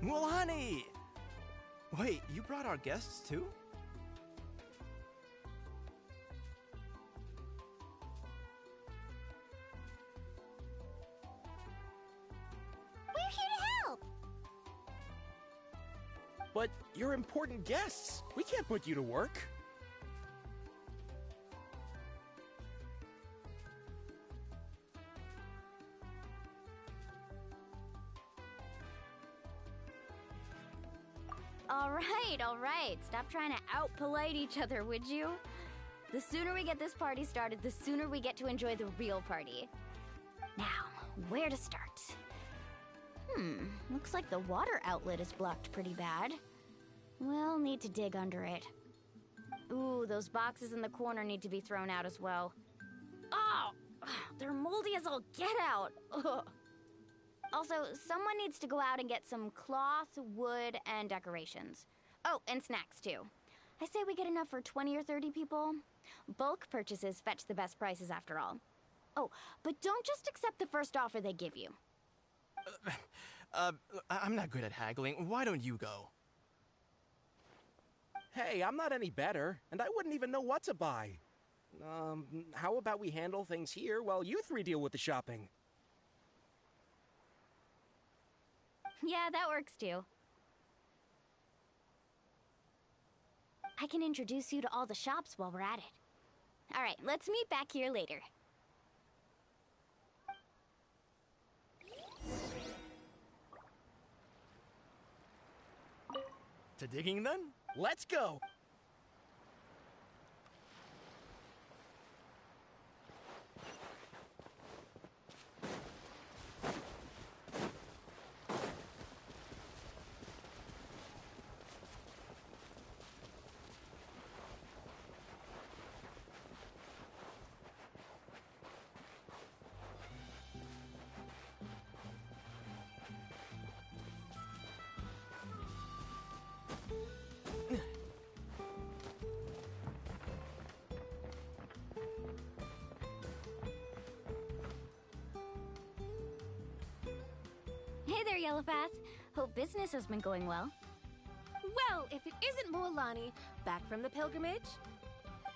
Well, honey! Wait, you brought our guests too? We're here to help! But you're important guests. We can't put you to work. All right. Stop trying to out-polite each other, would you? The sooner we get this party started, the sooner we get to enjoy the real party. Now, where to start? Looks like the water outlet is blocked pretty bad. We'll need to dig under it. Ooh, those boxes in the corner need to be thrown out as well. Oh, they're moldy as all get out. Ugh. Also, someone needs to go out and get some cloth, wood, and decorations. Oh, and snacks, too. I say we get enough for 20 or 30 people. Bulk purchases fetch the best prices after all. Oh, but don't just accept the first offer they give you. I'm not good at haggling. Why don't you go? Hey, I'm not any better, and I wouldn't even know what to buy. How about we handle things here while you three deal with the shopping? Yeah, that works too. I can introduce you to all the shops while we're at it. All right, let's meet back here later. To digging then? Let's go! Hey there, Yellowfast. Hope business has been going well. Well, if it isn't Mualani, back from the pilgrimage?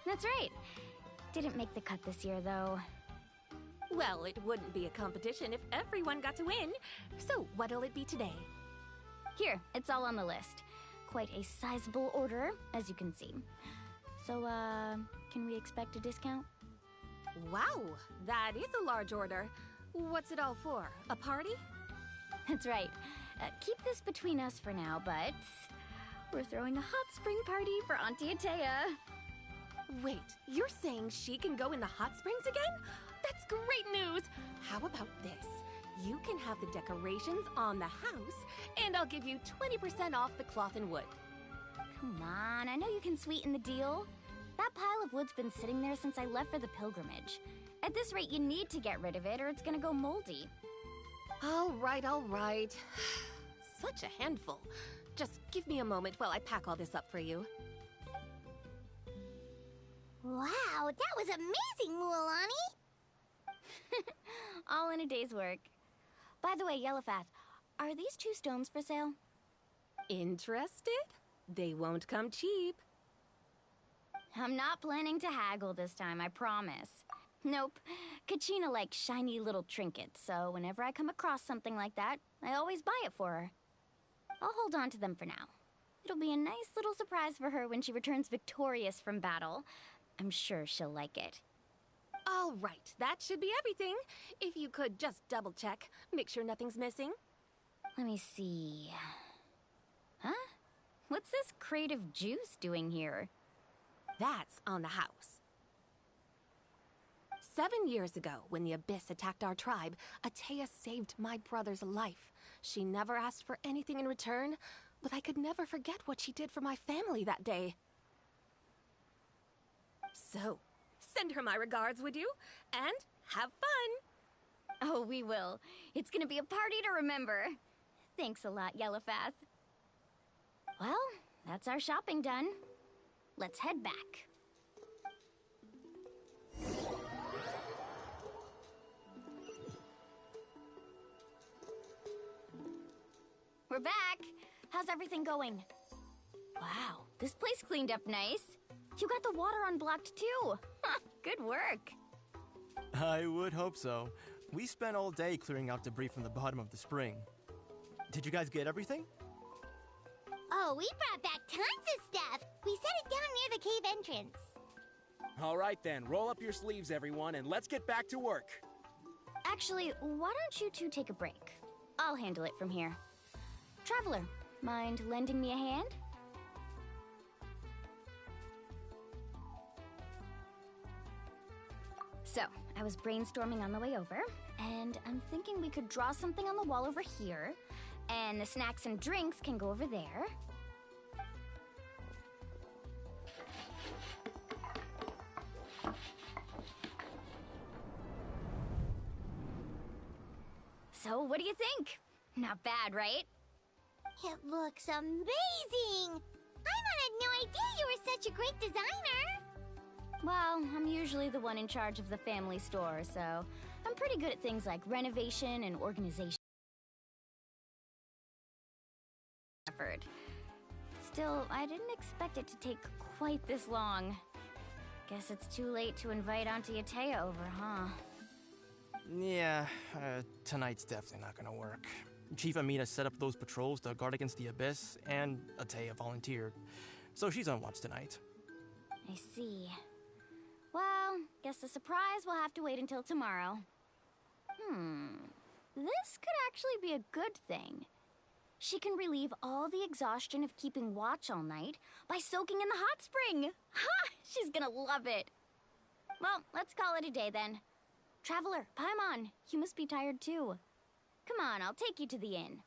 That's right. Didn't make the cut this year, though. Well, it wouldn't be a competition if everyone got to win. So, what'll it be today? Here, it's all on the list. Quite a sizable order, as you can see. So, can we expect a discount? Wow, that is a large order. What's it all for? A party? That's right. Keep this between us for now, but we're throwing a hot spring party for Auntie Atea. Wait, you're saying she can go in the hot springs again? That's great news! How about this? You can have the decorations on the house, and I'll give you 20% off the cloth and wood. Come on, I know you can sweeten the deal. That pile of wood's been sitting there since I left for the pilgrimage. At this rate, you need to get rid of it or it's gonna go moldy. All right. Such a handful. Just give me a moment while I pack all this up for you. Wow, that was amazing, Mualani! All in a day's work. By the way, Yellowfast, are these 2 stones for sale? Interested? They won't come cheap. I'm not planning to haggle this time, I promise. Nope. Kachina likes shiny little trinkets, so whenever I come across something like that, I always buy it for her. I'll hold on to them for now. It'll be a nice little surprise for her when she returns victorious from battle. I'm sure she'll like it. All right, that should be everything. If you could just double check, make sure nothing's missing. Let me see. Huh? What's this crate of juice doing here? That's on the house. 7 years ago, when the Abyss attacked our tribe, Atea saved my brother's life. She never asked for anything in return, but I could never forget what she did for my family that day. So, send her my regards, would you? And have fun! Oh, we will. It's gonna be a party to remember. Thanks a lot, Yellowfast. Well, that's our shopping done. Let's head back. We're back. How's everything going? Wow, this place cleaned up nice. You got the water unblocked too. Good work. I would hope so. We spent all day clearing out debris from the bottom of the spring. Did you guys get everything? Oh, we brought back tons of stuff. We set it down near the cave entrance. All right then, roll up your sleeves, everyone, and let's get back to work. Actually, why don't you two take a break? I'll handle it from here. Traveler, mind lending me a hand? So, I was brainstorming on the way over, and I'm thinking we could draw something on the wall over here, and the snacks and drinks can go over there. So, what do you think? Not bad, right? It looks amazing! Paimon had no idea you were such a great designer! Well, I'm usually the one in charge of the family store, so I'm pretty good at things like renovation and organization. Effort. Still, I didn't expect it to take quite this long. Guess it's too late to invite Auntie Atea over, huh? Yeah, tonight's definitely not gonna work. Chief Amina set up those patrols to guard against the Abyss, and Atea volunteered. So she's on watch tonight. I see. Well, guess the surprise will have to wait until tomorrow. This could actually be a good thing. She can relieve all the exhaustion of keeping watch all night by soaking in the hot spring. Ha! She's gonna love it. Well, let's call it a day then. Traveler, Paimon, you must be tired too. Come on, I'll take you to the inn.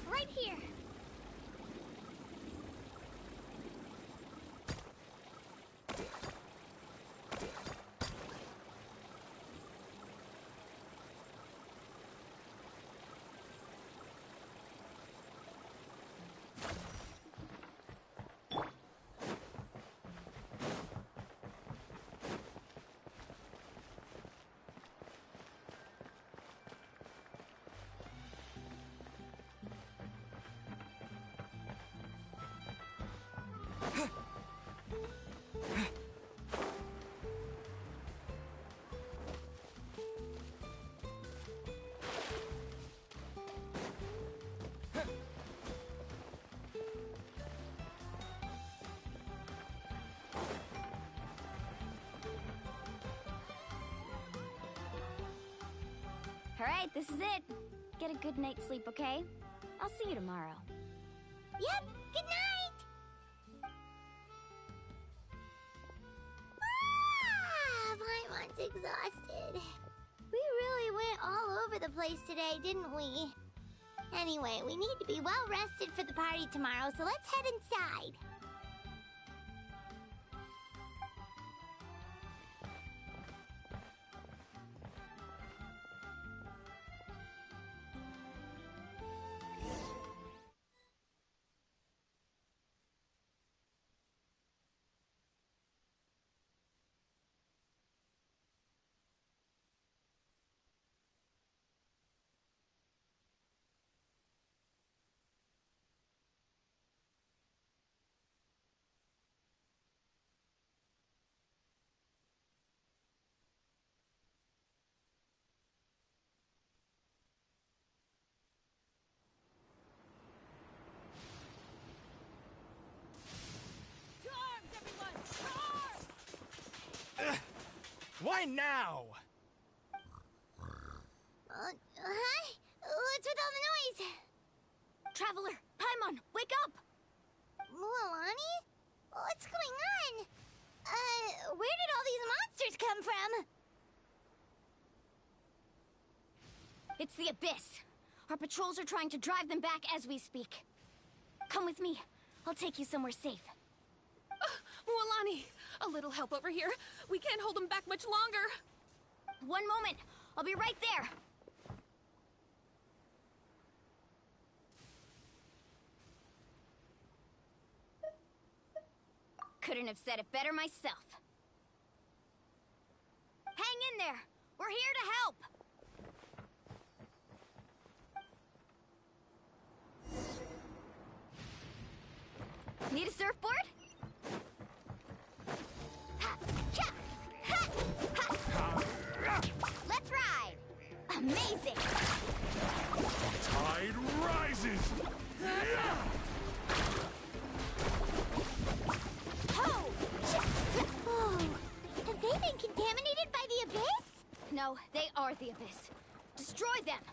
Right here. All right, this is it. Get a good night's sleep, okay? I'll see you tomorrow. Yep, good night! Paimon's exhausted. We really went all over the place today, didn't we? Anyway, we need to be well rested for the party tomorrow, so let's head inside. Why now? Huh? What's with all the noise? Traveler, Paimon, wake up! Mualani? What's going on? Where did all these monsters come from? It's the Abyss. Our patrols are trying to drive them back as we speak. Come with me. I'll take you somewhere safe. Mualani, a little help over here. We can't hold them back much longer. One moment. I'll be right there. Couldn't have said it better myself. Hang in there. We're here to help. Need a surfboard? Let's ride! Amazing! Tide rises! Oh! Have they been contaminated by the abyss? No, they are the abyss. Destroy them!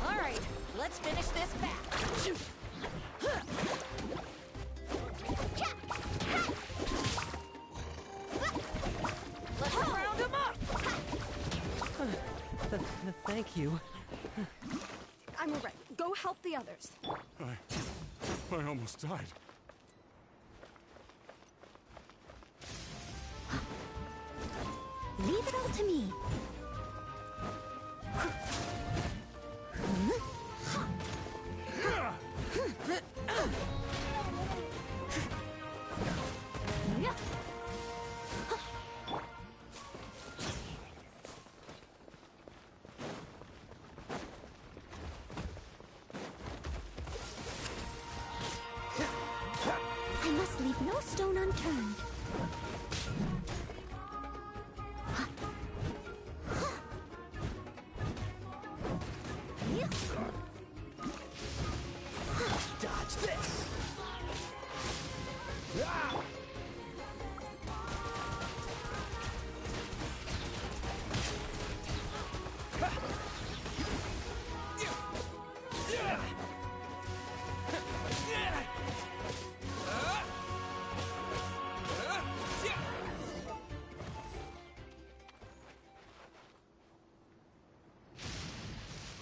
All right, let's finish this back. Let's round them up. Thank you. I'm alright. Go help the others. I almost died. Leave it all to me. I must leave no stone unturned. Dodge this. Ah!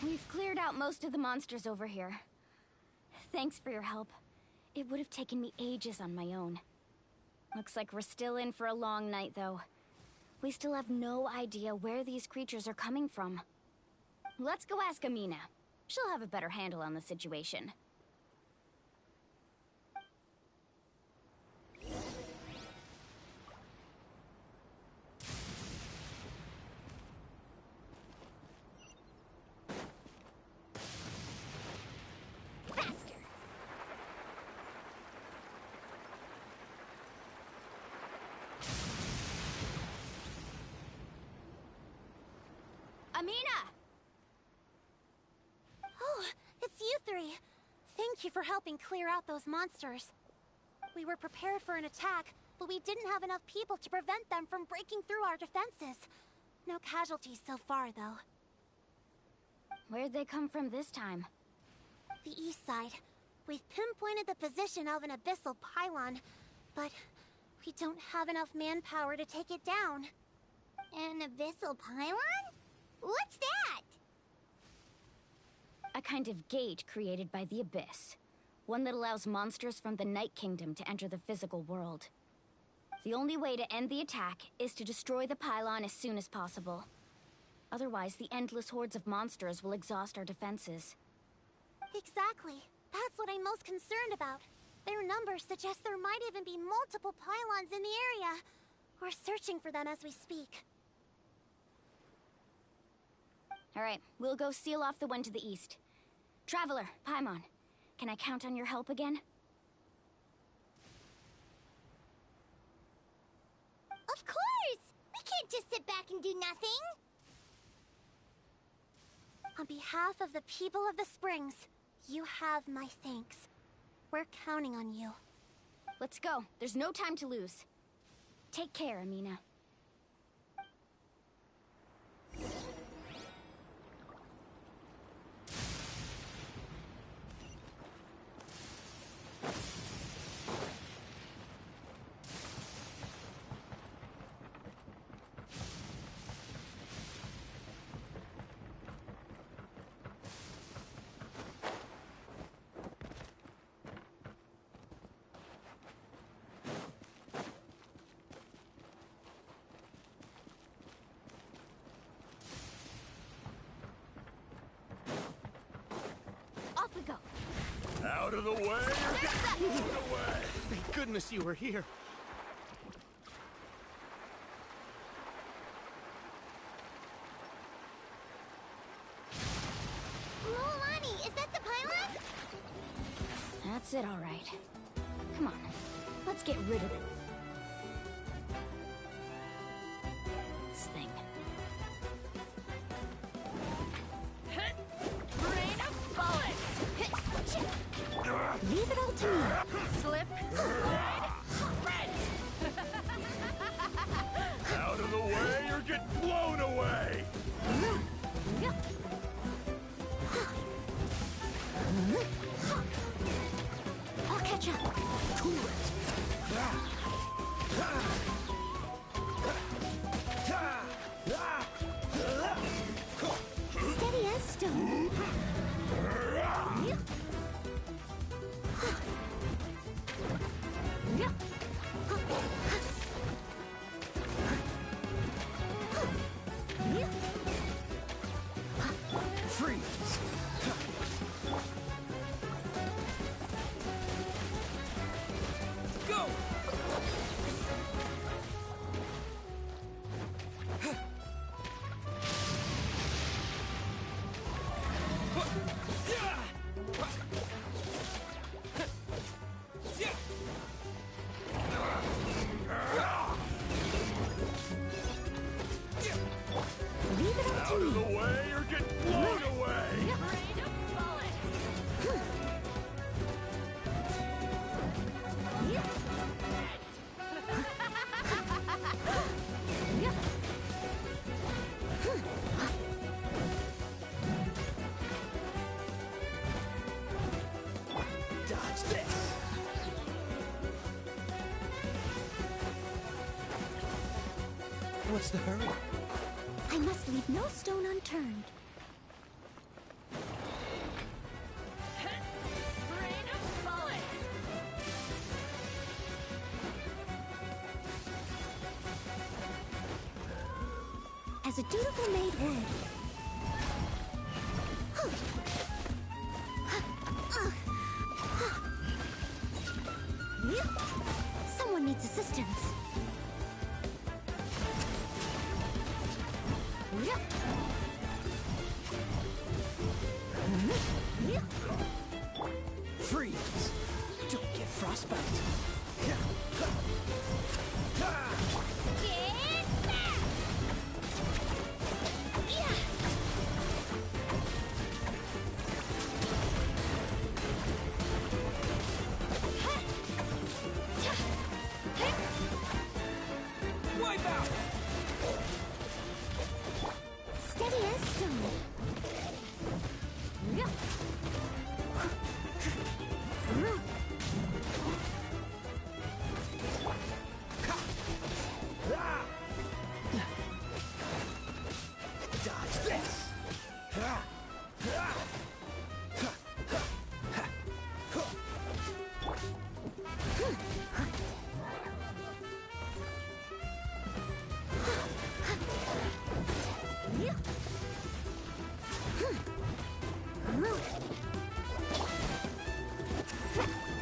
We've cleared out most of the monsters over here. Thanks for your help. It would have taken me ages on my own. Looks like we're still in for a long night, though. We still have no idea where these creatures are coming from. Let's go ask Amina. She'll have a better handle on the situation. Faster! Amina! Oh, it's you three. Thank you for helping clear out those monsters. We were prepared for an attack, but we didn't have enough people to prevent them from breaking through our defenses. No casualties so far, though. Where'd they come from this time? The east side. We've pinpointed the position of an abyssal pylon, but we don't have enough manpower to take it down. An abyssal pylon? What's that? A kind of gate created by the Abyss. One that allows monsters from the Night Kingdom to enter the physical world. The only way to end the attack is to destroy the pylon as soon as possible. Otherwise, the endless hordes of monsters will exhaust our defenses. Exactly. That's what I'm most concerned about. Their numbers suggest there might even be multiple pylons in the area. We're searching for them as we speak. Alright, we'll go seal off the one to the east. Traveler, Paimon, can I count on your help again? Of course! We can't just sit back and do nothing! On behalf of the people of the Springs, you have my thanks. We're counting on you. Let's go. There's no time to lose. Take care, Amina. Out of the way, or get blown away! Thank goodness you were here. Mualani, is that the pilot? That's it, all right. Come on, let's get rid of it. This thing. Rain of bullets! Leave it all to me. Slip, slide, sprint! Out of the way, or get blown away! I'll catch up. Cool it. Steady as stone. Freeze. Go. Leave it all Out to of me. the way, or get blown away! Rain of bullets! Dodge this. What's the hurry? I must leave no stone unturned. Rain of bullets! As a dutiful maid would. Someone needs assistance. Freeze. Don't get frostbite. Wipe out. Steady as stone. Dodge this.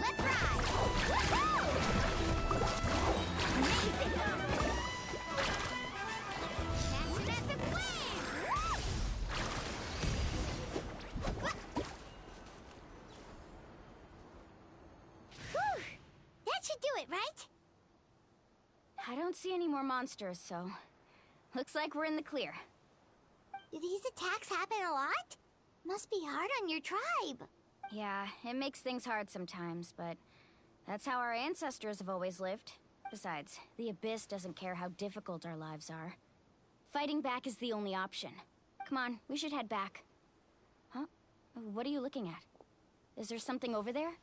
Let's ride! Woohoo! Amazing! Massive win! Whew! That should do it, right? I don't see any more monsters, so looks like we're in the clear. Do these attacks happen a lot? Must be hard on your tribe. Yeah, it makes things hard sometimes, but that's how our ancestors have always lived. Besides, the Abyss doesn't care how difficult our lives are. Fighting back is the only option. Come on, we should head back. Huh? What are you looking at? Is there something over there?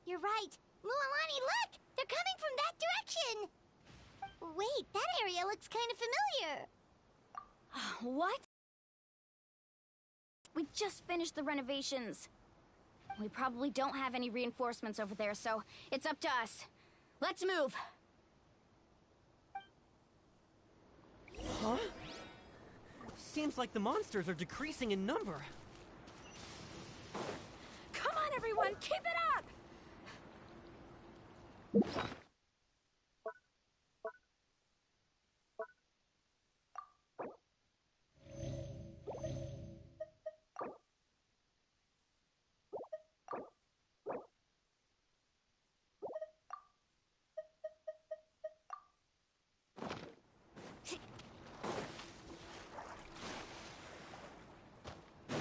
You're right. Mualani, look! They're coming from that direction! Wait, that area looks kind of familiar. What? We just finished the renovations. We probably don't have any reinforcements over there, so it's up to us. Let's move. Huh? Seems like the monsters are decreasing in number. everyone! Keep it up!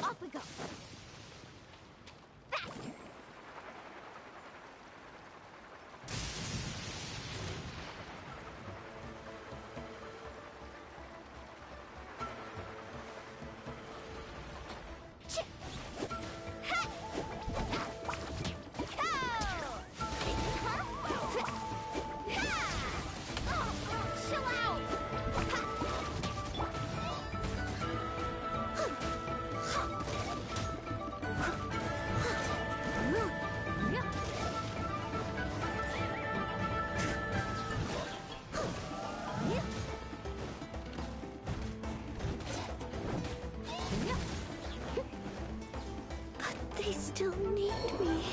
Off we go. Faster. Chill out! But they still need me.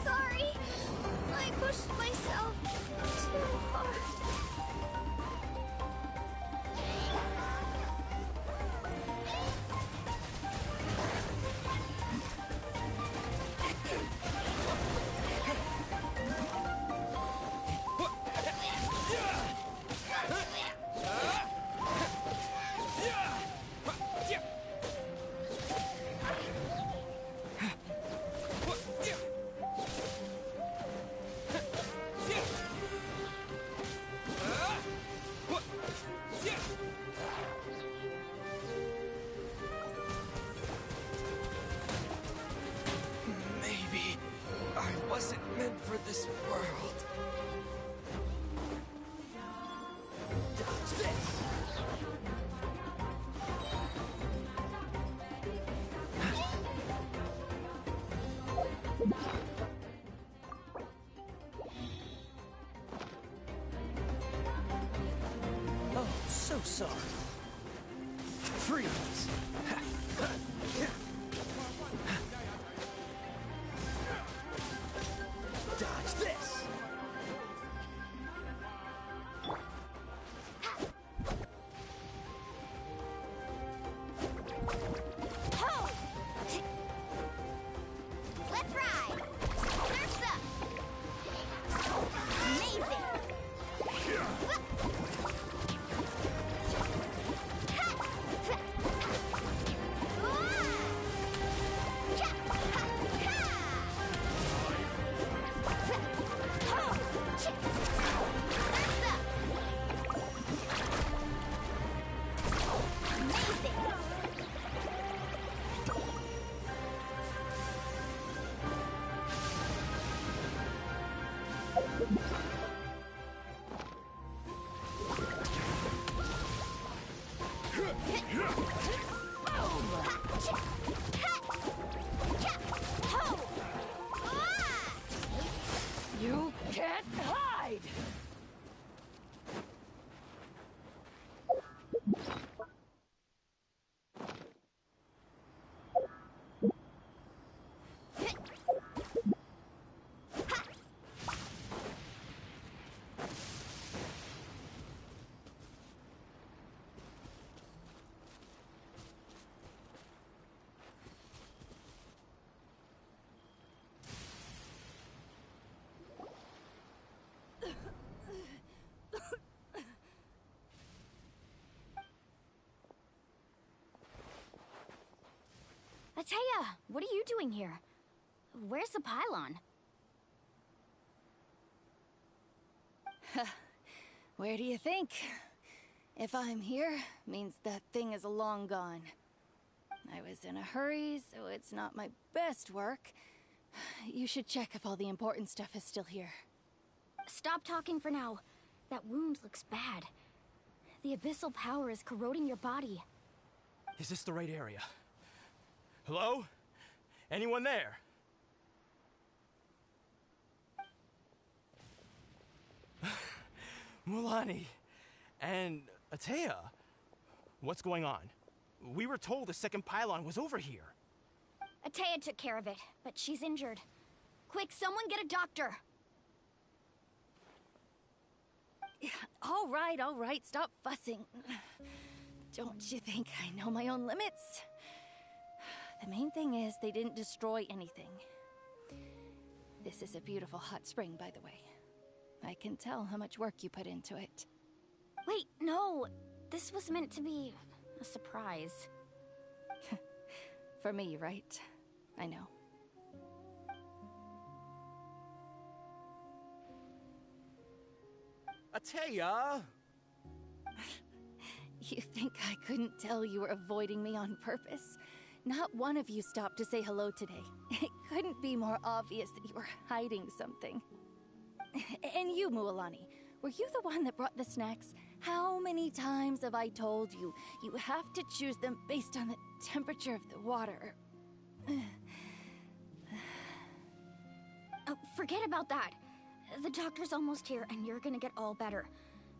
Sorry, I pushed myself too hard. Maybe I wasn't meant for this world. Dodge this! Oh, so sorry. Freeze! Dodge this! Let's ride! Surf's up! Amazing! You can't hide! Atea, what are you doing here? Where's the pylon? Where do you think? If I'm here, means that thing is long gone. I was in a hurry, so it's not my best work. You should check if all the important stuff is still here. Stop talking for now. That wound looks bad. The abyssal power is corroding your body. Is this the right area? Hello? Anyone there? Mulani and Atea, what's going on? We were told the second pylon was over here. Atea took care of it, but she's injured. Quick, someone get a doctor! All right, stop fussing. Don't you think I know my own limits? The main thing is they didn't destroy anything. This is a beautiful hot spring, by the way. I can tell how much work you put into it. Wait, no! This was meant to be a surprise. For me, right? I know. Atea! You think I couldn't tell you were avoiding me on purpose? Not one of you stopped to say hello today. It couldn't be more obvious that you were hiding something. And you, Mualani, were you the one that brought the snacks? How many times have I told you, you have to choose them based on the temperature of the water? Oh, forget about that. The doctor's almost here, and you're gonna get all better.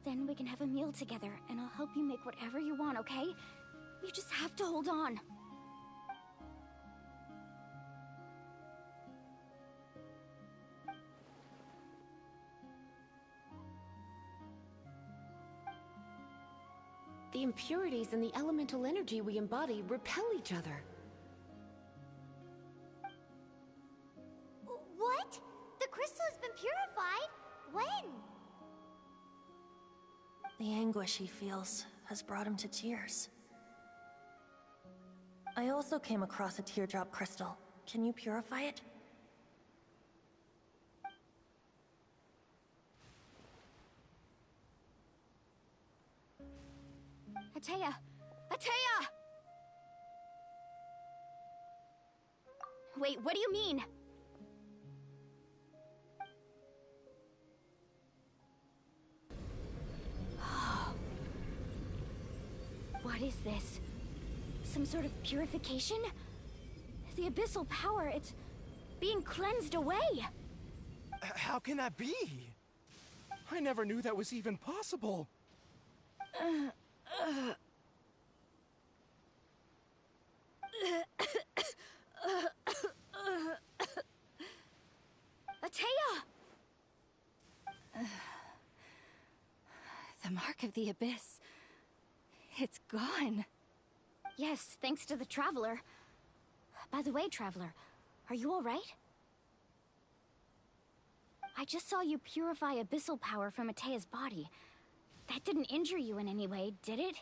Then we can have a meal together, and I'll help you make whatever you want, okay? You just have to hold on. The impurities and the elemental energy we embody repel each other. What? The crystal has been purified? When? The anguish he feels has brought him to tears. I also came across a teardrop crystal. Can you purify it? Atea! Atea! Wait, what do you mean? What is this? Some sort of purification? The abyssal power, it's being cleansed away! How can that be? I never knew that was even possible. Atea! The mark of the abyss. It's gone. Yes, thanks to the Traveler. By the way, Traveler, are you alright? I just saw you purify abyssal power from Atea's body. That didn't injure you in any way, did it?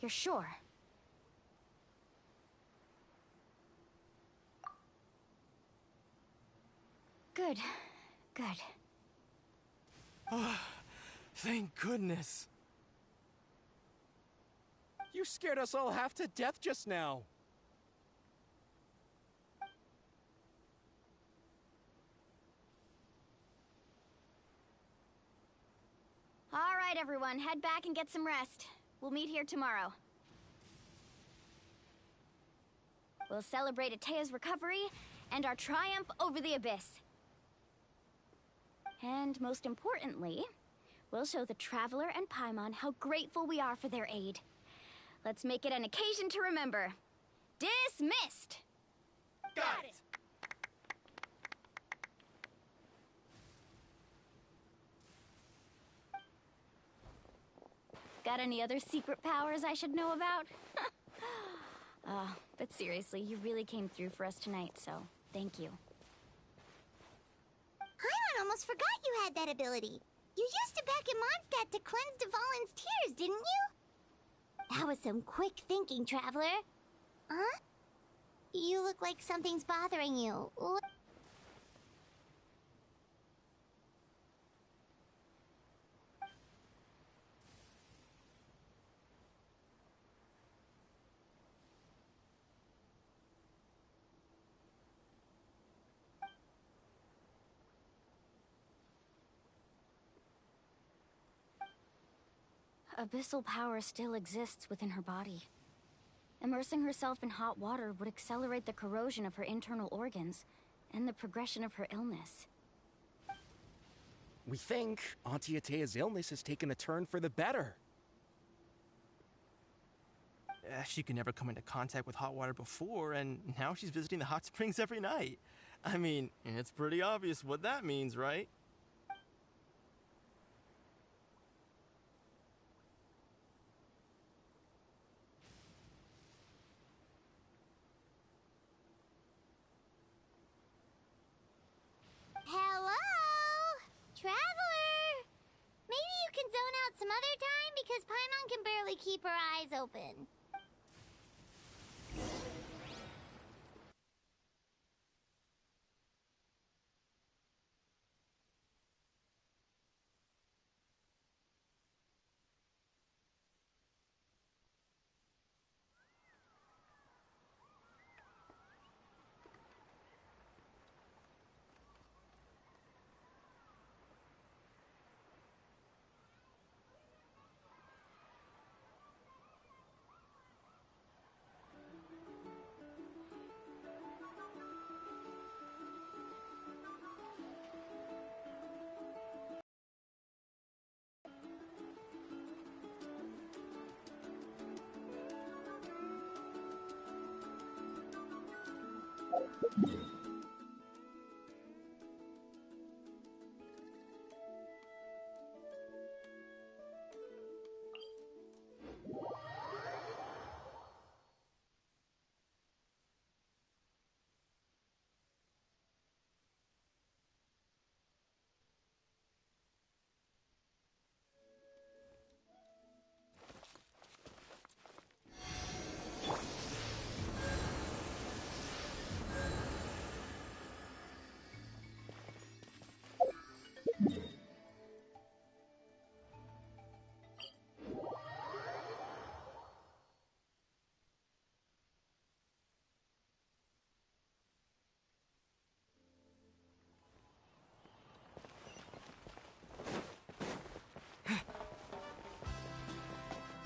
You're sure? Good. Good. Thank goodness. You scared us all half to death just now. All right, everyone, head back and get some rest. We'll meet here tomorrow. We'll celebrate Atea's recovery and our triumph over the abyss. And most importantly, we'll show the Traveler and Paimon how grateful we are for their aid. Let's make it an occasion to remember. Dismissed! Got it! Got any other secret powers I should know about? But seriously, you really came through for us tonight, so thank you. Paimon almost forgot you had that ability. You used it back in Mondstadt to cleanse Dvalin's tears, didn't you? That was some quick thinking, Traveler. Huh? You look like something's bothering you. Abyssal power still exists within her body. Immersing herself in hot water would accelerate the corrosion of her internal organs and the progression of her illness. We think Auntie Atea's illness has taken a turn for the better. She could never come into contact with hot water before, and now she's visiting the hot springs every night. I mean, it's pretty obvious what that means, right? Hello? Traveler! Maybe you can zone out some other time because Paimon can barely keep her eyes open.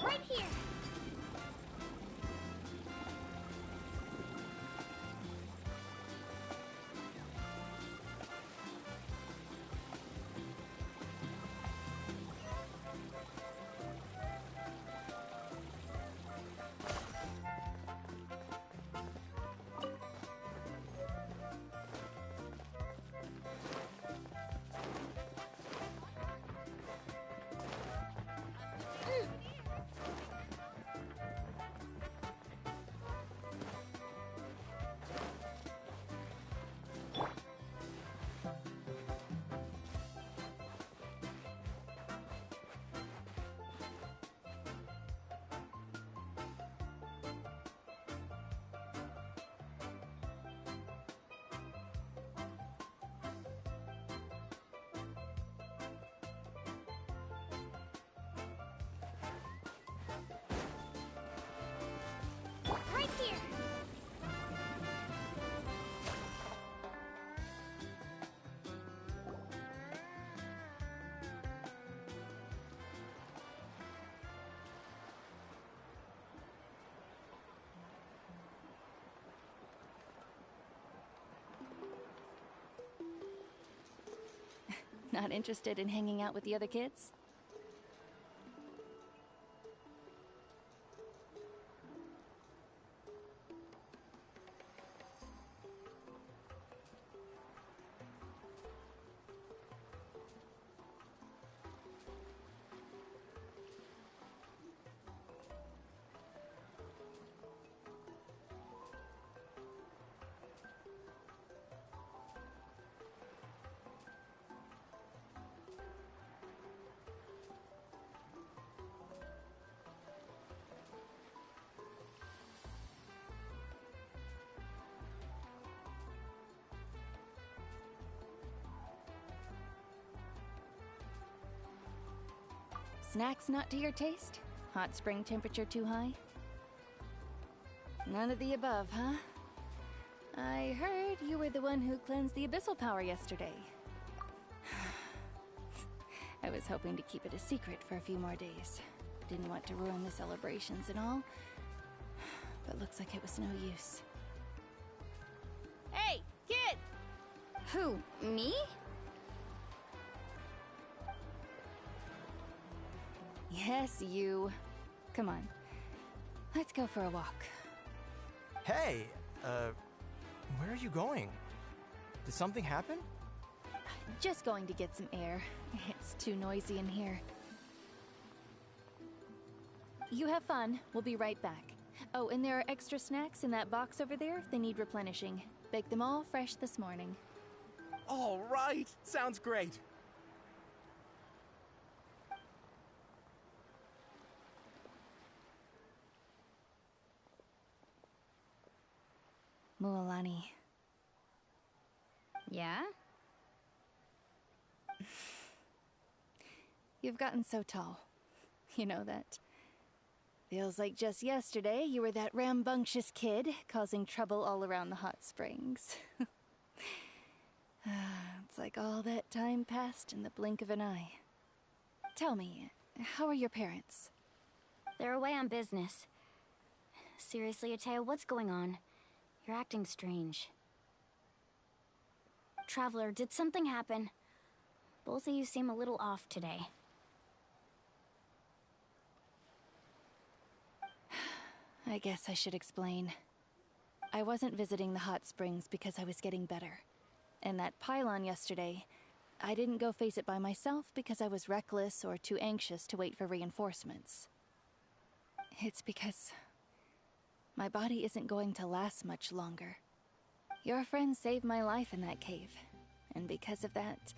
Right here! Right here! Not interested in hanging out with the other kids? snacks not to your taste? Hot spring temperature too high? None of the above, huh? I heard you were the one who cleansed the abyssal power yesterday. I was hoping to keep it a secret for a few more days. Didn't want to ruin the celebrations and all. But looks like it was no use. Hey, kid! Who, me? Yes, you. Come on. Let's go for a walk. Hey, where are you going? Did something happen? Just going to get some air. It's too noisy in here. You have fun. We'll be right back. Oh, and there are extra snacks in that box over there. They need replenishing. Baked them all fresh this morning. All right. Sounds great. Mualani. Yeah? You've gotten so tall. You know that. Feels like just yesterday you were that rambunctious kid causing trouble all around the hot springs. It's like all that time passed in the blink of an eye. Tell me, how are your parents? They're away on business. Seriously, Atea, what's going on? You're acting strange. Traveler, did something happen? Both of you seem a little off today. I guess I should explain. I wasn't visiting the hot springs because I was getting better. And that pylon yesterday, I didn't go face it by myself because I was reckless or too anxious to wait for reinforcements. It's because my body isn't going to last much longer. Your friend saved my life in that cave, and because of that,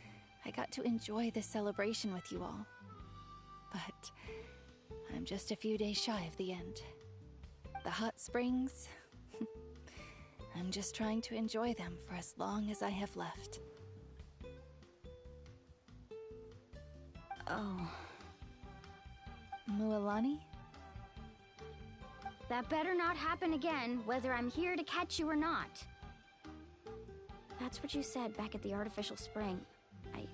I got to enjoy this celebration with you all. But I'm just a few days shy of the end. The hot springs, I'm just trying to enjoy them for as long as I have left. Oh. Mualani? That better not happen again, whether I'm here to catch you or not. That's what you said back at the artificial spring. I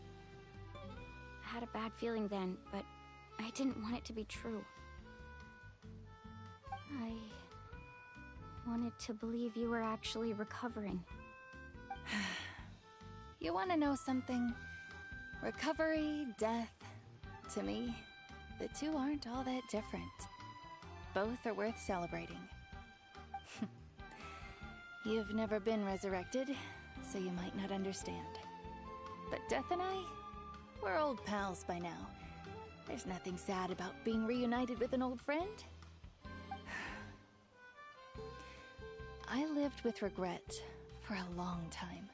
had a bad feeling then, but I didn't want it to be true. I wanted to believe you were actually recovering. You want to know something? Recovery, death, to me, the two aren't all that different. Both are worth celebrating. You've never been resurrected, so you might not understand. But Death and I, we're old pals by now. There's nothing sad about being reunited with an old friend. I lived with regret for a long time.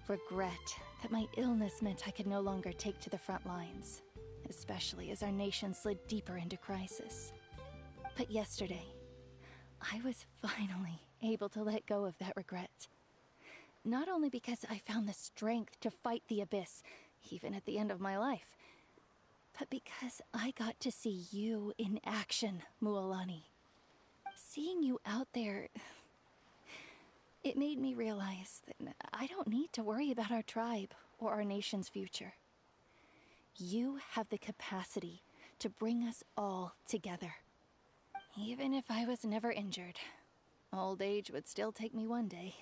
Regret that my illness meant I could no longer take to the front lines, especially as our nation slid deeper into crisis. But yesterday, I was finally able to let go of that regret. Not only because I found the strength to fight the abyss, even at the end of my life, but because I got to see you in action, Mualani. Seeing you out there, it made me realize that I don't need to worry about our tribe or our nation's future. You have the capacity to bring us all together. Even if I was never injured, old age would still take me one day.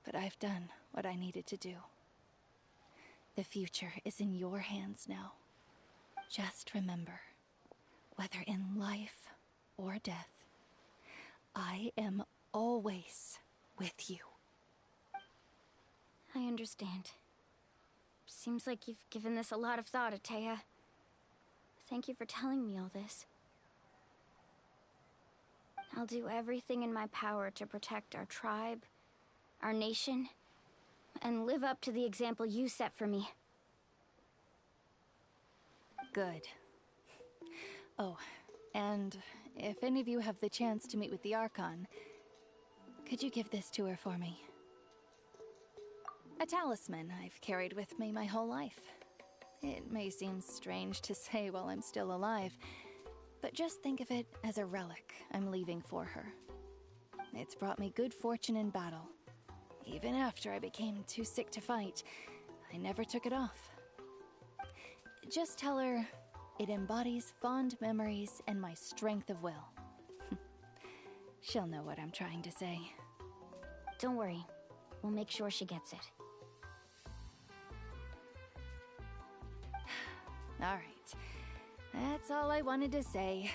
But I've done what I needed to do. The future is in your hands now. Just remember, whether in life or death, I am always with you. I understand. Seems like you've given this a lot of thought, Atea. Thank you for telling me all this. I'll do everything in my power to protect our tribe, our nation, and live up to the example you set for me. Good. Oh, and if any of you have the chance to meet with the Archon, could you give this to her for me? A talisman I've carried with me my whole life. It may seem strange to say while I'm still alive, but just think of it as a relic I'm leaving for her. It's brought me good fortune in battle. Even after I became too sick to fight, I never took it off. Just tell her it embodies fond memories and my strength of will. She'll know what I'm trying to say. Don't worry. We'll make sure she gets it. All right. That's all I wanted to say.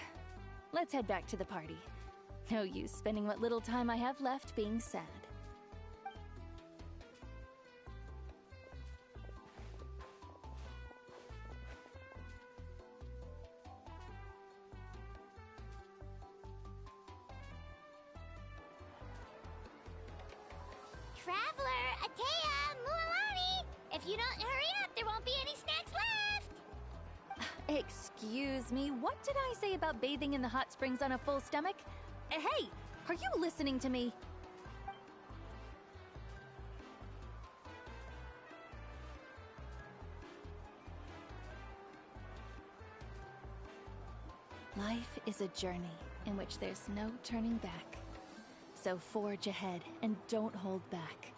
Let's head back to the party. No use spending what little time I have left being sad. Traveler, Atea, Mualani! If you don't hurry up, there won't be any snacks left! Excuse me, what did I say about bathing in the hot springs on a full stomach? Hey, are you listening to me? Life is a journey in which there's no turning back. So forge ahead and don't hold back.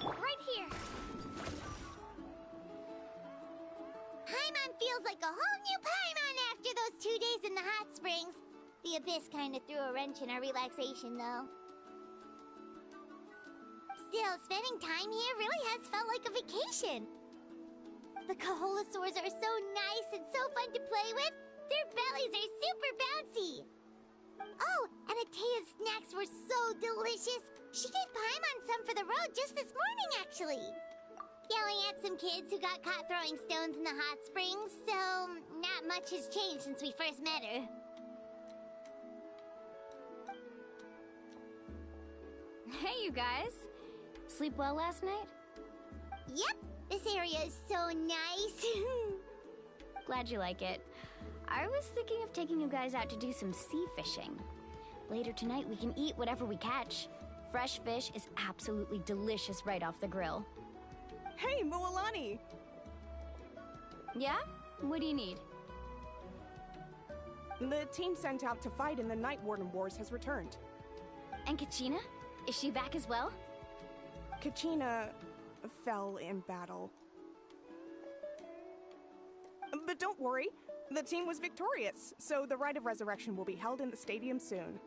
Right here! Paimon feels like a whole new Paimon after those 2 days in the hot springs. The Abyss kinda threw a wrench in our relaxation, though. Still, spending time here really has felt like a vacation. The Kaholosaurs are so nice and so fun to play with. Their bellies are super bouncy. Oh, and Atea's snacks were so delicious. She gave Paimon some for the road just this morning, actually. Yelling at some kids who got caught throwing stones in the hot springs, so not much has changed since we first met her. Hey, you guys. Sleep well last night? Yep, this area is so nice. Glad you like it. I was thinking of taking you guys out to do some sea fishing. Later tonight, we can eat whatever we catch. Fresh fish is absolutely delicious right off the grill. Hey, Mualani! Yeah? What do you need? The team sent out to fight in the Night Warden Wars has returned. And Kachina? Is she back as well? Kachina fell in battle. But don't worry, the team was victorious, so the Rite of Resurrection will be held in the stadium soon.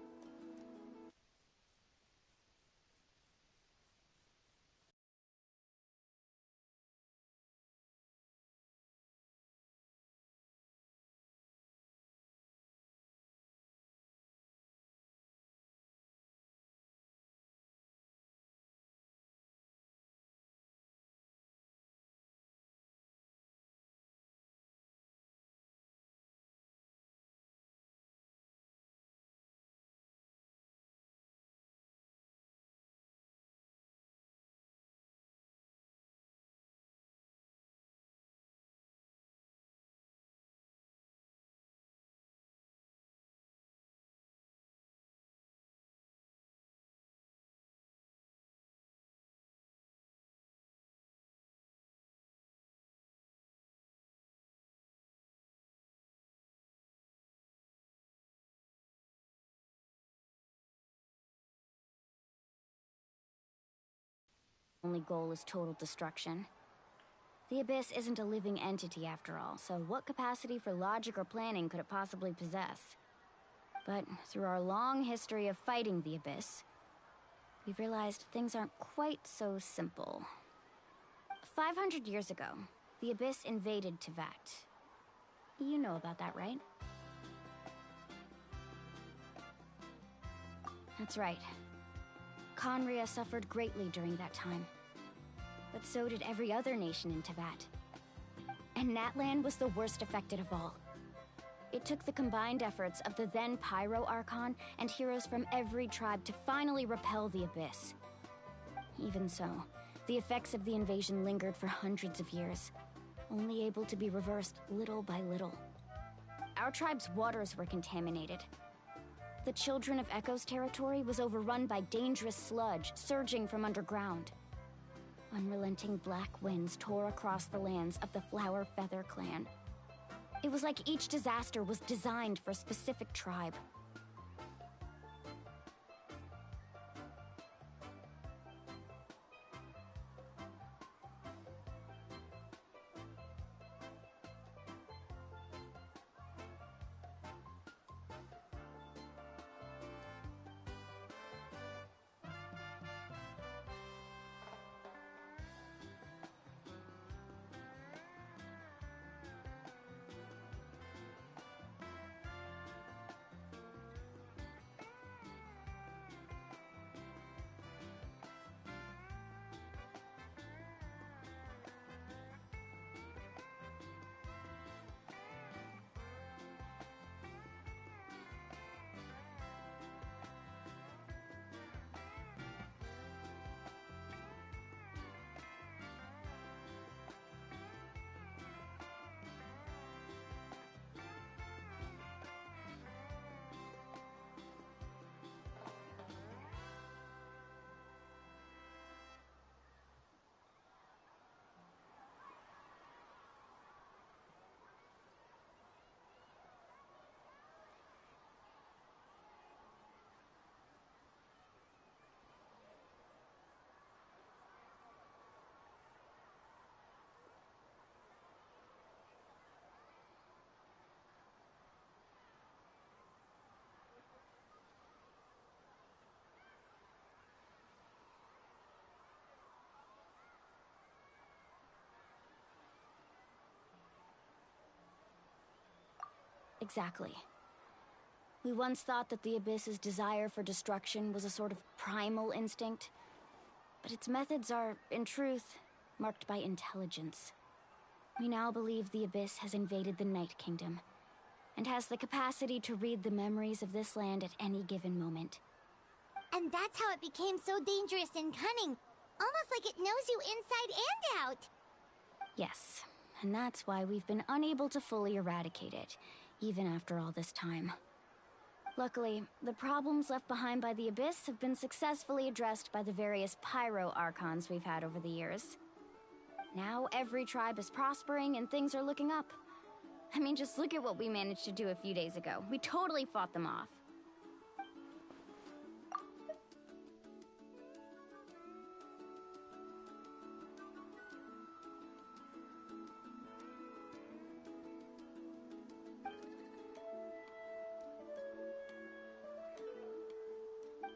Only goal is total destruction. The Abyss isn't a living entity after all, so what capacity for logic or planning could it possibly possess? But through our long history of fighting the Abyss, we've realized things aren't quite so simple. 500 years ago, the Abyss invaded Tevat. You know about that, right? That's right. Conria suffered greatly during that time. But so did every other nation in Tevat. And Natlan was the worst affected of all. It took the combined efforts of the then Pyro Archon and heroes from every tribe to finally repel the Abyss. Even so, the effects of the invasion lingered for hundreds of years, only able to be reversed little by little. Our tribe's waters were contaminated. The Children of Echo's territory was overrun by dangerous sludge surging from underground. Unrelenting black winds tore across the lands of the Flower Feather clan. It was like each disaster was designed for a specific tribe. Exactly. We once thought that the Abyss's desire for destruction was a sort of primal instinct, but its methods are, in truth, marked by intelligence. We now believe the Abyss has invaded the Night Kingdom, and has the capacity to read the memories of this land at any given moment. And that's how it became so dangerous and cunning. Almost like it knows you inside and out. Yes, and that's why we've been unable to fully eradicate it, even after all this time. Luckily, the problems left behind by the Abyss have been successfully addressed by the various pyro archons we've had over the years. Now every tribe is prospering and things are looking up. I mean, just look at what we managed to do a few days ago. We totally fought them off.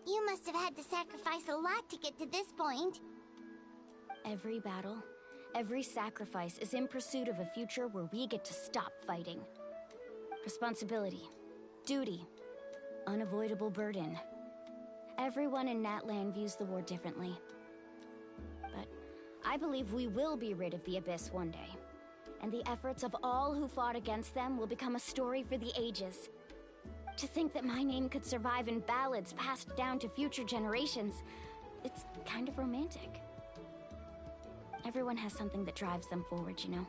You must have had to sacrifice a lot to get to this point. Every battle, every sacrifice is in pursuit of a future where we get to stop fighting. Responsibility, duty, unavoidable burden. Everyone in Natlan views the war differently. But I believe we will be rid of the Abyss one day. And the efforts of all who fought against them will become a story for the ages. To think that my name could survive in ballads passed down to future generations, it's kind of romantic. Everyone has something that drives them forward, you know?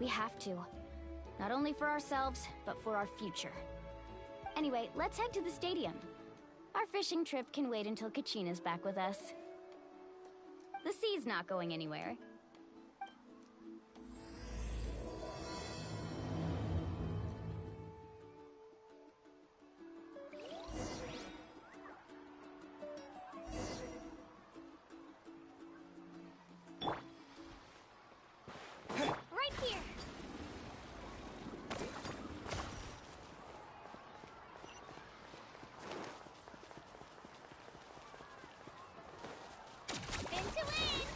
We have to. Not only for ourselves, but for our future. Anyway, let's head to the stadium. Our fishing trip can wait until Kachina's back with us. The sea's not going anywhere. Right here. Spin to win.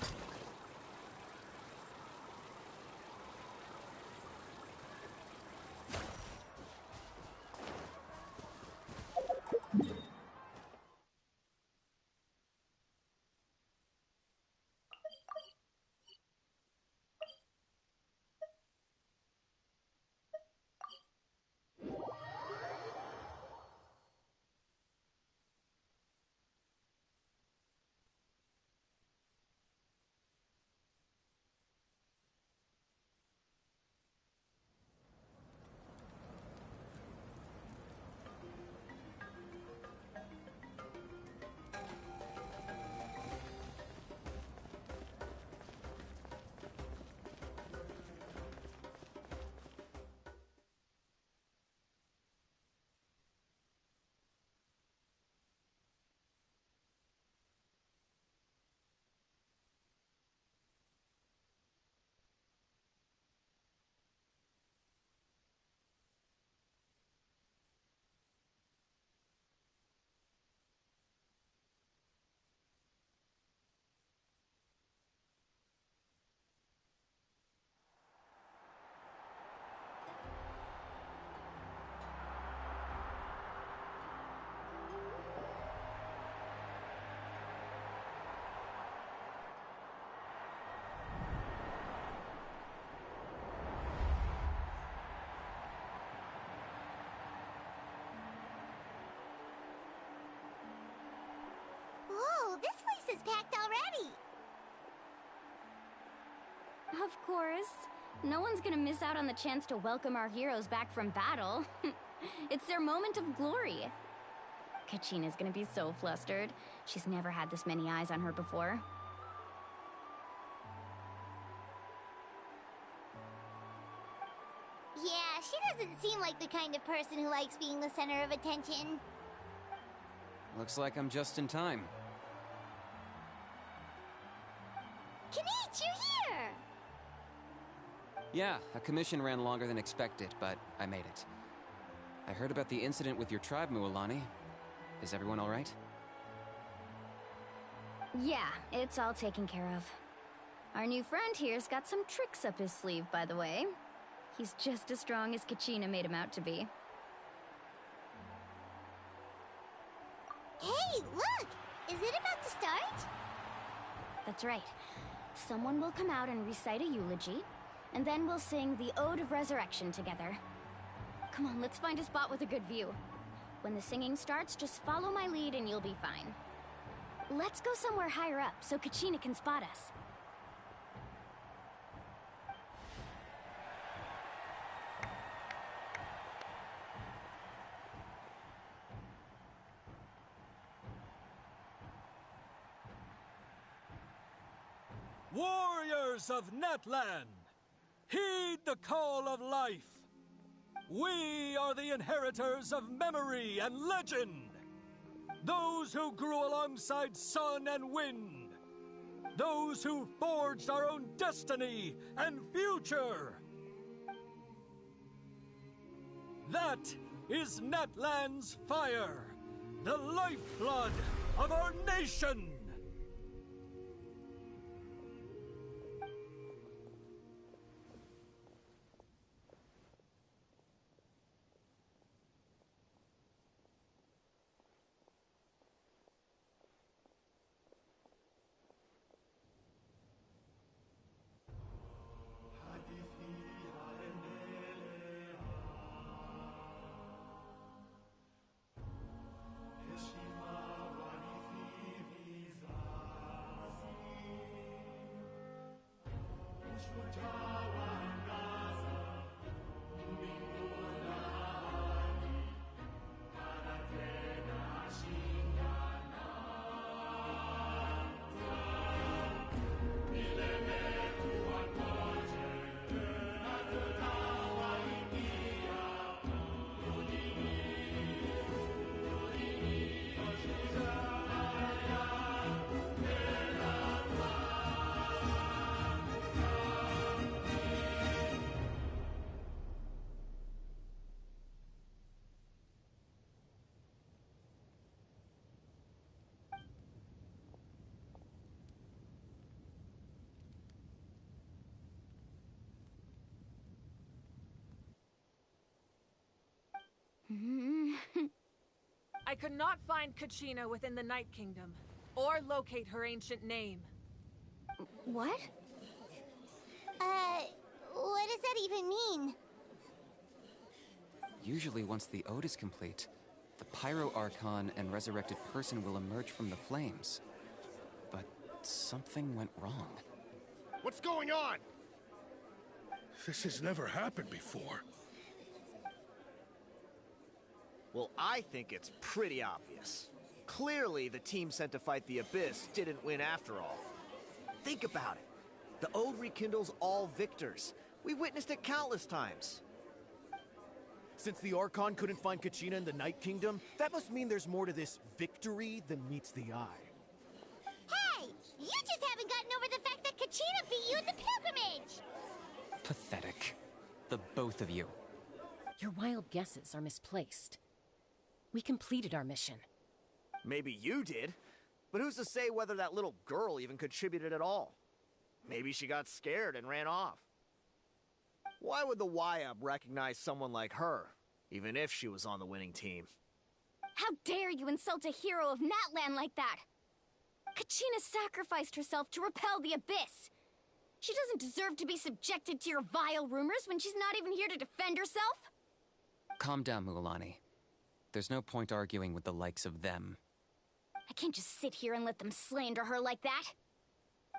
Whoa, this place is packed already. Of course. No one's gonna miss out on the chance to welcome our heroes back from battle. It's their moment of glory. Kachina's gonna be so flustered. She's never had this many eyes on her before. Yeah, she doesn't seem like the kind of person who likes being the center of attention. Looks like I'm just in time. Kanich, you're here! Yeah, a commission ran longer than expected, but I made it. I heard about the incident with your tribe, Mualani. Is everyone all right? Yeah, it's all taken care of. Our new friend here's got some tricks up his sleeve, by the way. He's just as strong as Kachina made him out to be. Hey, look! Is it about to start? That's right. Someone will come out and recite a eulogy, and then we'll sing the Ode of Resurrection together. Come on, let's find a spot with a good view. When the singing starts, just follow my lead and you'll be fine. Let's go somewhere higher up so Kachina can spot us. Warriors of Natlan, heed the call of life. We are the inheritors of memory and legend. Those who grew alongside sun and wind. Those who forged our own destiny and future. That is Natlan's fire, the lifeblood of our nation. I could not find Kachina within the Night Kingdom, or locate her ancient name. What? What does that even mean? Usually once the ode is complete, the Pyro Archon and resurrected person will emerge from the flames. But something went wrong. What's going on? This has never happened before. Well, I think it's pretty obvious. Clearly, the team sent to fight the Abyss didn't win after all. Think about it. The Ode rekindles all victors. We've witnessed it countless times. Since the Archon couldn't find Kachina in the Night Kingdom, that must mean there's more to this victory than meets the eye. Hey! You just haven't gotten over the fact that Kachina beat you in the pilgrimage! Pathetic. The both of you. Your wild guesses are misplaced. We completed our mission. Maybe you did, but who's to say whether that little girl even contributed at all? Maybe she got scared and ran off. Why would the YUB recognize someone like her, even if she was on the winning team? How dare you insult a hero of Natlan like that? Kachina sacrificed herself to repel the Abyss. She doesn't deserve to be subjected to your vile rumors when she's not even here to defend herself. Calm down, Mualani. There's no point arguing with the likes of them. I can't just sit here and let them slander her like that.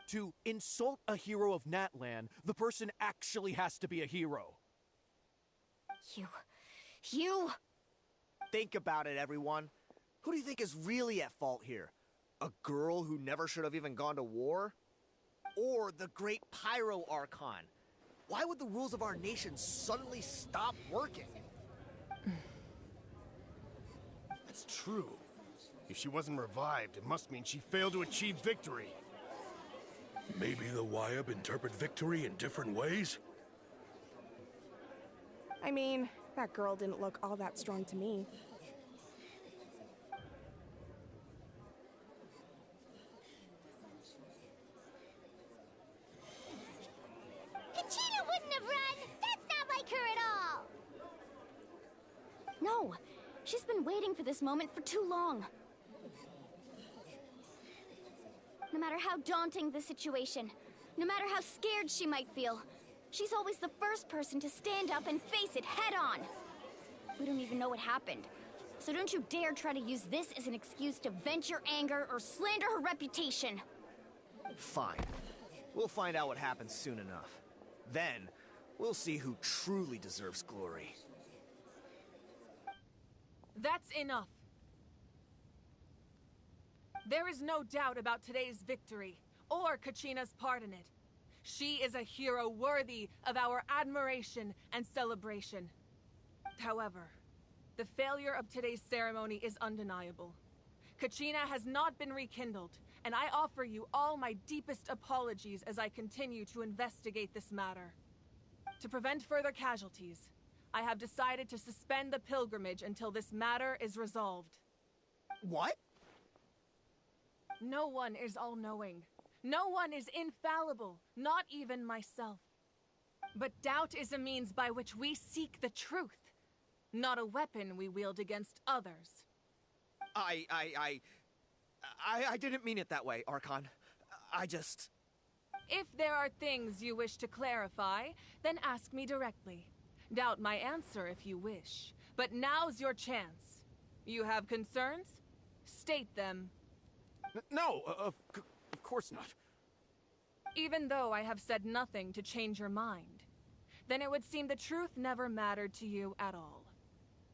To insult a hero of Natlan, the person actually has to be a hero. You... Think about it, everyone. Who do you think is really at fault here? A girl who never should have even gone to war? Or the great Pyro Archon? Why would the rules of our nation suddenly stop working? That's true. If she wasn't revived, it must mean she failed to achieve victory. Maybe the YUB interpret victory in different ways? I mean, that girl didn't look all that strong to me. go. She's been waiting for this moment for too long. No matter how daunting the situation, no matter how scared she might feel, she's always the first person to stand up and face it head on. We don't even know what happened, so don't you dare try to use this as an excuse to vent your anger or slander her reputation. Fine. We'll find out what happens soon enough. Then, we'll see who truly deserves glory. That's enough. There is no doubt about today's victory, or Kachina's part in it. She is a hero worthy of our admiration and celebration. However, the failure of today's ceremony is undeniable. Kachina has not been rekindled, and I offer you all my deepest apologies as I continue to investigate this matter. To prevent further casualties, I have decided to suspend the pilgrimage until this matter is resolved. What? No one is all-knowing. No one is infallible, not even myself. But doubt is a means by which we seek the truth, not a weapon we wield against others. I didn't mean it that way, Archon. If there are things you wish to clarify, then ask me directly. Doubt my answer if you wish. But now's your chance. You have concerns? State them. No, of course not. Even though I have said nothing to change your mind, then it would seem the truth never mattered to you at all.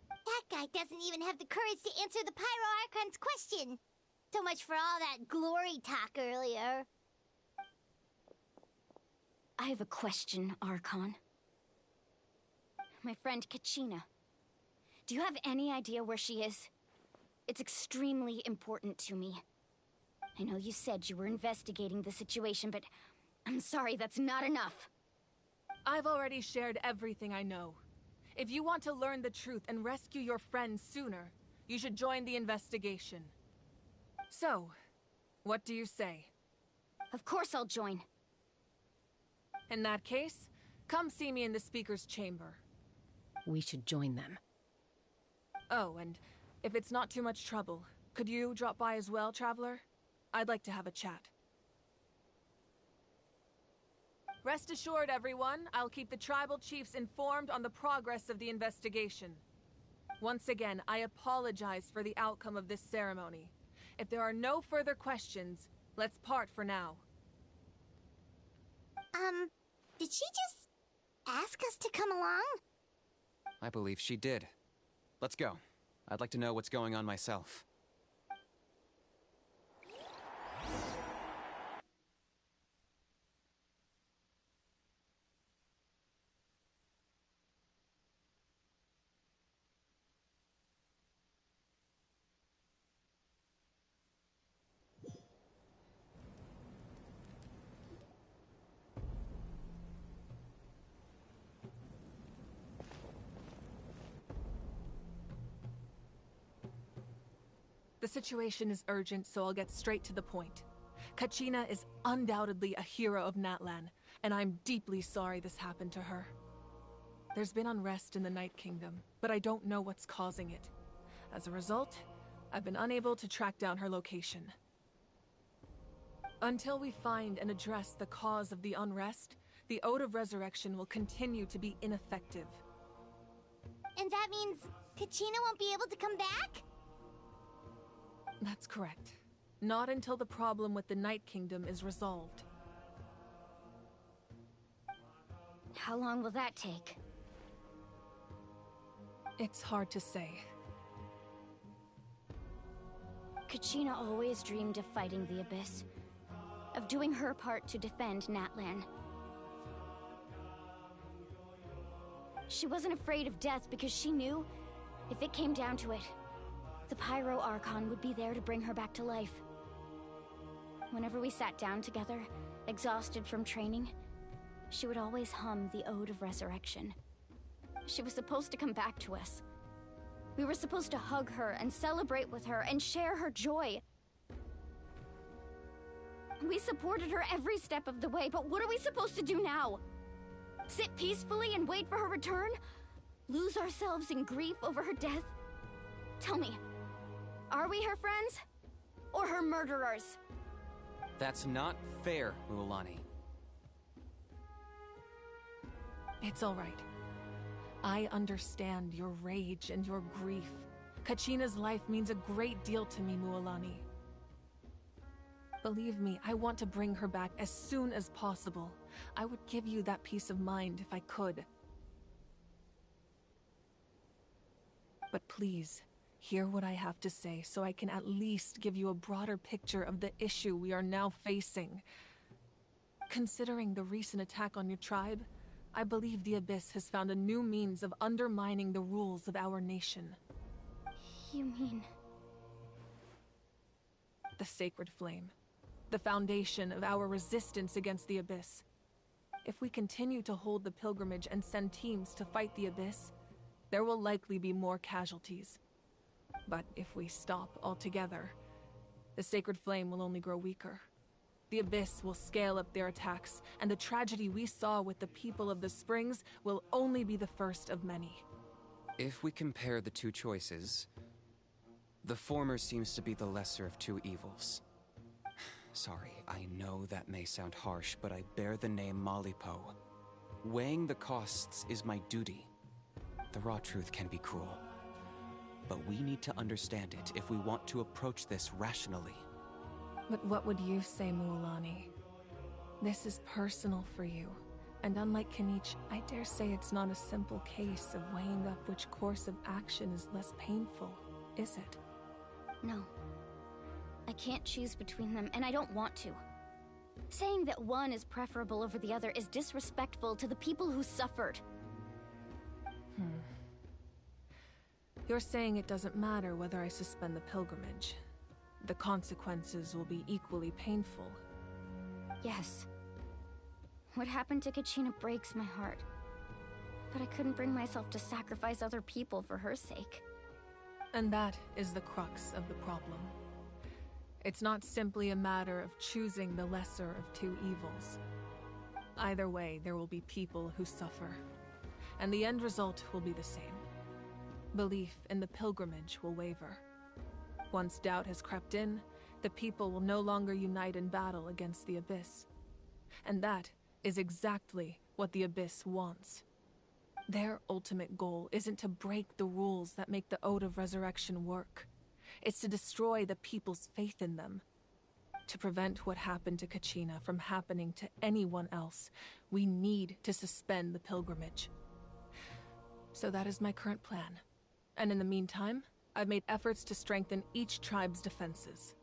That guy doesn't even have the courage to answer the Pyro Archon's question. So much for all that glory talk earlier. I have a question, Archon. My friend Kachina. Do you have any idea where she is? It's extremely important to me. I know you said you were investigating the situation, but I'm sorry, that's not enough. I've already shared everything I know. If you want to learn the truth and rescue your friend sooner, you should join the investigation. So, what do you say? Of course I'll join. In that case, come see me in the speaker's chamber. We should join them. Oh, and if it's not too much trouble, could you drop by as well, Traveler? I'd like to have a chat. Rest assured, everyone, I'll keep the tribal chiefs informed on the progress of the investigation. Once again, I apologize for the outcome of this ceremony. If there are no further questions, let's part for now. Did she just ask us to come along? I believe she did. Let's go. I'd like to know what's going on myself. The situation is urgent, so I'll get straight to the point. Kachina is undoubtedly a hero of Natlan, and I'm deeply sorry this happened to her. There's been unrest in the Night Kingdom, but I don't know what's causing it. As a result, I've been unable to track down her location. Until we find and address the cause of the unrest, the Ode of Resurrection will continue to be ineffective. And that means Kachina won't be able to come back? That's correct. Not until the problem with the Night Kingdom is resolved. How long will that take? It's hard to say. Kachina always dreamed of fighting the Abyss, of doing her part to defend Natlan. She wasn't afraid of death because she knew, if it came down to it, the Pyro Archon would be there to bring her back to life. Whenever we sat down together, exhausted from training, she would always hum the Ode of Resurrection. She was supposed to come back to us. We were supposed to hug her and celebrate with her and share her joy. We supported her every step of the way, but what are we supposed to do now? Sit peacefully and wait for her return? Lose ourselves in grief over her death? Tell me, are we her friends? Or her murderers? That's not fair, Mualani. It's all right. I understand your rage and your grief. Kachina's life means a great deal to me, Mualani. Believe me, I want to bring her back as soon as possible. I would give you that peace of mind if I could. But please, hear what I have to say so I can at least give you a broader picture of the issue we are now facing. Considering the recent attack on your tribe, I believe the Abyss has found a new means of undermining the rules of our nation. You mean... The Sacred Flame. The foundation of our resistance against the Abyss. If we continue to hold the pilgrimage and send teams to fight the Abyss, there will likely be more casualties. But if we stop altogether, the Sacred Flame will only grow weaker. The Abyss will scale up their attacks, and the tragedy we saw with the people of the Springs will only be the first of many. If we compare the two choices, the former seems to be the lesser of two evils. Sorry, I know that may sound harsh, but I bear the name Malipo. Weighing the costs is my duty. The raw truth can be cruel, but we need to understand it if we want to approach this rationally. But what would you say, Mualani? This is personal for you, and unlike Kanich, I dare say it's not a simple case of weighing up which course of action is less painful, is it? No. I can't choose between them, and I don't want to. Saying that one is preferable over the other is disrespectful to the people who suffered. You're saying it doesn't matter whether I suspend the pilgrimage. The consequences will be equally painful. Yes. What happened to Kachina breaks my heart. But I couldn't bring myself to sacrifice other people for her sake. And that is the crux of the problem. It's not simply a matter of choosing the lesser of two evils. Either way, there will be people who suffer. And the end result will be the same. Belief in the pilgrimage will waver. Once doubt has crept in, the people will no longer unite in battle against the Abyss. And that is exactly what the Abyss wants. Their ultimate goal isn't to break the rules that make the Ode of Resurrection work. It's to destroy the people's faith in them. To prevent what happened to Kachina from happening to anyone else, we need to suspend the pilgrimage. So that is my current plan. And in the meantime, I've made efforts to strengthen each tribe's defenses.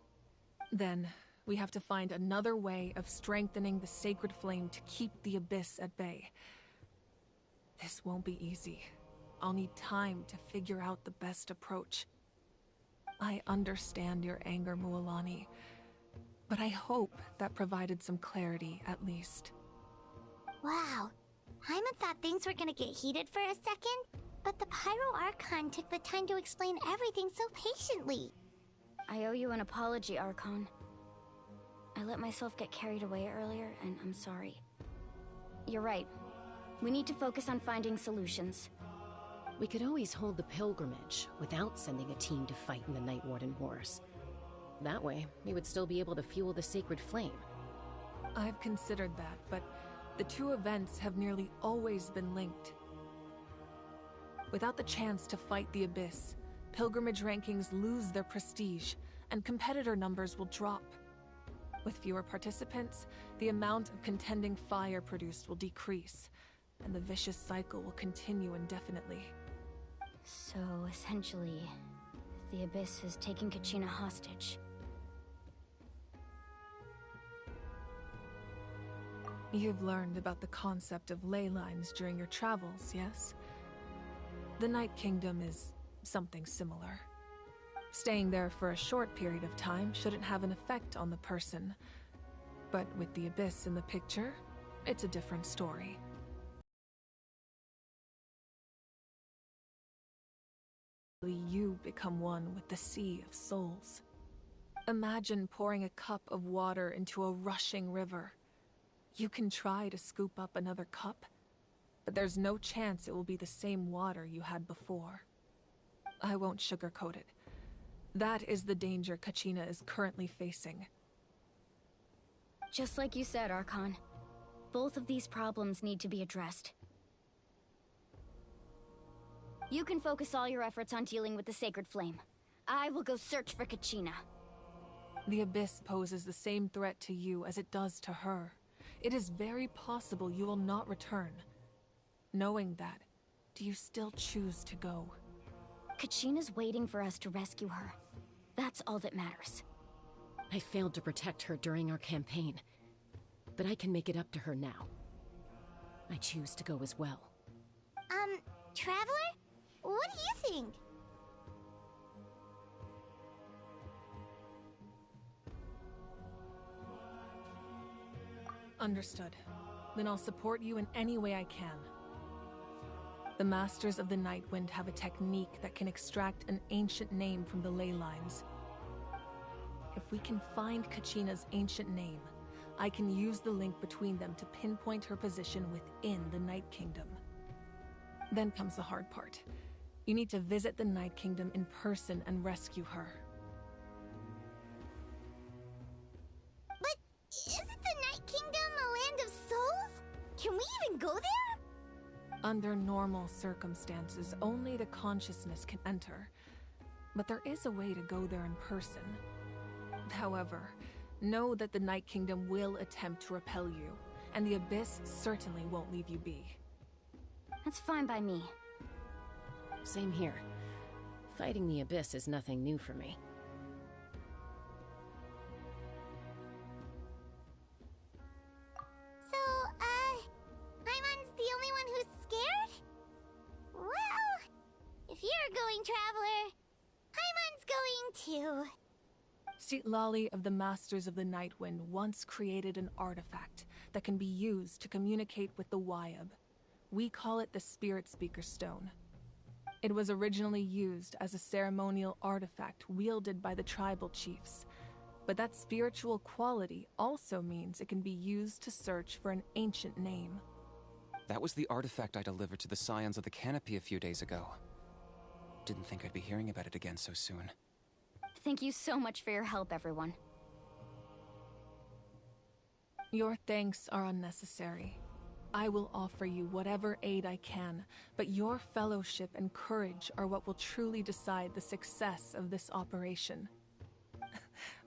Then, we have to find another way of strengthening the Sacred Flame to keep the Abyss at bay. This won't be easy. I'll need time to figure out the best approach. I understand your anger, Mualani, but I hope that provided some clarity at least. Wow. Hyman thought things were gonna get heated for a second, but the Pyro Archon took the time to explain everything so patiently. I owe you an apology, Archon. I let myself get carried away earlier, and I'm sorry. You're right. We need to focus on finding solutions. We could always hold the pilgrimage without sending a team to fight in the Night Warden Wars. That way, we would still be able to fuel the Sacred Flame. I've considered that, but the two events have nearly always been linked. Without the chance to fight the Abyss, pilgrimage rankings lose their prestige, and competitor numbers will drop. With fewer participants, the amount of contending fire produced will decrease, and the vicious cycle will continue indefinitely. So, essentially, the Abyss is taking Kachina hostage. You've learned about the concept of ley lines during your travels, yes? The Night Kingdom is something similar. Staying there for a short period of time shouldn't have an effect on the person. But with the Abyss in the picture, it's a different story. You become one with the Sea of Souls. Imagine pouring a cup of water into a rushing river. You can try to scoop up another cup, but there's no chance it will be the same water you had before. I won't sugarcoat it. That is the danger Kachina is currently facing. Just like you said, Archon. Both of these problems need to be addressed. You can focus all your efforts on dealing with the Sacred Flame. I will go search for Kachina. The Abyss poses the same threat to you as it does to her. It is very possible you will not return. Knowing that, do you still choose to go? Kachina's waiting for us to rescue her. That's all that matters. I failed to protect her during our campaign, but I can make it up to her now. I choose to go as well. Traveler? What do you think? Understood. Then I'll support you in any way I can. The Masters of the Nightwind have a technique that can extract an ancient name from the ley lines. If we can find Kachina's ancient name, I can use the link between them to pinpoint her position within the Night Kingdom. Then comes the hard part. You need to visit the Night Kingdom in person and rescue her. But isn't the Night Kingdom a land of souls? Can we even go there? Under normal circumstances, only the consciousness can enter. But there is a way to go there in person. However, know that the Night Kingdom will attempt to repel you, and the Abyss certainly won't leave you be. That's fine by me. Same here. Fighting the Abyss is nothing new for me. So, Paimon's the only one who's scared? Well, if you're going, Traveler, Paimon's going too. Citlali of the Masters of the Nightwind once created an artifact that can be used to communicate with the Wyab. We call it the Spirit Speaker Stone. It was originally used as a ceremonial artifact wielded by the tribal chiefs, but that spiritual quality also means it can be used to search for an ancient name. That was the artifact I delivered to the Scions of the Canopy a few days ago. Didn't think I'd be hearing about it again so soon. Thank you so much for your help, everyone. Your thanks are unnecessary. I will offer you whatever aid I can, but your fellowship and courage are what will truly decide the success of this operation.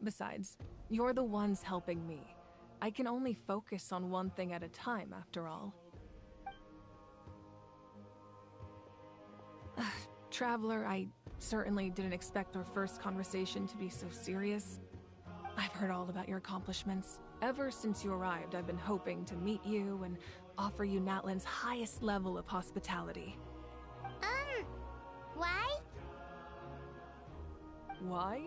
Besides, you're the ones helping me. I can only focus on one thing at a time, after all. Traveler, I certainly didn't expect our first conversation to be so serious. I've heard all about your accomplishments. Ever since you arrived, I've been hoping to meet you and offer you Natlan's highest level of hospitality. Why? Why?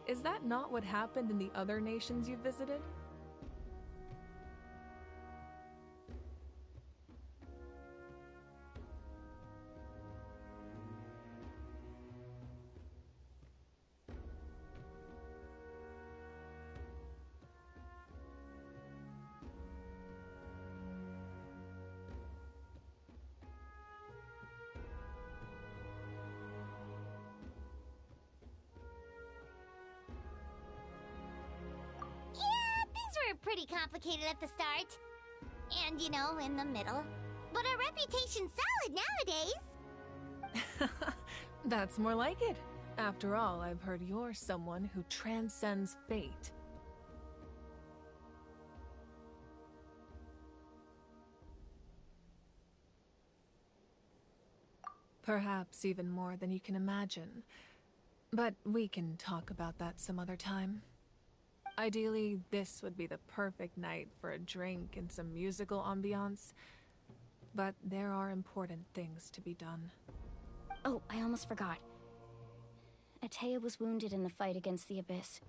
Is that not what happened in the other nations you visited? Pretty complicated at the start. And, you know, in the middle. But our reputation's solid nowadays. That's more like it. After all, I've heard you're someone who transcends fate. Perhaps even more than you can imagine. But we can talk about that some other time. Ideally, this would be the perfect night for a drink and some musical ambiance. But there are important things to be done. Oh, I almost forgot. Atea was wounded in the fight against the Abyss.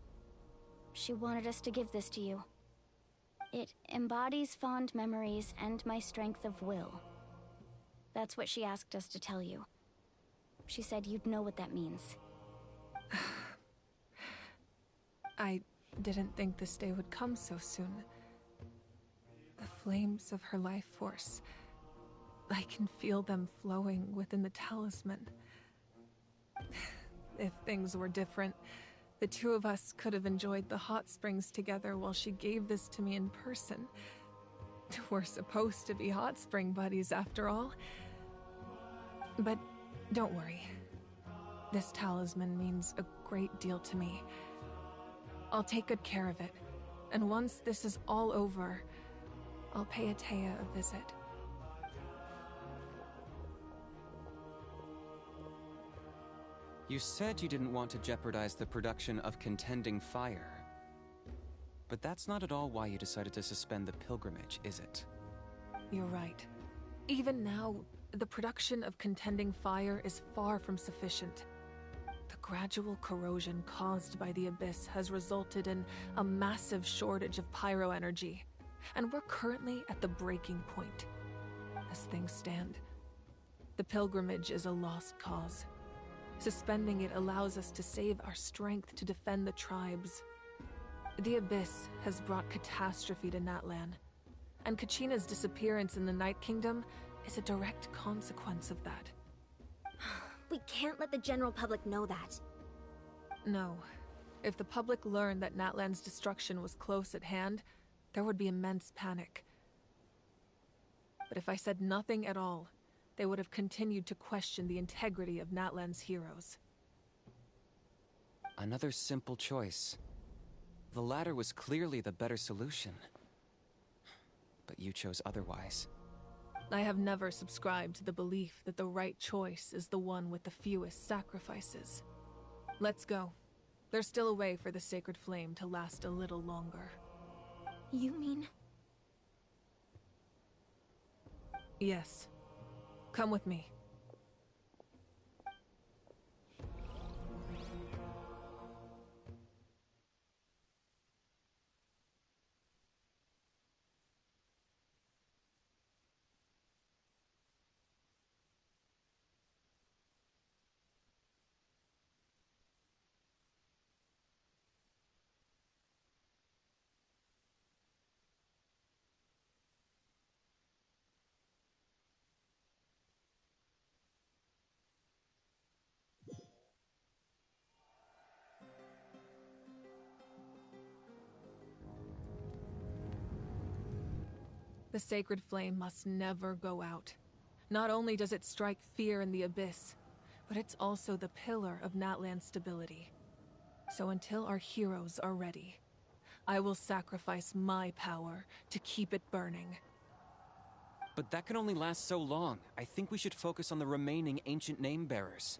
She wanted us to give this to you. It embodies fond memories and my strength of will. That's what she asked us to tell you. She said you'd know what that means. I didn't think this day would come so soon. The flames of her life force. I can feel them flowing within the talisman. If things were different, the two of us could have enjoyed the hot springs together while she gave this to me in person. We're supposed to be hot spring buddies after all. But don't worry. This talisman means a great deal to me. I'll take good care of it. And once this is all over, I'll pay Atea a visit. You said you didn't want to jeopardize the production of contending fire. But that's not at all why you decided to suspend the pilgrimage, is it? You're right. Even now, the production of contending fire is far from sufficient. The gradual corrosion caused by the Abyss has resulted in a massive shortage of pyro energy, and we're currently at the breaking point. As things stand, the pilgrimage is a lost cause. Suspending it allows us to save our strength to defend the tribes. The Abyss has brought catastrophe to Natlan, and Kachina's disappearance in the Night Kingdom is a direct consequence of that. We can't let the general public know that. No. If the public learned that Natlan's destruction was close at hand, there would be immense panic. But if I said nothing at all, they would have continued to question the integrity of Natlan's heroes. Another simple choice. The latter was clearly the better solution. But you chose otherwise. I have never subscribed to the belief that the right choice is the one with the fewest sacrifices. Let's go. There's still a way for the sacred flame to last a little longer. You mean? Yes. Come with me. The sacred flame must never go out. Not only does it strike fear in the Abyss, but it's also the pillar of Natlan's stability. So until our heroes are ready, I will sacrifice my power to keep it burning. But that can only last so long. I think we should focus on the remaining ancient name-bearers.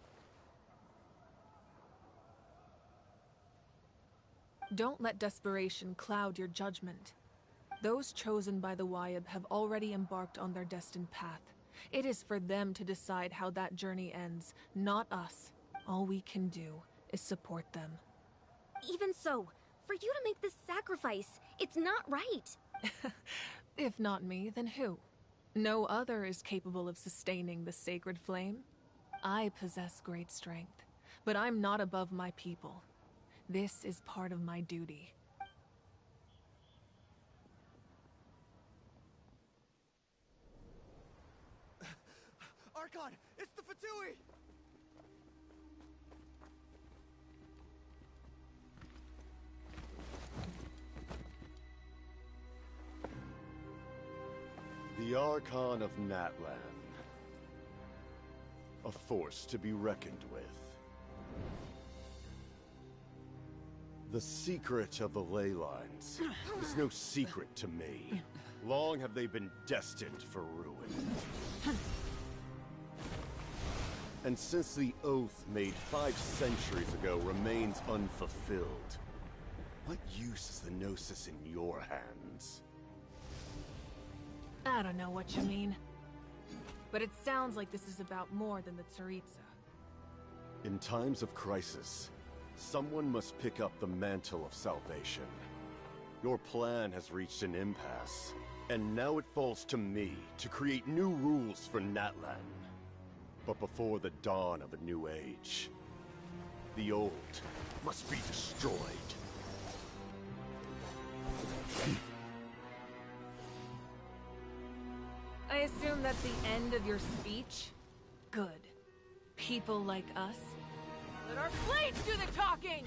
Don't let desperation cloud your judgment. Those chosen by the Wayab have already embarked on their destined path. It is for them to decide how that journey ends, not us. All we can do is support them. Even so, for you to make this sacrifice, it's not right. If not me, then who? No other is capable of sustaining the sacred flame. I possess great strength, but I'm not above my people. This is part of my duty. Archon, it's the Fatui! The Archon of Natlan. A force to be reckoned with. The secret of the ley lines is no secret to me. Long have they been destined for ruin. And since the oath made 5 centuries ago remains unfulfilled, what use is the Gnosis in your hands? I don't know what you mean. But it sounds like this is about more than the Tsaritsa. In times of crisis, someone must pick up the mantle of salvation. Your plan has reached an impasse, and now it falls to me to create new rules for Natlan. But before the dawn of a new age, the old must be destroyed. I assume that's the end of your speech? Good. People like us, Let our blades do the talking!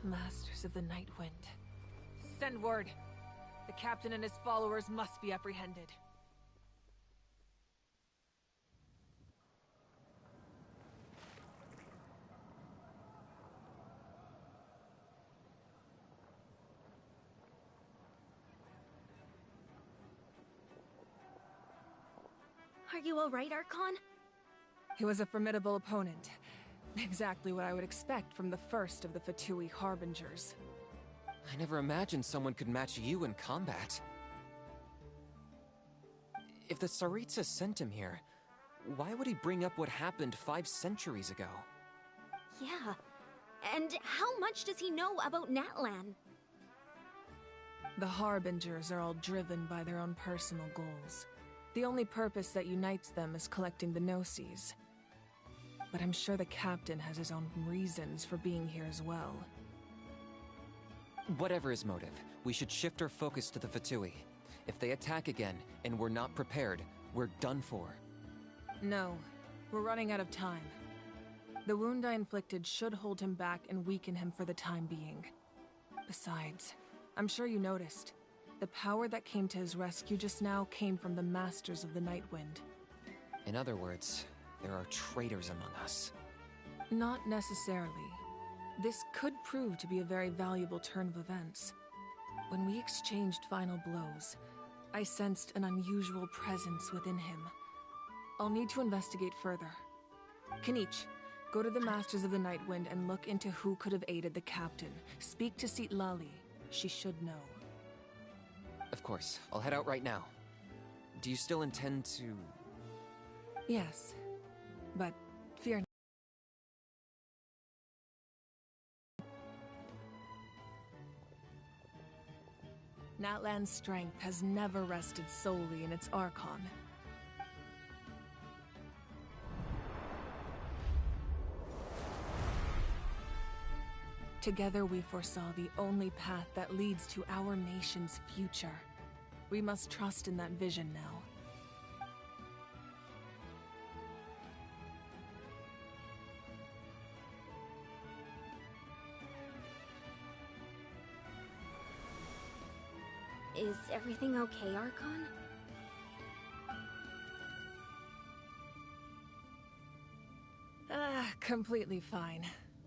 Masters of the Night Wind. Send word. The captain and his followers must be apprehended. Are you alright, Archon? He was a formidable opponent. Exactly what I would expect from the first of the Fatui Harbingers. I never imagined someone could match you in combat. If the Tsaritsa sent him here, why would he bring up what happened 5 centuries ago? Yeah. And how much does he know about Natlan? The Harbingers are all driven by their own personal goals. The only purpose that unites them is collecting the Gnosis. But I'm sure the captain has his own reasons for being here as well. Whatever his motive, we should shift our focus to the Fatui. If they attack again, and we're not prepared, we're done for. No, we're running out of time. The wound I inflicted should hold him back and weaken him for the time being. Besides, I'm sure you noticed, the power that came to his rescue just now came from the Masters of the Night Wind. In other words, there are traitors among us. Not necessarily. This could prove to be a very valuable turn of events. When we exchanged final blows, I sensed an unusual presence within him. I'll need to investigate further. Kanich, go to the Masters of the Night Wind and look into who could have aided the captain. Speak to Sitlali. She should know. Of course. I'll head out right now. Do you still intend to... Yes, but fear not. Natlan's strength has never rested solely in its Archon. Together we foresaw the only path that leads to our nation's future. We must trust in that vision now. Is everything okay, Archon? Completely fine.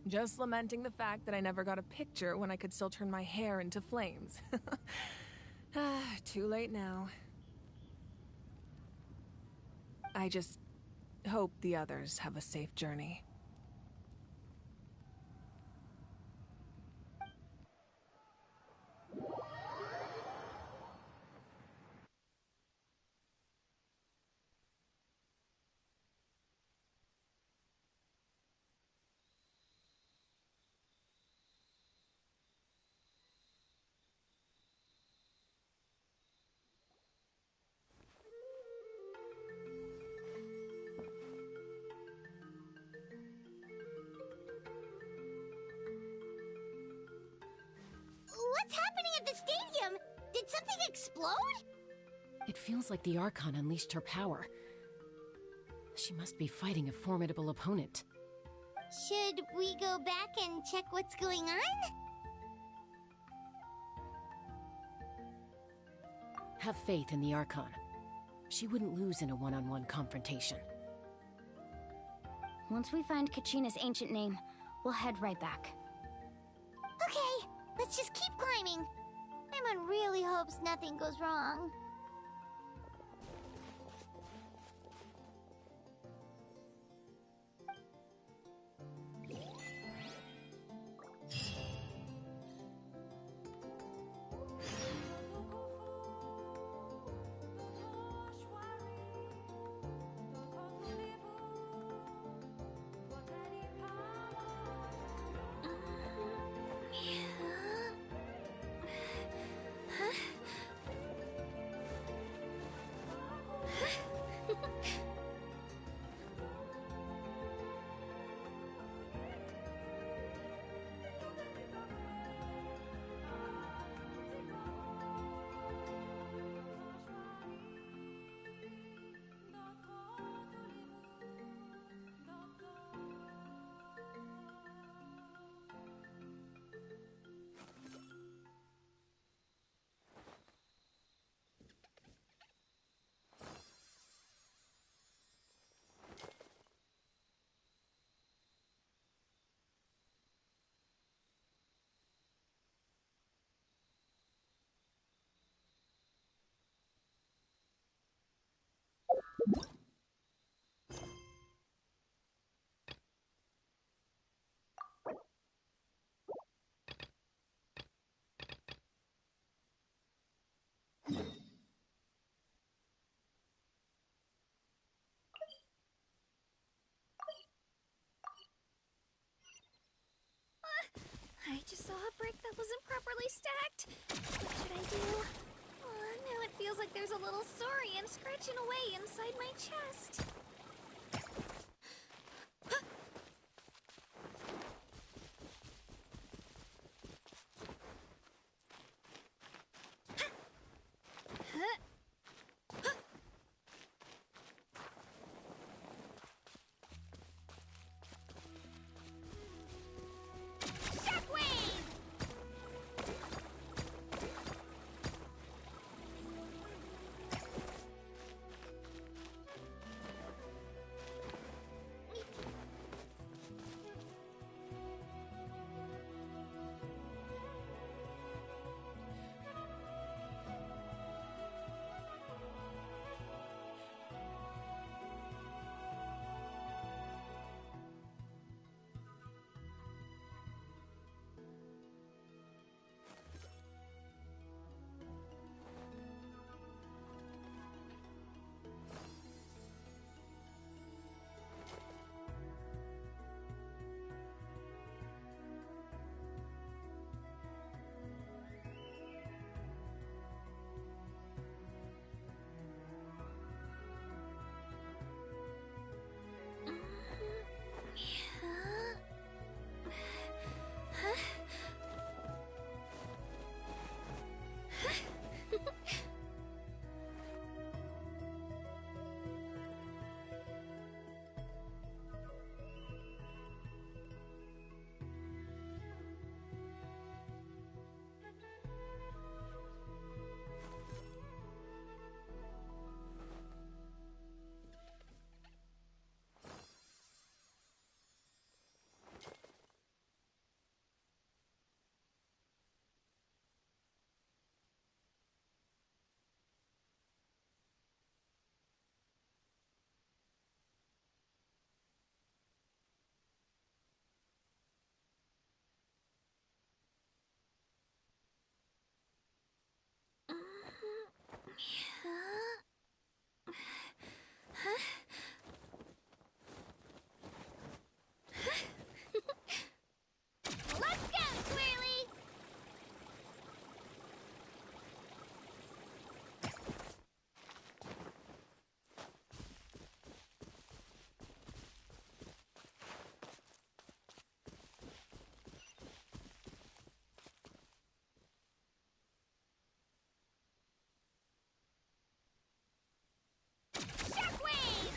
Just lamenting the fact that I never got a picture when I could still turn my hair into flames. Too late now. I just hope the others have a safe journey. What's happening at the stadium? Did something explode? It feels like the Archon unleashed her power. She must be fighting a formidable opponent. Should we go back and check what's going on? Have faith in the Archon. She wouldn't lose in a one-on-one confrontation. Once we find Kachina's ancient name, we'll head right back. Okay, let's just keep climbing. Paimon really hopes nothing goes wrong. I just saw a brick that wasn't properly stacked. What should I do? Now it feels like there's a little saurian scratching away inside my chest. Let's go, Twirly! Shockwave!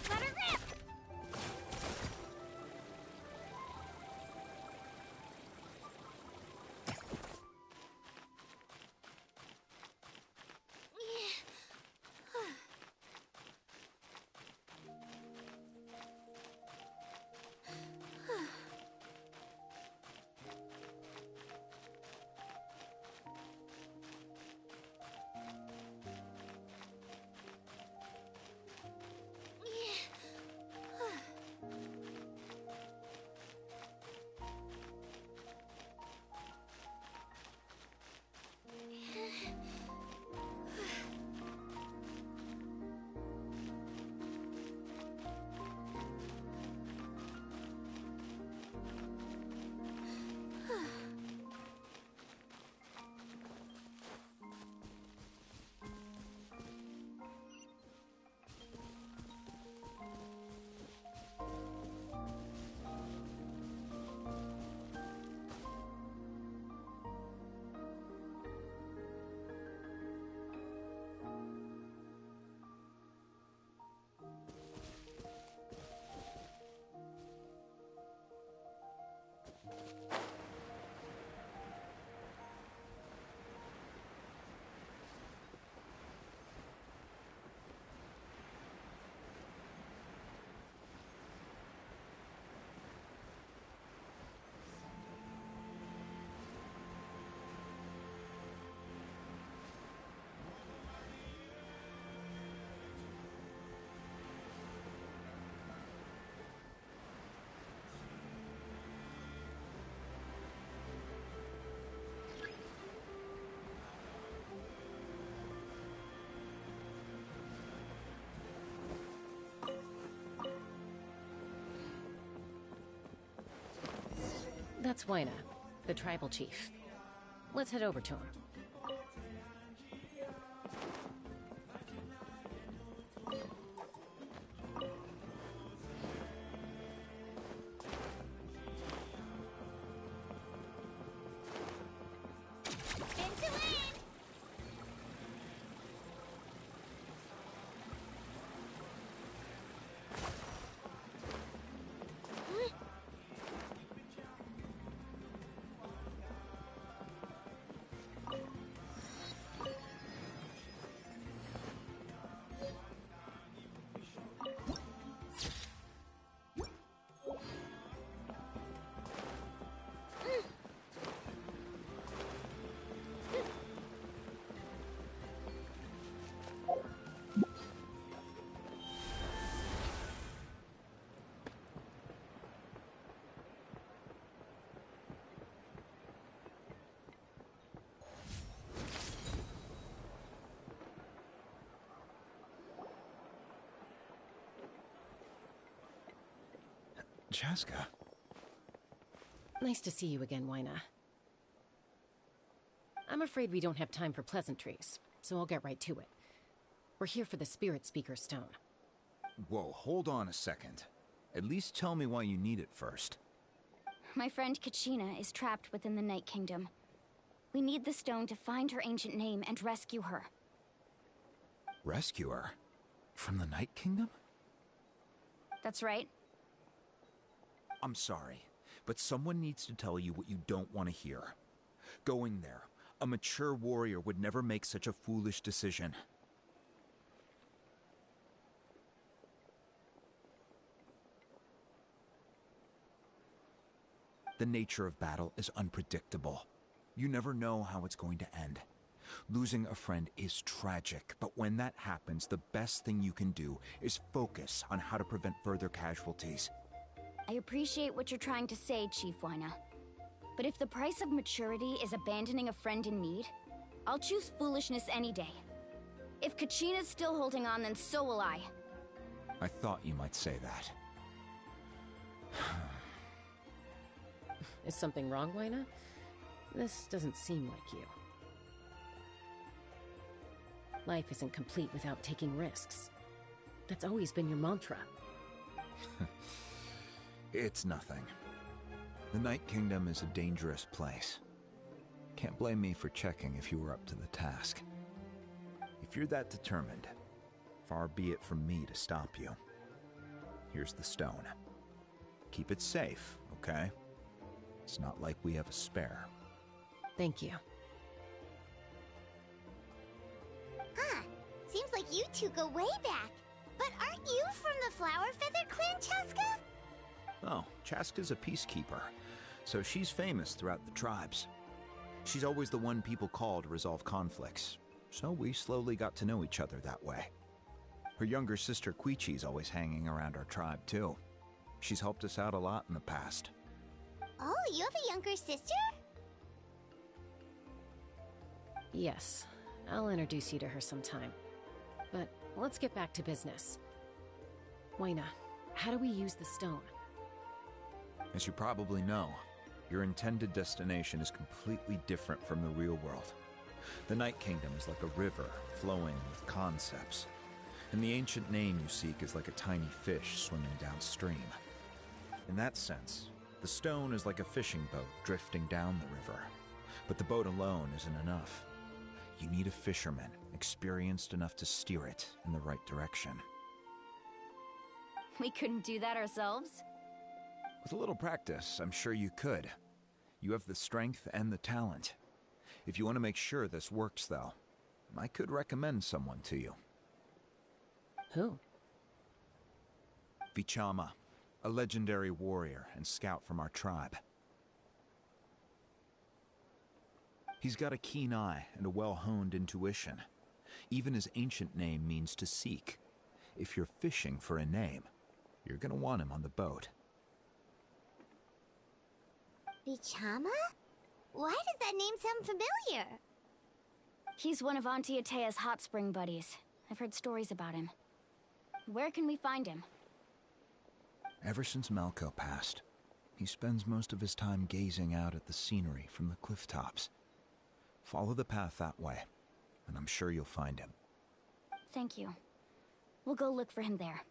Let her rip! That's Wyna, the tribal chief. Let's head over to him. Chaska. Nice to see you again, Wyna. I'm afraid we don't have time for pleasantries, so I'll get right to it. We're here for the Spirit Speaker Stone. Whoa, hold on a second. At least tell me why you need it first. My friend Kachina is trapped within the Night Kingdom. We need the stone to find her ancient name and rescue her. Rescue her? From the Night Kingdom? That's right. I'm sorry, but someone needs to tell you what you don't want to hear. Going there, a mature warrior would never make such a foolish decision. The nature of battle is unpredictable. You never know how it's going to end. Losing a friend is tragic, but when that happens, the best thing you can do is focus on how to prevent further casualties. I appreciate what you're trying to say, Chief Wyna. But if the price of maturity is abandoning a friend in need, I'll choose foolishness any day. If Kachina's still holding on, then so will I. I thought you might say that. Is something wrong, Wyna? This doesn't seem like you. Life isn't complete without taking risks. That's always been your mantra. It's nothing. The Night Kingdom is a dangerous place. Can't blame me for checking if you were up to the task. If you're that determined, far be it from me to stop you. Here's the stone. Keep it safe, okay? It's not like we have a spare. Thank you. Huh. Seems like you two go way back. But aren't you from the Flower Feather Clan, Chaska? Oh, Chaska's a peacekeeper, so she's famous throughout the tribes. She's always the one people call to resolve conflicts, so we slowly got to know each other that way. Her younger sister Quichi's always hanging around our tribe, too. She's helped us out a lot in the past. Oh, you have a younger sister? Yes, I'll introduce you to her sometime. But let's get back to business. Wyna, how do we use the stone? As you probably know, your intended destination is completely different from the real world. The Night Kingdom is like a river flowing with concepts, and the ancient name you seek is like a tiny fish swimming downstream. In that sense, the stone is like a fishing boat drifting down the river, but the boat alone isn't enough. You need a fisherman experienced enough to steer it in the right direction. We couldn't do that ourselves? With a little practice, I'm sure you could. You have the strength and the talent. If you want to make sure this works, though, I could recommend someone to you. Who? Vichama, a legendary warrior and scout from our tribe. He's got a keen eye and a well-honed intuition. Even his ancient name means to seek. If you're fishing for a name, you're gonna want him on the boat. Vichama? Why does that name sound familiar? He's one of Auntie Atea's hot spring buddies. I've heard stories about him. Where can we find him? Ever since Malko passed, he spends most of his time gazing out at the scenery from the cliff tops. Follow the path that way, and I'm sure you'll find him. Thank you. We'll go look for him there.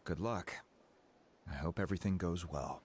Good luck. I hope everything goes well.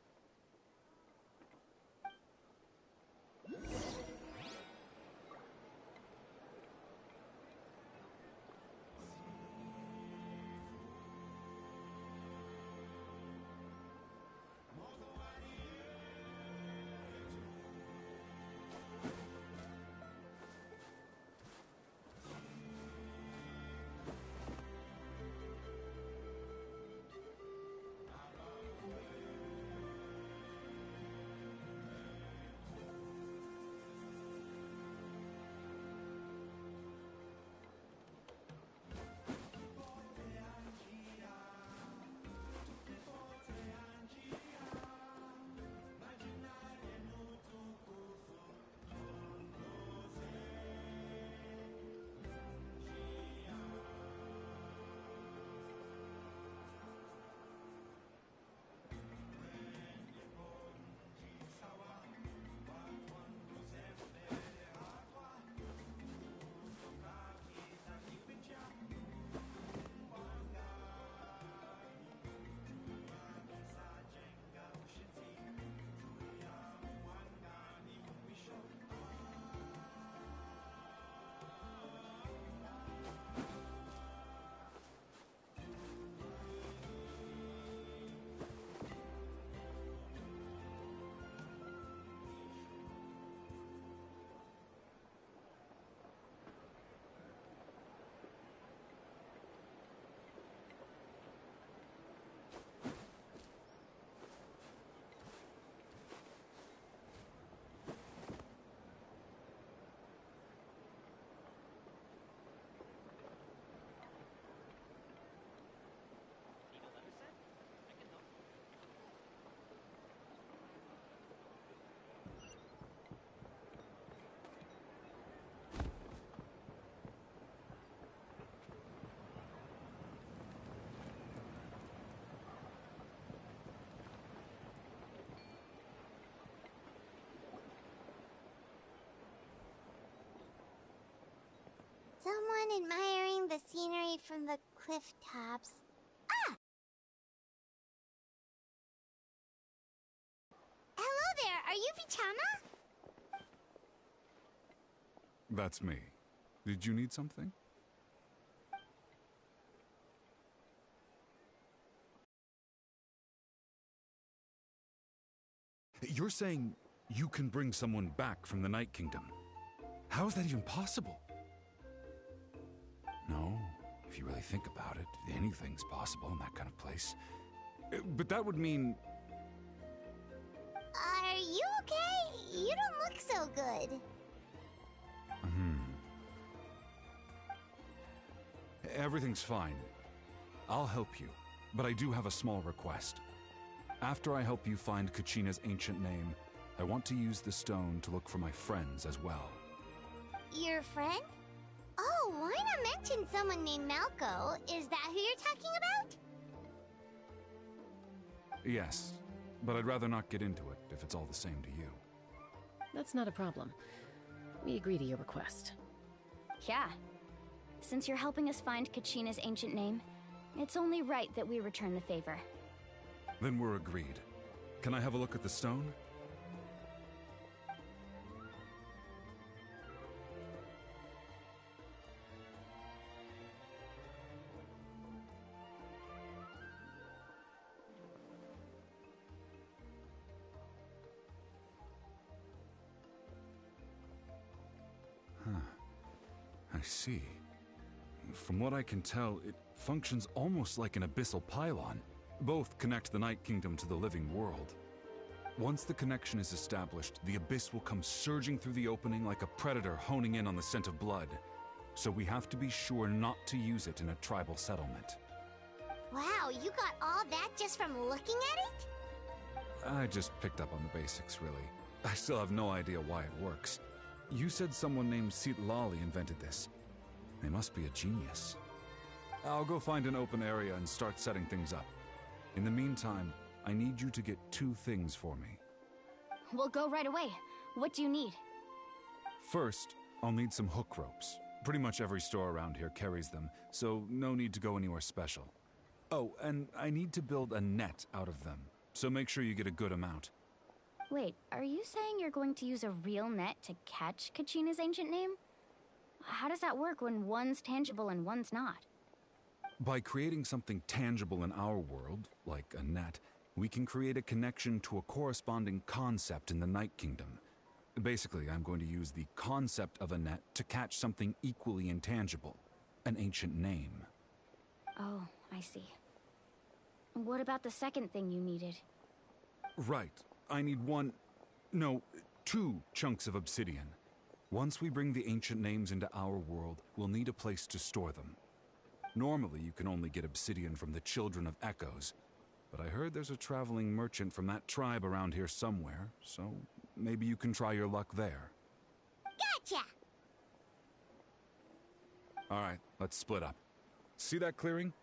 everyone admiring the scenery from the cliff tops. Ah! Hello there, are you Vichama? That's me. Did you need something? You're saying you can bring someone back from the Night Kingdom? How is that even possible? No, if you really think about it, anything's possible in that kind of place. But that would mean... Are you okay? You don't look so good. Everything's fine. I'll help you, but I do have a small request. After I help you find Kachina's ancient name, I want to use the stone to look for my friends as well. Your friend? Oh, Wina mentioned someone named Malco. Is that who you're talking about? Yes, but I'd rather not get into it if it's all the same to you. That's not a problem. We agree to your request. Yeah. Since you're helping us find Kachina's ancient name, it's only right that we return the favor. Then we're agreed. Can I have a look at the stone? I see. From what I can tell, it functions almost like an abyssal pylon. Both connect the Night Kingdom to the living world. Once the connection is established, the abyss will come surging through the opening like a predator honing in on the scent of blood. So we have to be sure not to use it in a tribal settlement. Wow, you got all that just from looking at it? I just picked up on the basics, really. I still have no idea why it works. You said someone named Lali invented this. They must be a genius. I'll go find an open area and start setting things up. In the meantime, I need you to get 2 things for me. We'll go right away. What do you need? First, I'll need some hook ropes. Pretty much every store around here carries them, so no need to go anywhere special. Oh, and I need to build a net out of them, so make sure you get a good amount. Wait, are you saying you're going to use a real net to catch Kachina's ancient name? How does that work when one's tangible and one's not? By creating something tangible in our world, like a net, we can create a connection to a corresponding concept in the Night Kingdom. Basically, I'm going to use the concept of a net to catch something equally intangible, an ancient name. Oh, I see. What about the second thing you needed? Right. I need 2 chunks of obsidian. Once we bring the ancient names into our world, we'll need a place to store them. Normally, you can only get obsidian from the Children of Echoes, but I heard there's a traveling merchant from that tribe around here somewhere, so maybe you can try your luck there. Gotcha! Alright, let's split up. See that clearing?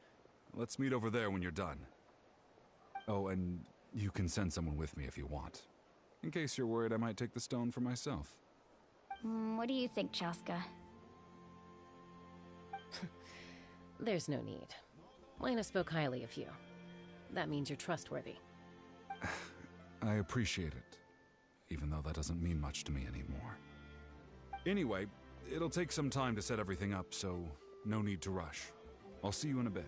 Let's meet over there when you're done. Oh, and you can send someone with me if you want. In case you're worried I might take the stone for myself. What do you think, Chaska? There's no need. Lena spoke highly of you. That means you're trustworthy. I appreciate it, even though that doesn't mean much to me anymore. Anyway, it'll take some time to set everything up, so no need to rush. I'll see you in a bit.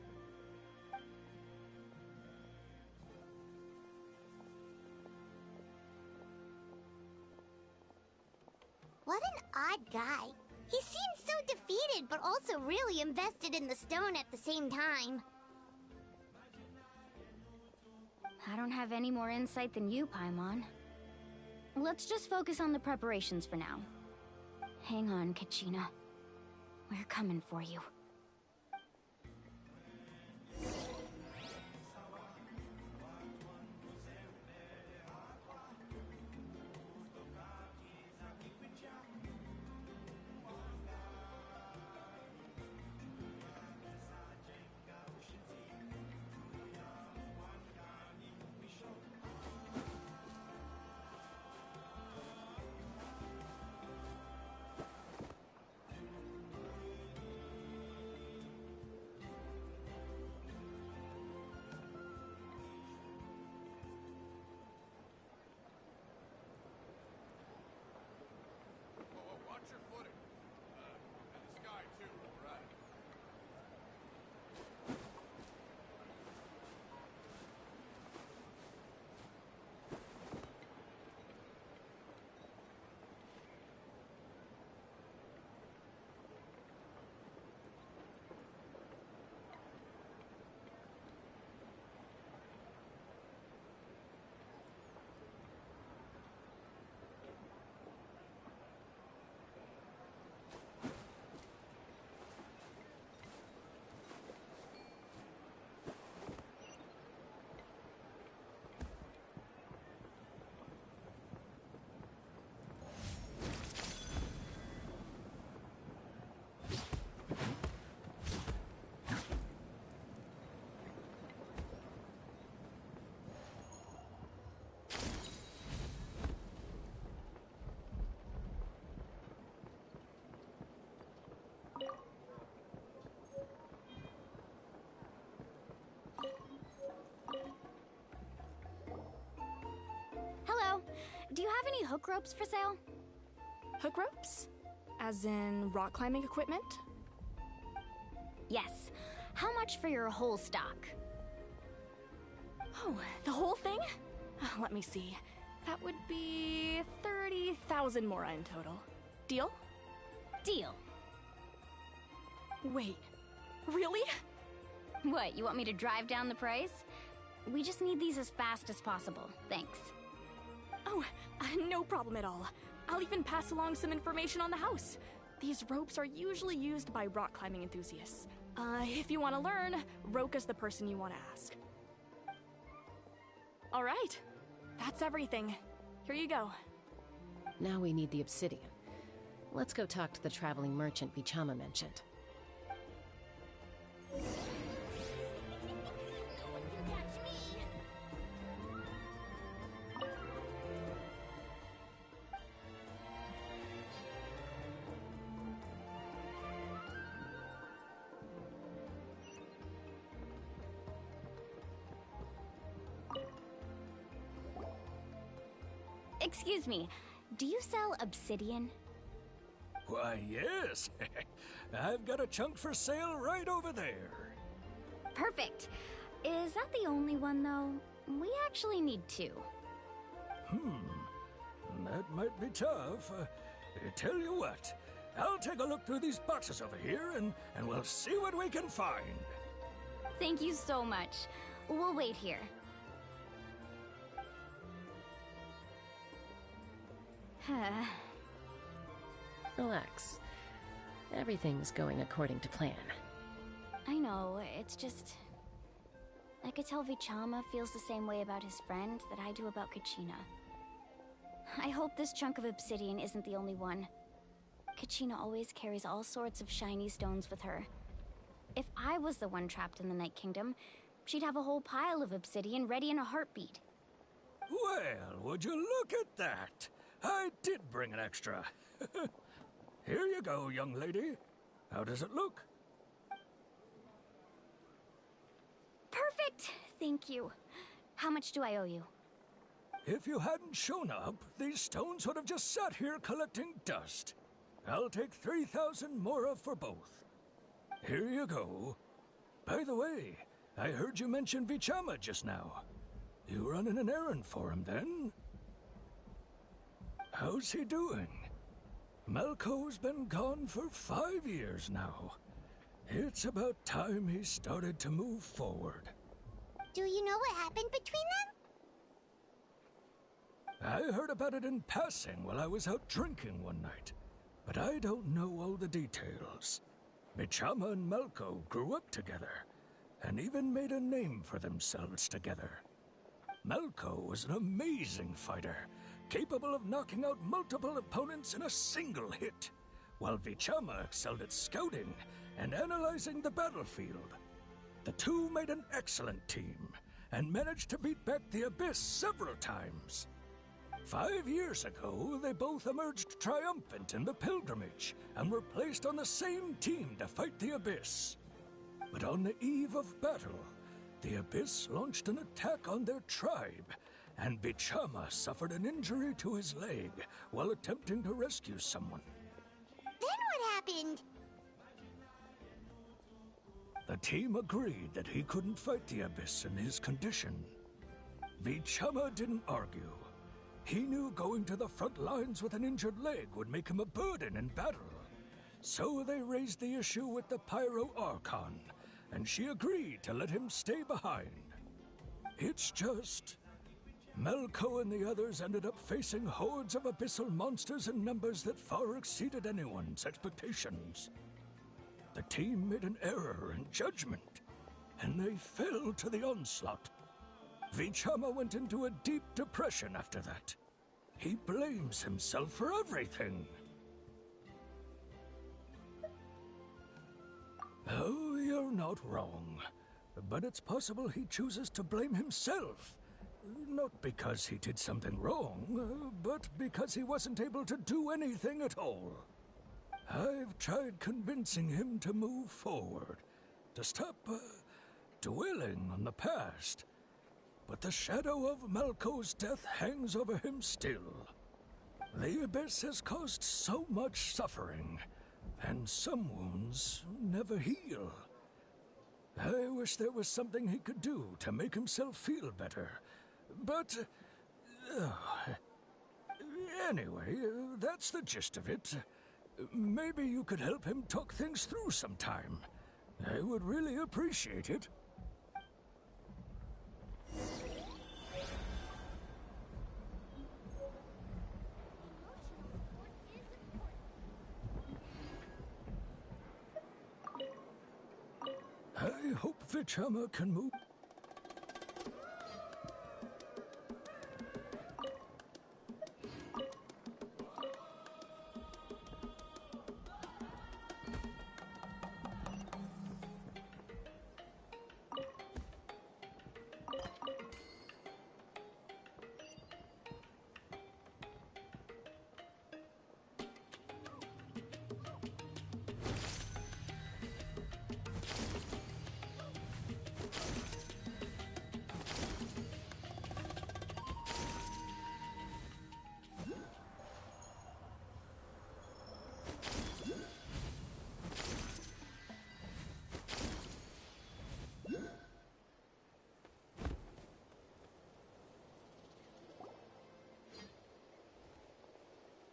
What an odd guy. He seems so defeated, but also really invested in the stone at the same time. I don't have any more insight than you, Paimon. Let's just focus on the preparations for now. Hang on, Kachina. We're coming for you. do you have any hook ropes for sale? Hook ropes? As in rock climbing equipment? Yes. How much for your whole stock? Oh, the whole thing? Let me see. That would be 30,000 mora in total. Deal? Deal. Wait, really? What, you want me to drive down the price? We just need these as fast as possible. Thanks. Oh, no problem at all. I'll even pass along some information on the house. These ropes are usually used by rock climbing enthusiasts. If you want to learn, Roka's the person you want to ask. All right, that's everything. Here you go. Now we need the obsidian. Let's go talk to the traveling merchant Vichama mentioned. Excuse me, do you sell obsidian? Why, yes. I've got a chunk for sale right over there. Perfect. Is that the only one, though? We actually need two. That might be tough. Tell you what, I'll take a look through these boxes over here, and we'll see what we can find. Thank you so much. We'll wait here. Relax. Everything's going according to plan. I know, it's just... I could tell Vichama feels the same way about his friend that I do about Kachina. I hope this chunk of obsidian isn't the only one. Kachina always carries all sorts of shiny stones with her. If I was the one trapped in the Night Kingdom, she'd have a whole pile of obsidian ready in a heartbeat. Well, would you look at that? I did bring an extra. Here you go, young lady. How does it look? Perfect! Thank you. How much do I owe you? If you hadn't shown up, these stones would have just sat here collecting dust. I'll take 3,000 mora for both. Here you go. By the way, I heard you mention Vichama just now. You running an errand for him, then? How's he doing? Malco's been gone for 5 years now. It's about time he started to move forward. Do you know what happened between them? I heard about it in passing while I was out drinking one night, but I don't know all the details. Vichama and Malco grew up together, and even made a name for themselves together. Malco was an amazing fighter, capable of knocking out multiple opponents in a single hit, while Vichama excelled at scouting and analyzing the battlefield. The two made an excellent team, and managed to beat back the Abyss several times. 5 years ago, they both emerged triumphant in the pilgrimage, and were placed on the same team to fight the Abyss. But on the eve of battle, the Abyss launched an attack on their tribe, and Vichama suffered an injury to his leg while attempting to rescue someone. Then what happened? The team agreed that he couldn't fight the Abyss in his condition. Vichama didn't argue. He knew going to the front lines with an injured leg would make him a burden in battle. So they raised the issue with the Pyro Archon, and she agreed to let him stay behind. It's just... Malco and the others ended up facing hordes of abyssal monsters in numbers that far exceeded anyone's expectations. The team made an error in judgment, and they fell to the onslaught. Vichama went into a deep depression after that. He blames himself for everything. Oh, you're not wrong. But it's possible he chooses to blame himself. Not because he did something wrong, but because he wasn't able to do anything at all. I've tried convincing him to move forward, to stop dwelling on the past. but the shadow of Malco's death hangs over him still. The Abyss has caused so much suffering, and some wounds never heal. I wish there was something he could do to make himself feel better, but... anyway, that's the gist of it. Maybe you could help him talk things through sometime. I would really appreciate it. I hope Vichama can move.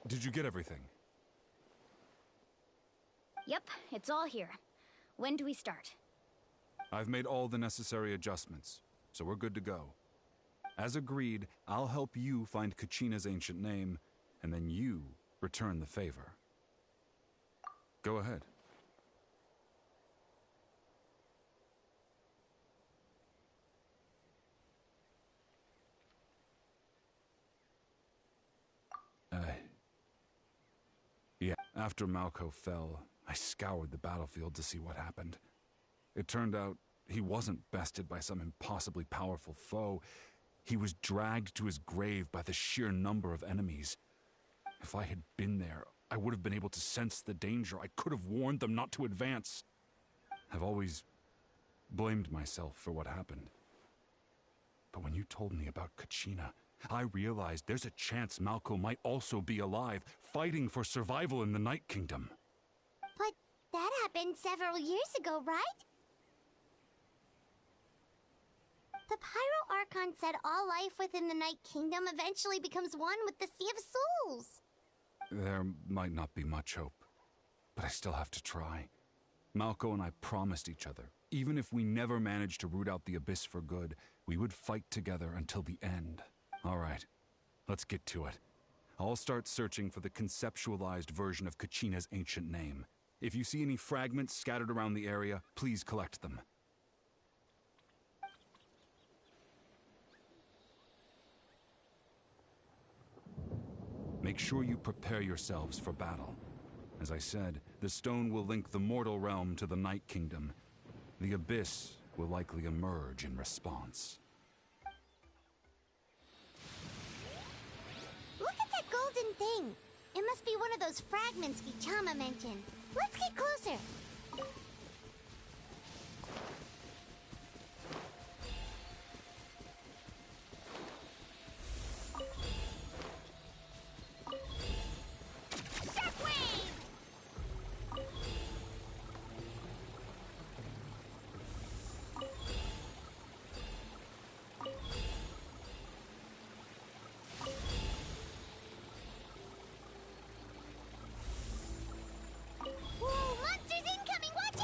Did you get everything? Yep, it's all here. When do we start? I've made all the necessary adjustments, so we're good to go. As agreed, I'll help you find Kachina's ancient name, and then you return the favor. Go ahead. Yeah, after Malco fell, I scoured the battlefield to see what happened. It turned out he wasn't bested by some impossibly powerful foe. He was dragged to his grave by the sheer number of enemies. If I had been there, I would have been able to sense the danger. I could have warned them not to advance. I've always blamed myself for what happened. But when you told me about Kachina, I realized there's a chance Malco might also be alive, fighting for survival in the Night Kingdom. But that happened several years ago, right? The Pyro Archon said all life within the Night Kingdom eventually becomes one with the Sea of Souls. There might not be much hope, but I still have to try. Malco and I promised each other, even if we never managed to root out the Abyss for good, we would fight together until the end. All right, let's get to it. I'll start searching for the conceptualized version of Kachina's ancient name. If you see any fragments scattered around the area, please collect them. Make sure you prepare yourselves for battle. As I said, the stone will link the mortal realm to the Night Kingdom. The Abyss will likely emerge in response. Look at that golden thing. It must be one of those fragments Vichama mentioned. Let's get closer. Whoa, monsters incoming! Watch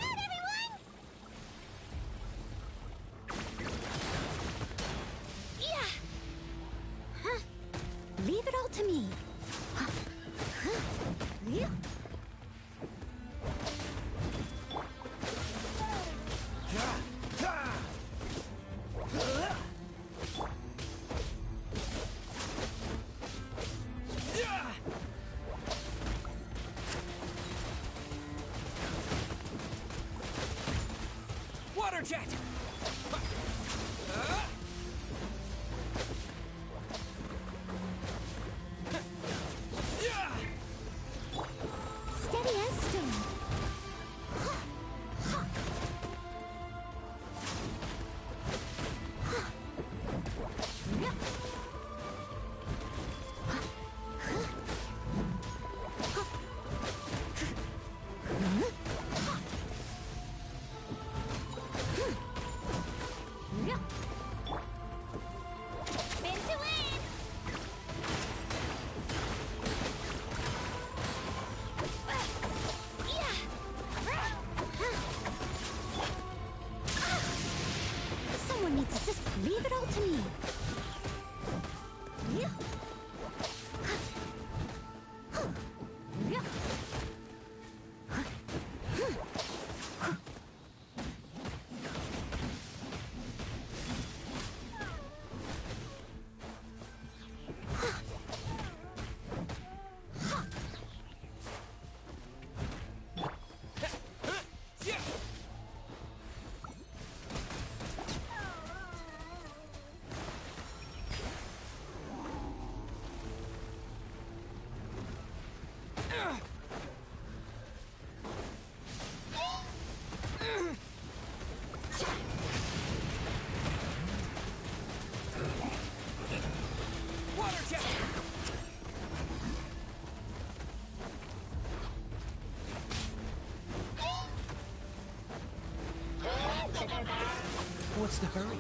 the hurry?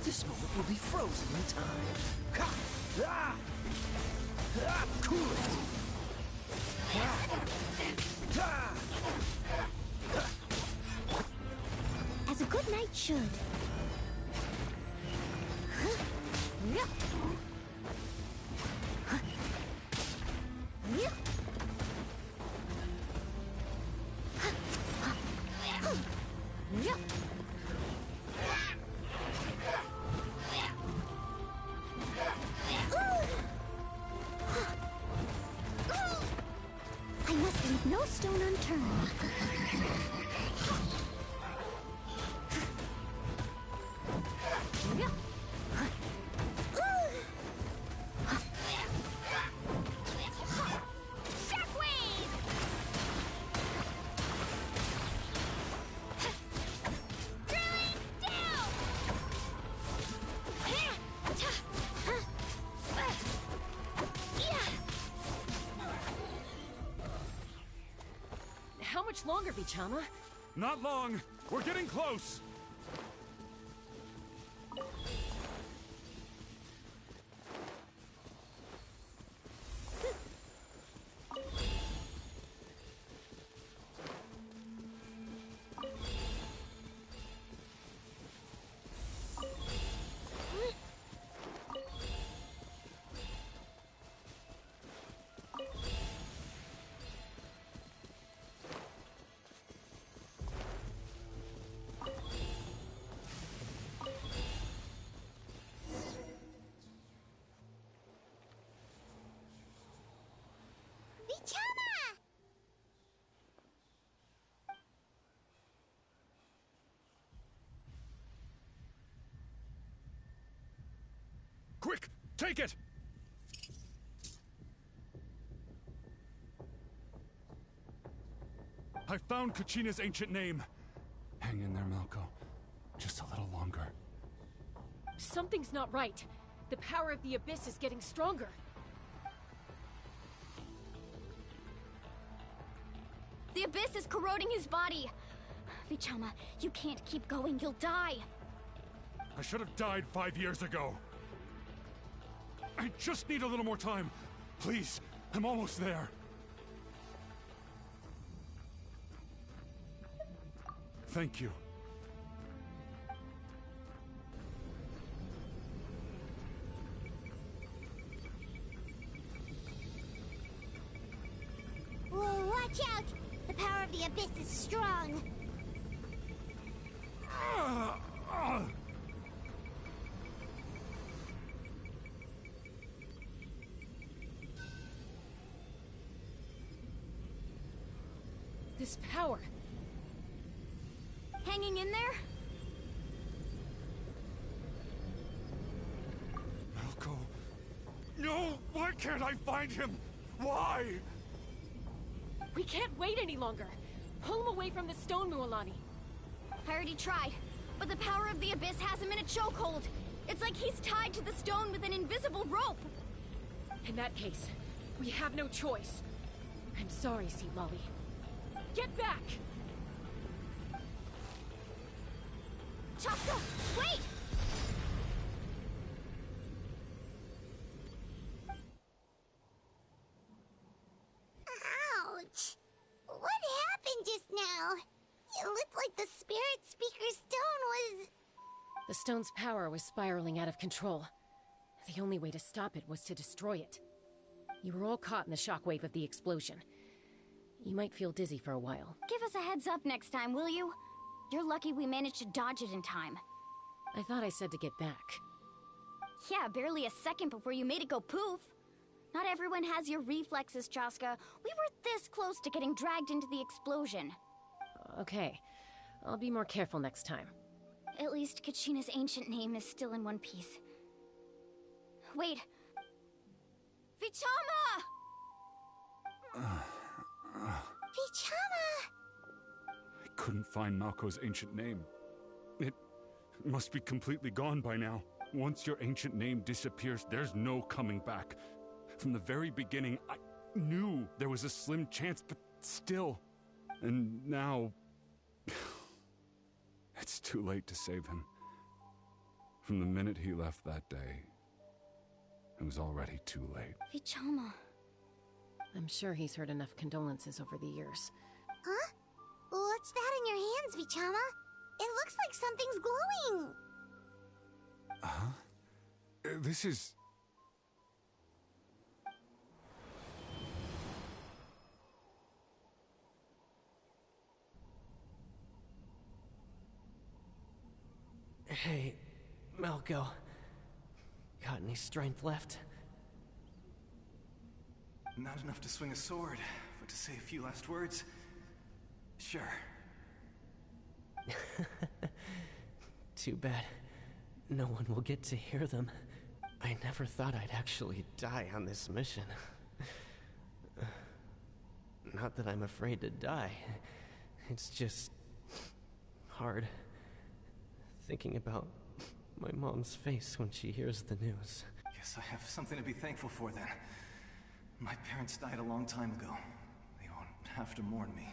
This moment will be frozen in time. Ha! Ah! Ah! Cool it! Ah! As a good knight should. I must leave no stone unturned. How much longer, Vichama? Not long. We're getting close. Quick! Take it! I found Kachina's ancient name. Hang in there, Malko. Just a little longer. Something's not right. The power of the Abyss is getting stronger. The Abyss is corroding his body. Vichama, you can't keep going. You'll die. I should have died 5 years ago. I just need a little more time. Please, I'm almost there. Thank you. Whoa, watch out! The power of the Abyss is strong. This power. Hanging in there? Malko. No! Why can't I find him? Why? We can't wait any longer. Pull him away from the stone, Mualani. I already tried, but the power of the Abyss has him in a chokehold. It's like he's tied to the stone with an invisible rope. In that case, we have no choice. I'm sorry, Sea Lolly. Get back! Chaska, wait! Ouch! What happened just now? It looked like the Spirit Speaker Stone was... The stone's power was spiraling out of control. The only way to stop it was to destroy it. You were all caught in the shockwave of the explosion. You might feel dizzy for a while. Give us a heads up next time, will you? You're lucky we managed to dodge it in time. I thought I said to get back. Yeah, barely a second before you made it go poof. Not everyone has your reflexes, Chaska. We were this close to getting dragged into the explosion. Okay. I'll be more careful next time. At least Kachina's ancient name is still in one piece. Wait. Vichama! Vichama! I couldn't find Malko's ancient name. It must be completely gone by now. Once your ancient name disappears, there's no coming back. From the very beginning, I knew there was a slim chance, but still. And now... too late to save him. From the minute he left that day, it was already too late. Vichama. I'm sure he's heard enough condolences over the years. Huh? What's that in your hands, Vichama? It looks like something's glowing. Huh? This is... Hey, Malco. Got any strength left? Not enough to swing a sword, but to say a few last words? Sure. Too bad. No one will get to hear them. I never thought I'd actually die on this mission. Not that I'm afraid to die. It's just... hard. Thinking about my mom's face when she hears the news. Guess I have something to be thankful for then. My parents died a long time ago. They won't have to mourn me.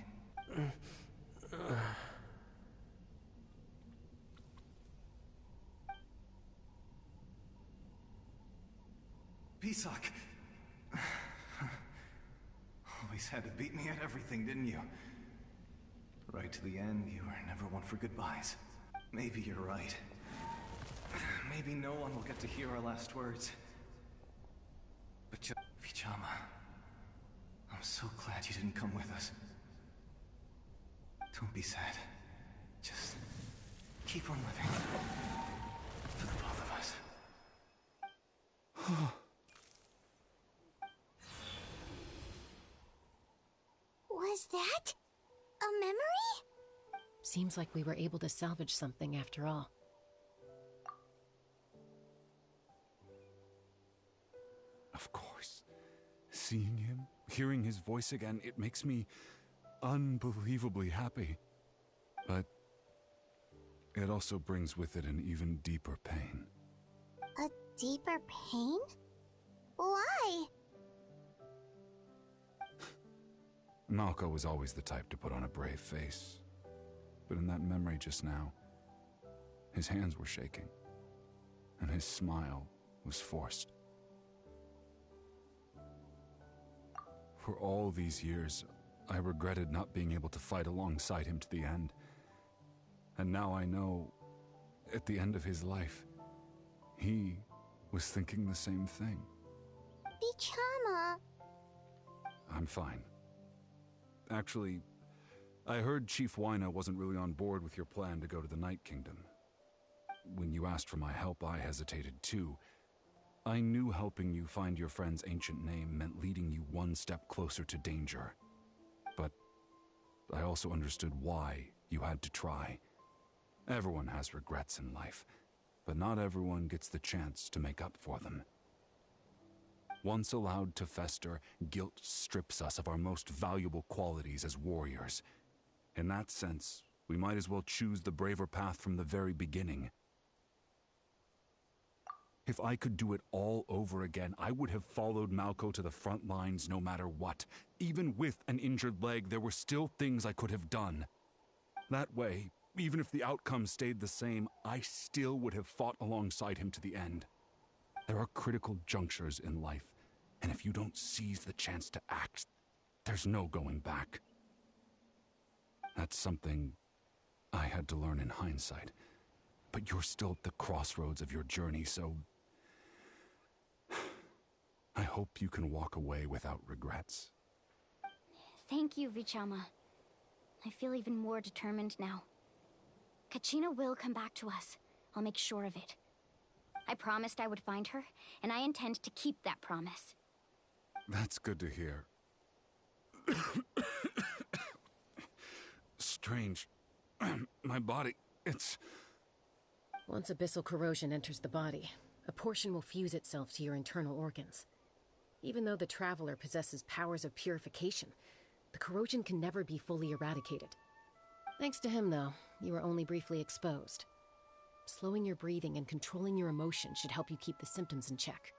Pisak! Always had to beat me at everything, didn't you? Right to the end, you were never one for goodbyes. Maybe you're right. Maybe no one will get to hear our last words. But Vichama, I'm so glad you didn't come with us. Don't be sad. Just keep on living. For the both of us. Was that a memory? Seems like we were able to salvage something after all. Of course. Seeing him, hearing his voice again, it makes me unbelievably happy. But it also brings with it an even deeper pain. A deeper pain? Why? Malco was always the type to put on a brave face. But in that memory just now, his hands were shaking, and his smile was forced. For all these years, I regretted not being able to fight alongside him to the end. And now I know, at the end of his life, he was thinking the same thing. Vichama. I'm fine. Actually, I heard Chief Wyna wasn't really on board with your plan to go to the Night Kingdom. When you asked for my help, I hesitated too. I knew helping you find your friend's ancient name meant leading you one step closer to danger. But I also understood why you had to try. Everyone has regrets in life, but not everyone gets the chance to make up for them. Once allowed to fester, guilt strips us of our most valuable qualities as warriors. In that sense, we might as well choose the braver path from the very beginning. If I could do it all over again, I would have followed Malco to the front lines no matter what. Even with an injured leg, there were still things I could have done. That way, even if the outcome stayed the same, I still would have fought alongside him to the end. There are critical junctures in life, and if you don't seize the chance to act, there's no going back. That's something I had to learn in hindsight. But you're still at the crossroads of your journey, so I hope you can walk away without regrets. Thank you, Vichama. I feel even more determined now. Kachina will come back to us. I'll make sure of it. I promised I would find her, and I intend to keep that promise. That's good to hear. Strange. My body, it's... Once abyssal corrosion enters the body, a portion will fuse itself to your internal organs. Even though the Traveler possesses powers of purification, the corrosion can never be fully eradicated. Thanks to him, though, you were only briefly exposed. Slowing your breathing and controlling your emotions should help you keep the symptoms in check.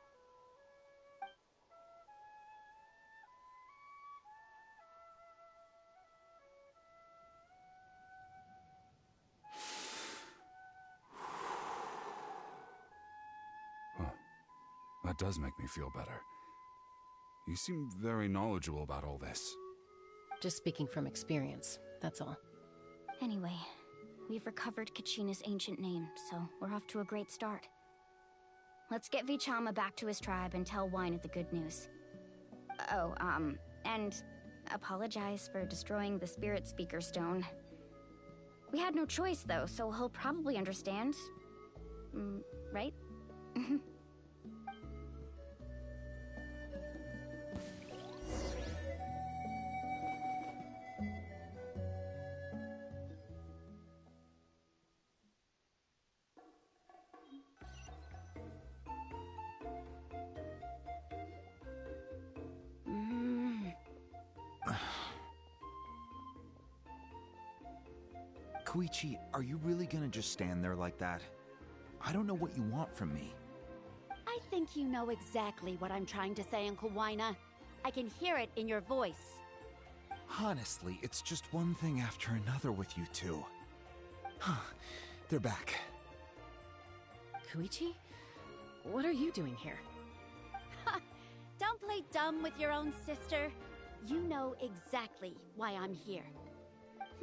That does make me feel better. You seem very knowledgeable about all this. Just speaking from experience, that's all. Anyway, we've recovered Kachina's ancient name, so we're off to a great start. Let's get Vichama back to his tribe and tell Wina the good news. Oh, and apologize for destroying the Spirit Speaker Stone. We had no choice, though, so he'll probably understand. Right? Koichi, are you really gonna just stand there like that? I don't know what you want from me. I think you know exactly what I'm trying to say, Uncle Wina. I can hear it in your voice. Honestly, it's just one thing after another with you two. They're back. Koichi? What are you doing here? Don't play dumb with your own sister. You know exactly why I'm here.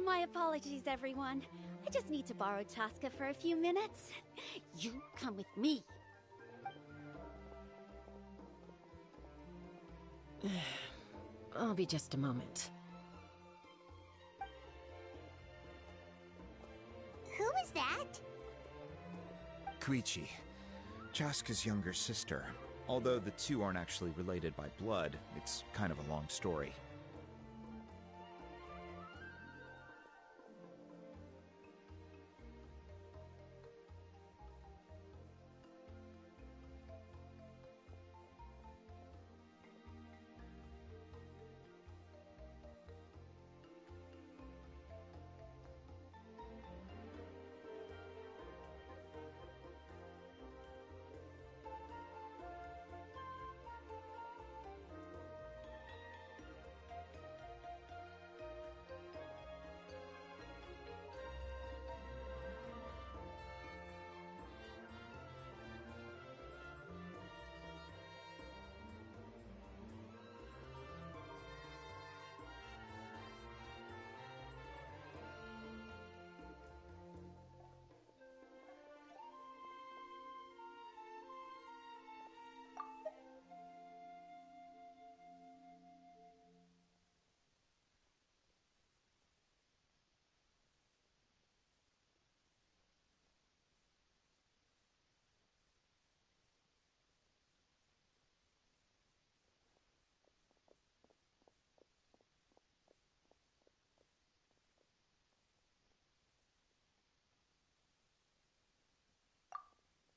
My apologies, everyone. I just need to borrow Chaska for a few minutes. You come with me. I'll be just a moment. Who is that? Koichi, Chaska's younger sister. Although the two aren't actually related by blood, it's kind of a long story.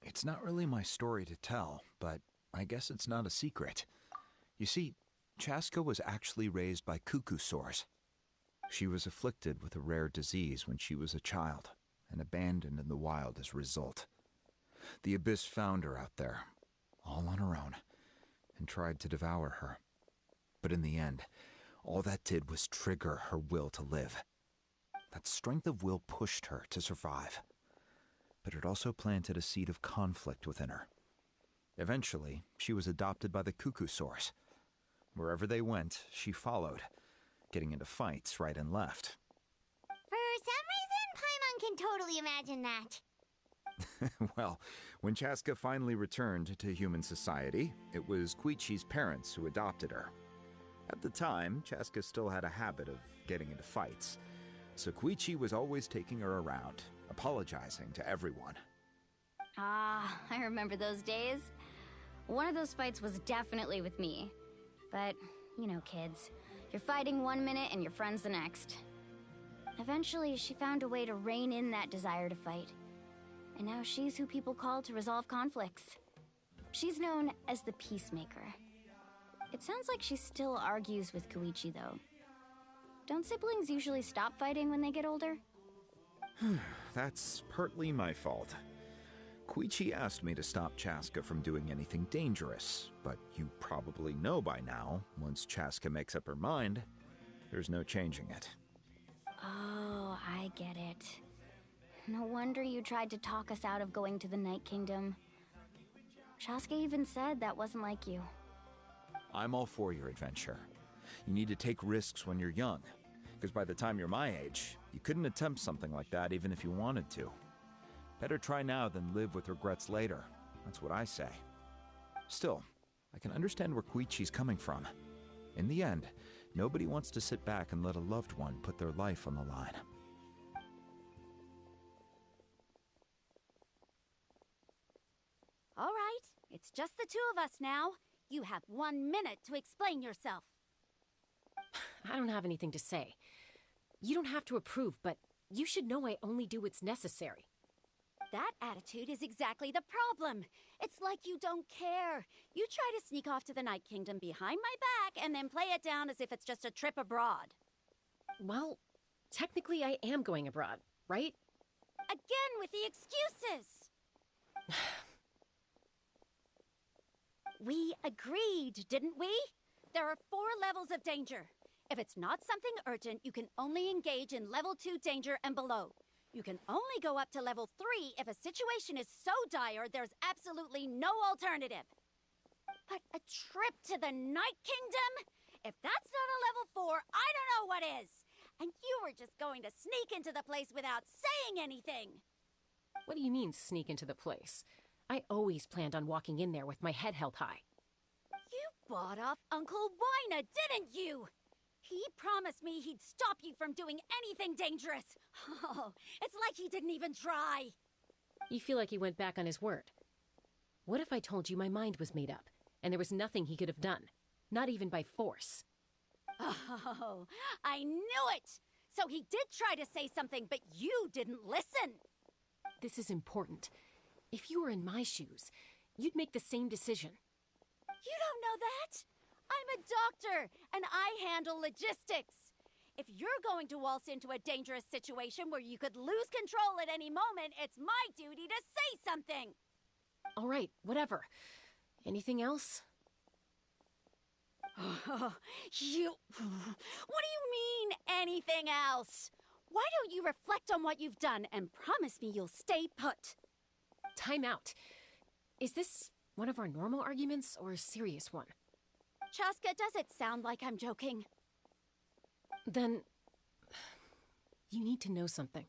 It's not really my story to tell, but I guess it's not a secret. You see, Chaska was actually raised by cuckoo sores. She was afflicted with a rare disease when she was a child, and abandoned in the wild as a result. The Abyss found her out there, all on her own, and tried to devour her. But in the end, all that did was trigger her will to live. That strength of will pushed her to survive. But it also planted a seed of conflict within her. Eventually, she was adopted by the cuckoo source. Wherever they went, she followed, getting into fights right and left. For some reason, Paimon can totally imagine that. Well, when Chaska finally returned to human society, it was Koichi's parents who adopted her. At the time, Chaska still had a habit of getting into fights, so Koichi was always taking her around, apologizing to everyone. Ah, I remember those days. One of those fights was definitely with me. But, you know, kids. You're fighting one minute and your friend's the next. Eventually, she found a way to rein in that desire to fight. And now she's who people call to resolve conflicts. She's known as the Peacemaker. It sounds like she still argues with Koichi, though. Don't siblings usually stop fighting when they get older? That's partly my fault. Koichi asked me to stop Chaska from doing anything dangerous, but you probably know by now, once Chaska makes up her mind, there's no changing it. Oh, I get it. No wonder you tried to talk us out of going to the Night Kingdom. Shaska even said that wasn't like you. I'm all for your adventure. You need to take risks when you're young, because by the time you're my age, you couldn't attempt something like that even if you wanted to. Better try now than live with regrets later. That's what I say. Still, I can understand where Koichi's coming from. In the end, nobody wants to sit back and let a loved one put their life on the line. All right, it's just the two of us now. You have 1 minute to explain yourself. I don't have anything to say. You don't have to approve, but you should know I only do what's necessary. That attitude is exactly the problem. It's like you don't care. You try to sneak off to the Night Kingdom behind my back and then play it down as if it's just a trip abroad. Well, technically I am going abroad, right? Again with the excuses! We agreed, didn't we? There are 4 levels of danger. If it's not something urgent, you can only engage in level 2 danger and below. You can only go up to level 3 if a situation is so dire there's absolutely no alternative. But a trip to the Night Kingdom? If that's not a level 4, I don't know what is. And you were just going to sneak into the place without saying anything. What do you mean, sneak into the place? I always planned on walking in there with my head held high. You bought off Uncle Wina, didn't you? He promised me he'd stop you from doing anything dangerous. Oh, it's like he didn't even try. You feel like he went back on his word. What if I told you my mind was made up, and there was nothing he could have done? Not even by force. Oh, I knew it! So he did try to say something, but you didn't listen. This is important. If you were in my shoes, you'd make the same decision. You don't know that? I'm a doctor, and I handle logistics. If you're going to waltz into a dangerous situation where you could lose control at any moment, it's my duty to say something. All right, whatever. Anything else? What do you mean, anything else? Why don't you reflect on what you've done and promise me you'll stay put? Time out. Is this one of our normal arguments or a serious one? Chaska, does it sound like I'm joking? Then, you need to know something.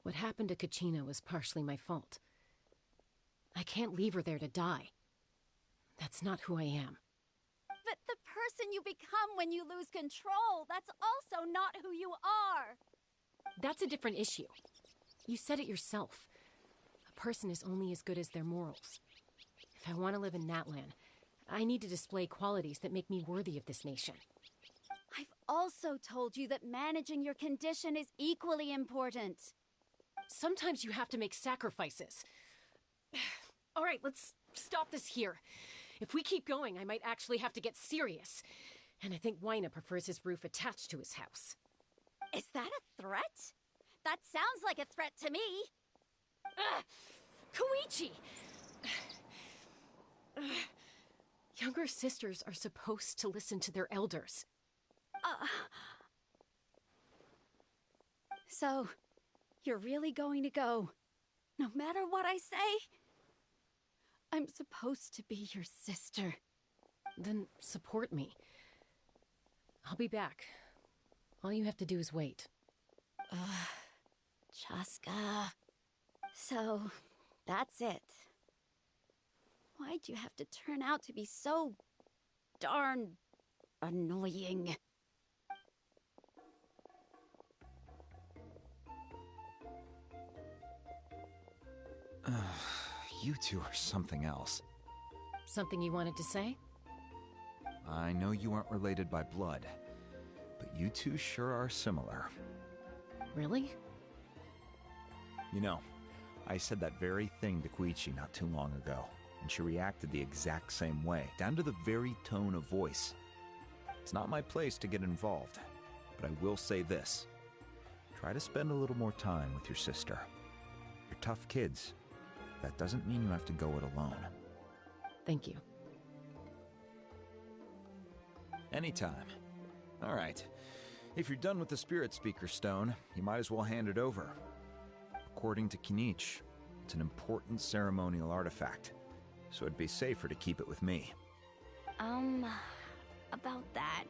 What happened to Kachina was partially my fault. I can't leave her there to die. That's not who I am. But the person you become when you lose control, that's also not who you are. That's a different issue. You said it yourself. A person is only as good as their morals. If I want to live in Natlan, I need to display qualities that make me worthy of this nation. I've also told you that managing your condition is equally important. Sometimes you have to make sacrifices. All right, let's stop this here. If we keep going, I might actually have to get serious. And I think Wina prefers his roof attached to his house. Is that a threat? That sounds like a threat to me. Koichi! Younger sisters are supposed to listen to their elders. So, you're really going to go, no matter what I say? I'm supposed to be your sister. Then support me. I'll be back. All you have to do is wait. Chaska. So, that's it. Why'd you have to turn out to be so darn annoying? You two are something else. Something you wanted to say? I know you aren't related by blood, but you two sure are similar. Really? You know, I said that very thing to Koichi not too long ago, and she reacted the exact same way, down to the very tone of voice. It's not my place to get involved, but I will say this. Try to spend a little more time with your sister. You're tough kids. That doesn't mean you have to go it alone. Thank you. Anytime. All right. If you're done with the Spirit Speaker Stone, you might as well hand it over. According to Kinich, it's an important ceremonial artifact, so it'd be safer to keep it with me. About that.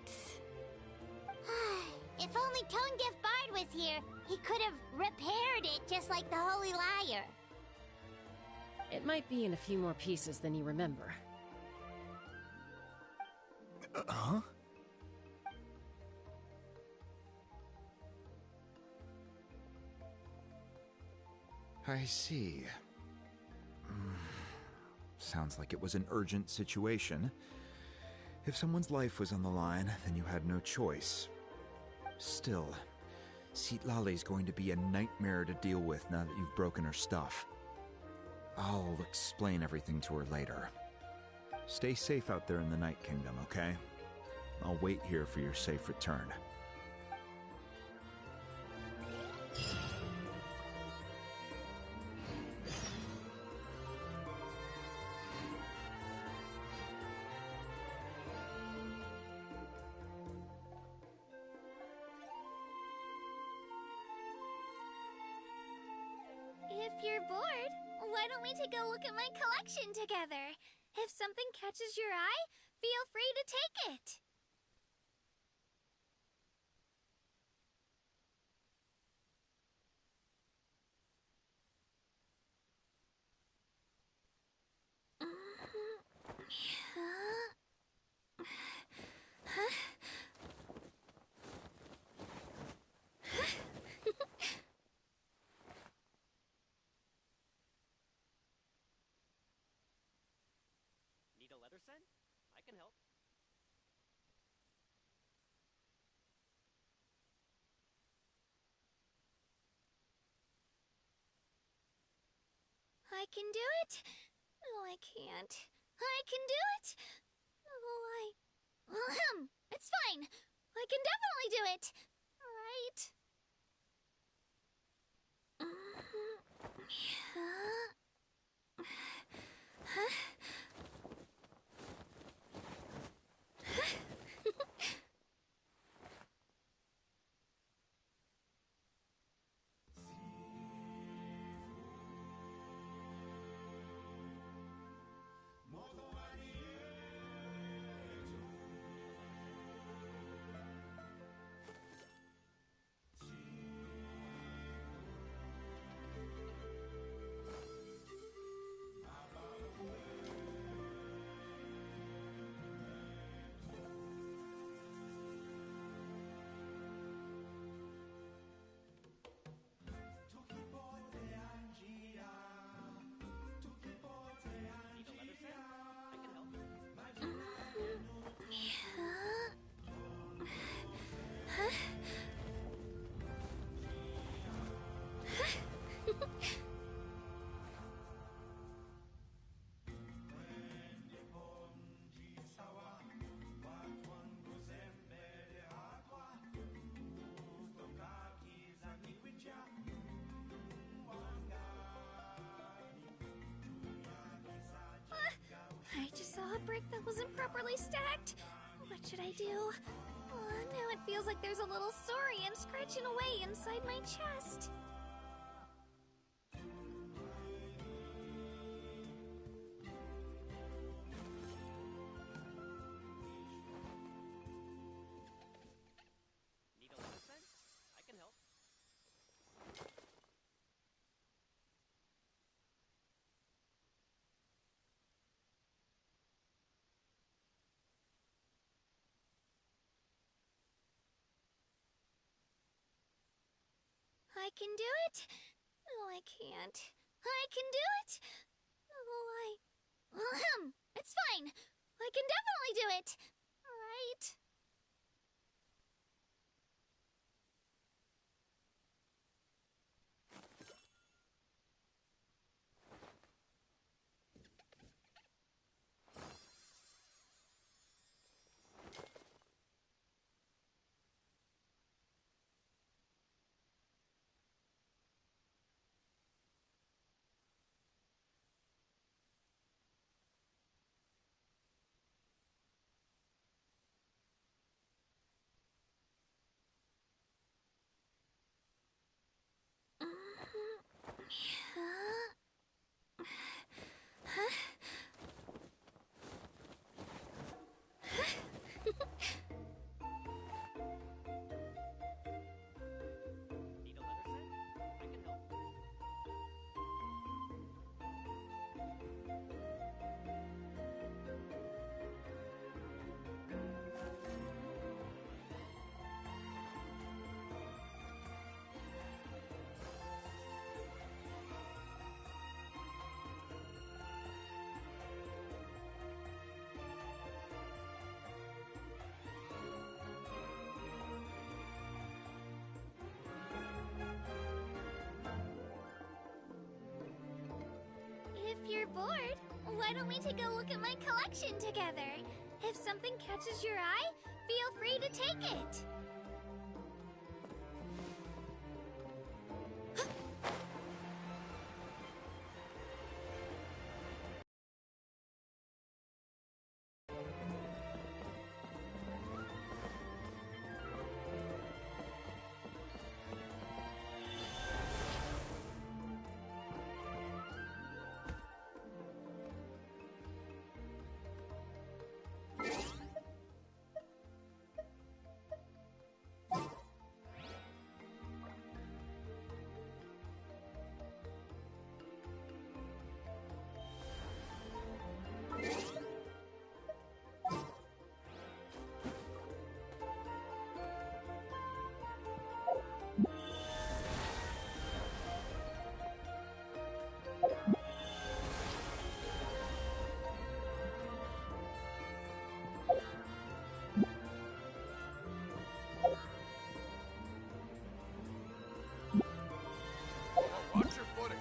If only Tonegif Bard was here, he could have repaired it just like the Holy Liar. It might be in a few more pieces than you remember. Huh? I see. Sounds like it was an urgent situation. If someone's life was on the line, then you had no choice. Still, Citlali's going to be a nightmare to deal with now that you've broken her stuff. I'll explain everything to her later. Stay safe out there in the Night Kingdom, okay? I'll wait here for your safe return. If you're bored, why don't we take a look at my collection together? If something catches your eye, feel free to take it. Need a leather scent? I can help. I can do it. No, I can't. I can do it. No, it's fine. I can definitely do it. Right? I just saw a brick that wasn't properly stacked. What should I do? Now it feels like there's a little saurian scratching away inside my chest. Need a leather scent? I can help. I can do it. No, I can't. I can do it. No, it's fine. I can definitely do it. Right? If you're bored, why don't we take a look at my collection together? If something catches your eye, feel free to take it. Watch your footing.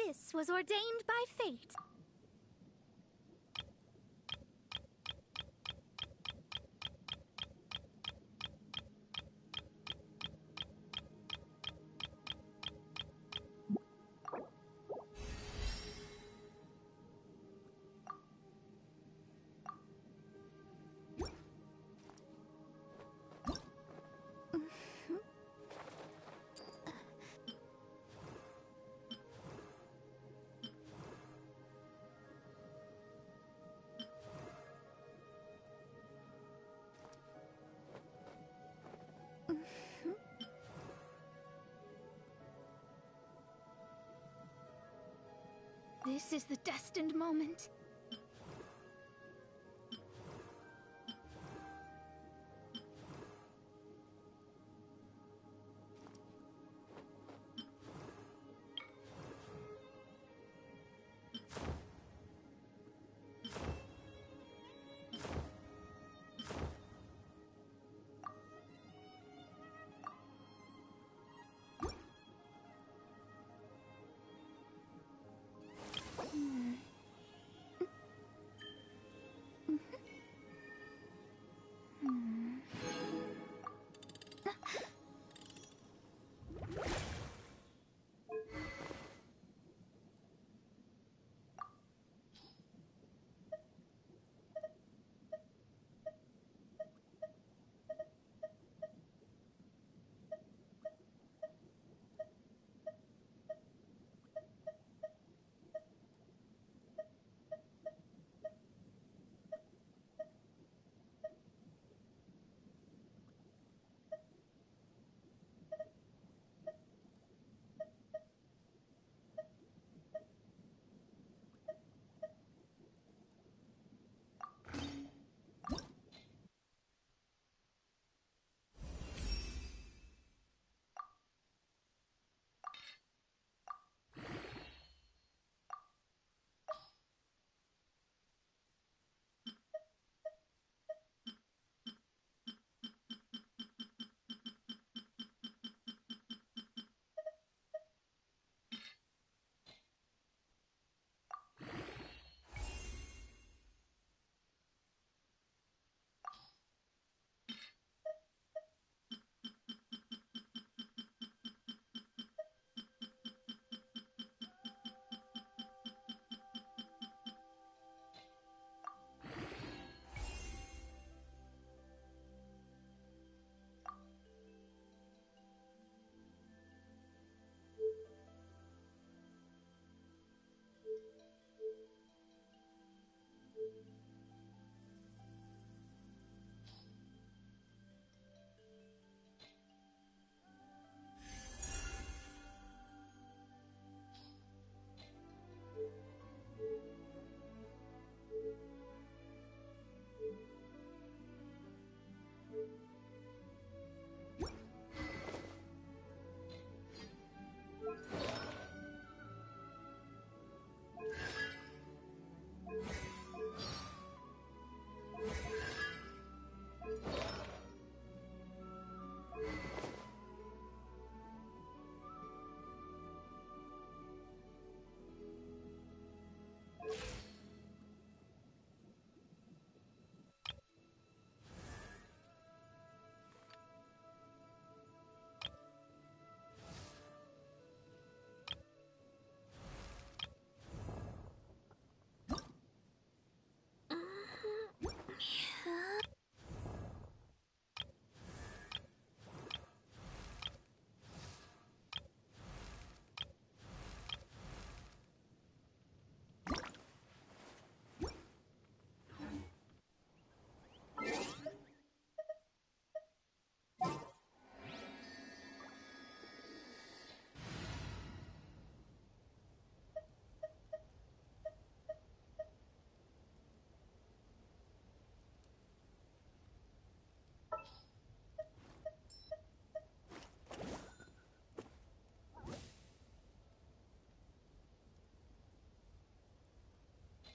This was ordained by fate. This is the destined moment.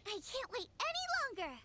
I can't wait any longer!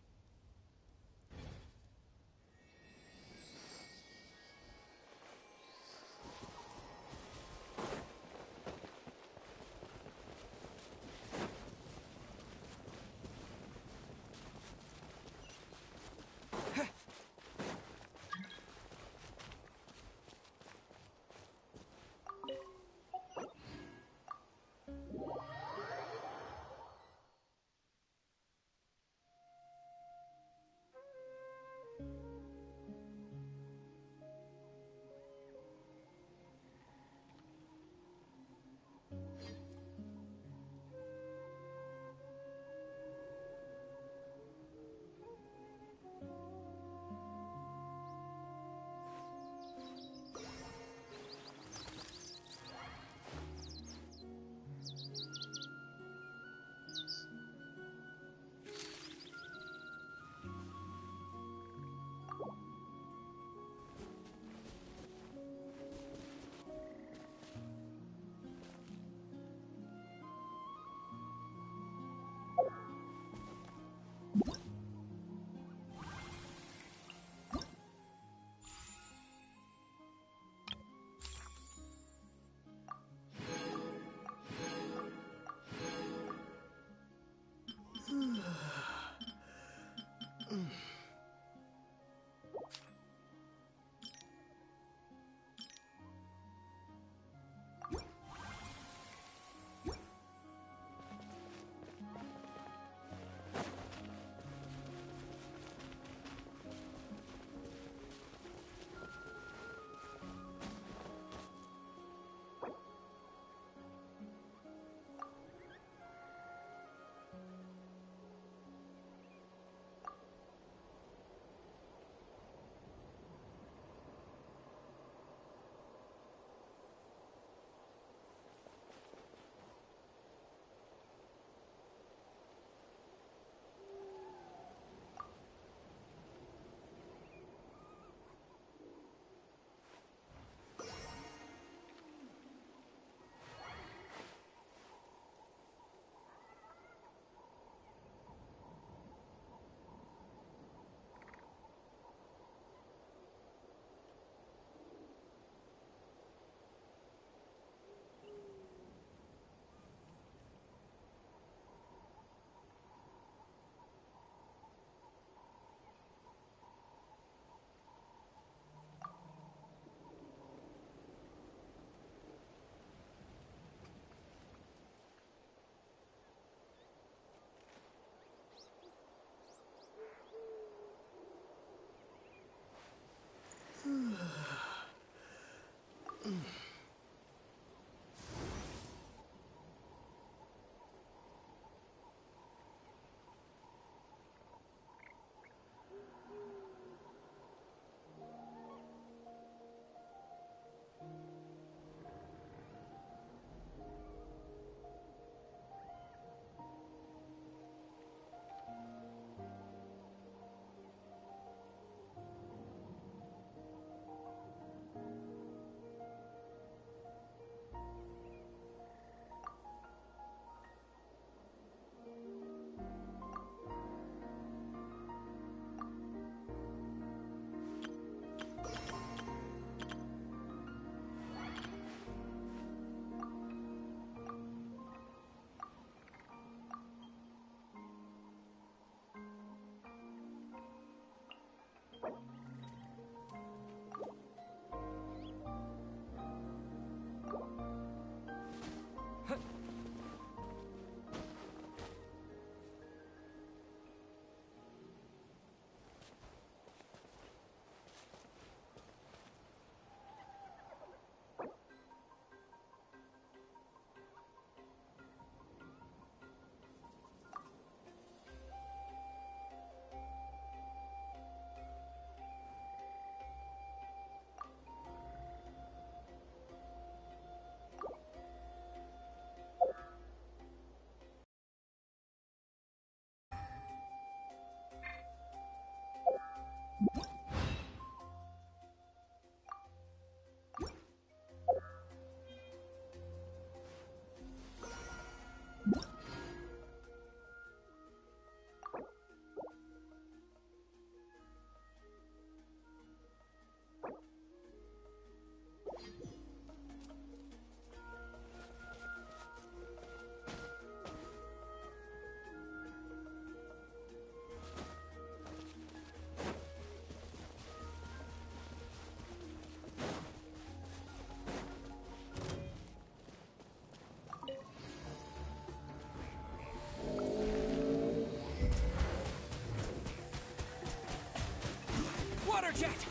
Fire jet!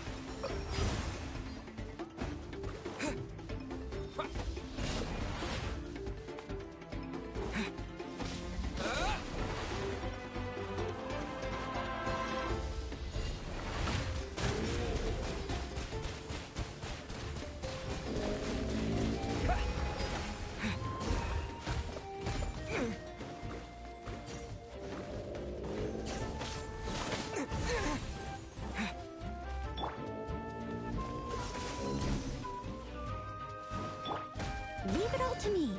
Leave it all to me.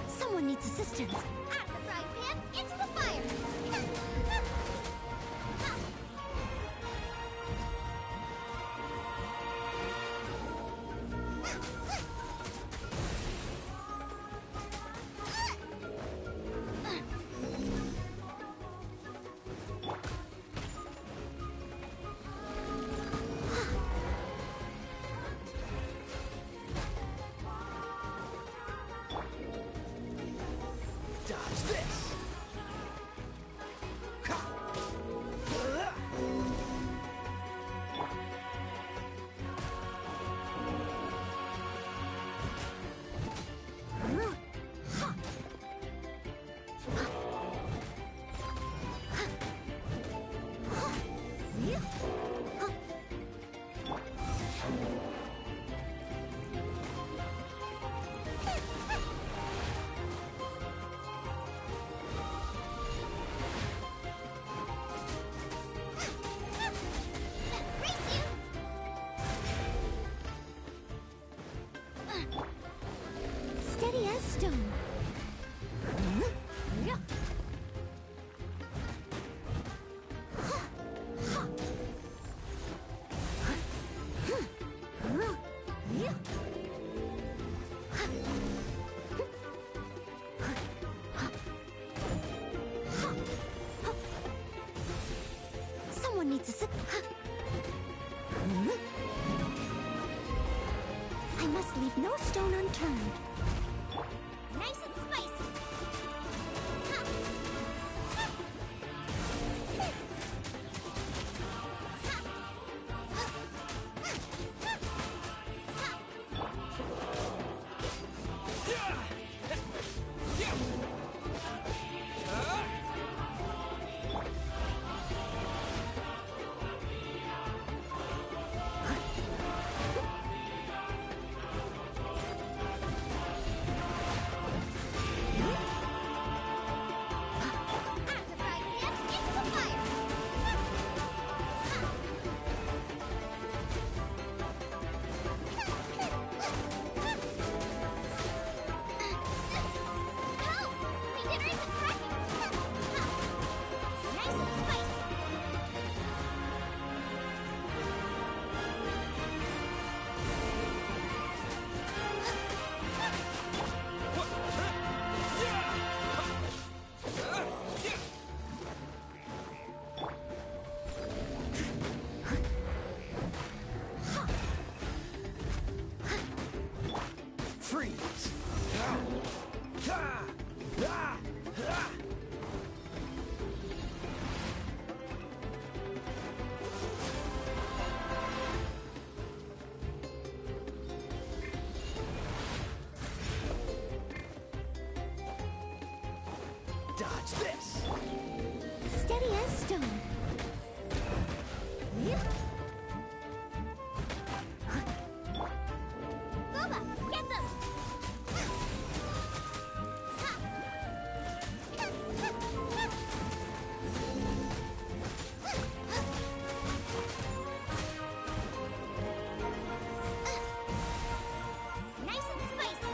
Someone needs assistance. Out of the frying pan, into the fire! Dodge this! Steady as stone. Someone needs to I must leave no stone unturned. Nice and spicy! Freeze! Dodge this! Steady as stone. Booba, get them! Nice and spicy!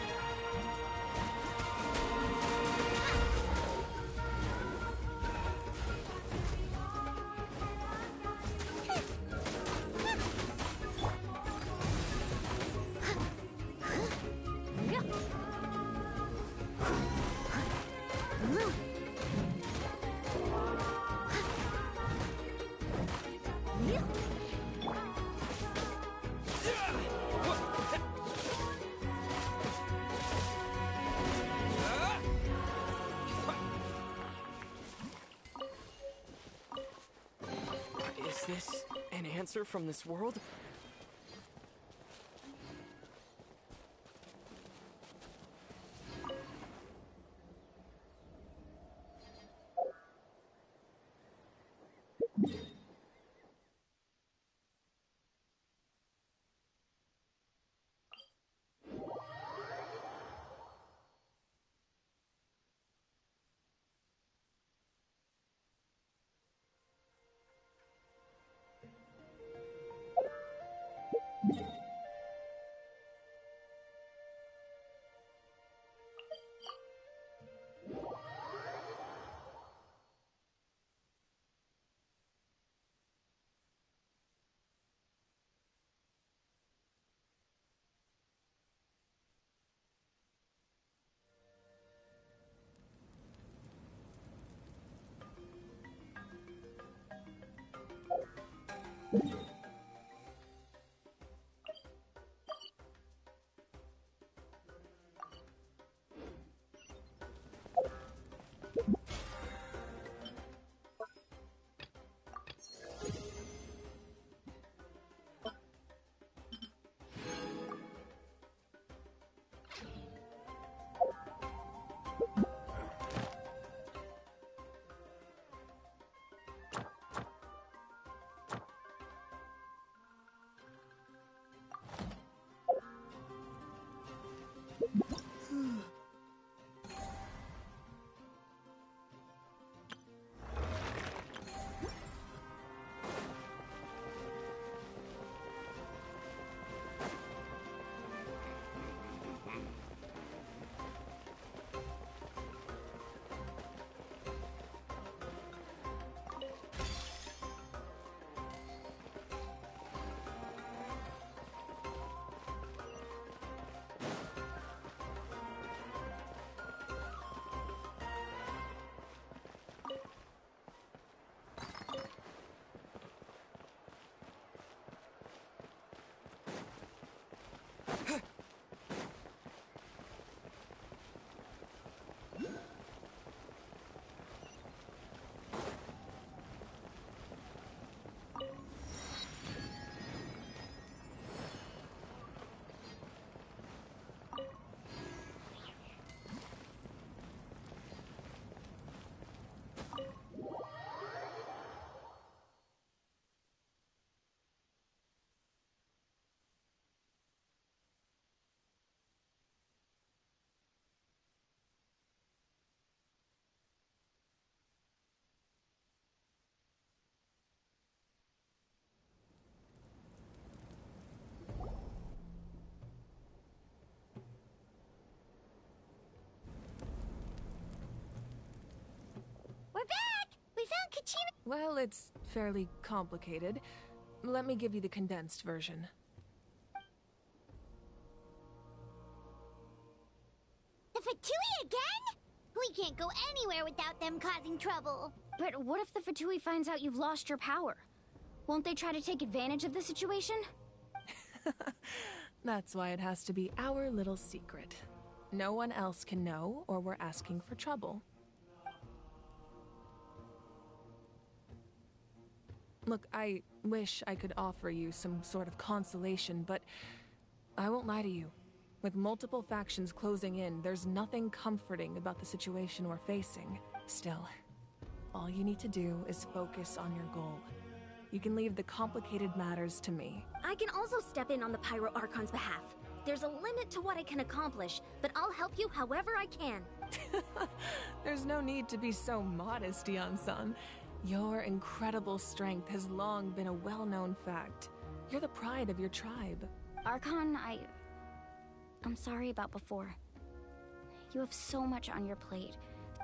Is this an answer from this world? We're back! We found Kachina! Well, it's fairly complicated. Let me give you the condensed version. The Fatui again? We can't go anywhere without them causing trouble. But what if the Fatui finds out you've lost your power? Won't they try to take advantage of the situation? That's why it has to be our little secret. No one else can know, or we're asking for trouble. Look, I wish I could offer you some sort of consolation, but I won't lie to you. With multiple factions closing in, there's nothing comforting about the situation we're facing. Still, all you need to do is focus on your goal. You can leave the complicated matters to me. I can also step in on the Pyro Archon's behalf. There's a limit to what I can accomplish, but I'll help you however I can. There's no need to be so modest, Yan-san. Your incredible strength has long been a well-known fact. You're the pride of your tribe. Archon, I'm sorry about before. You have so much on your plate.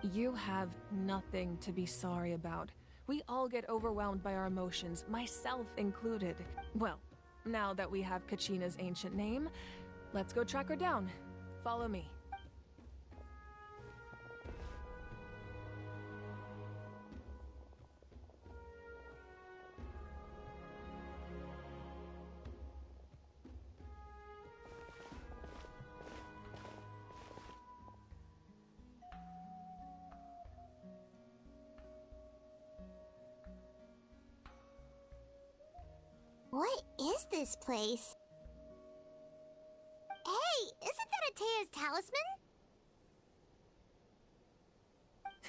You have nothing to be sorry about. We all get overwhelmed by our emotions, myself included. Well, now that we have Kachina's ancient name, let's go track her down. Follow me. is this place? Hey, isn't that Atea's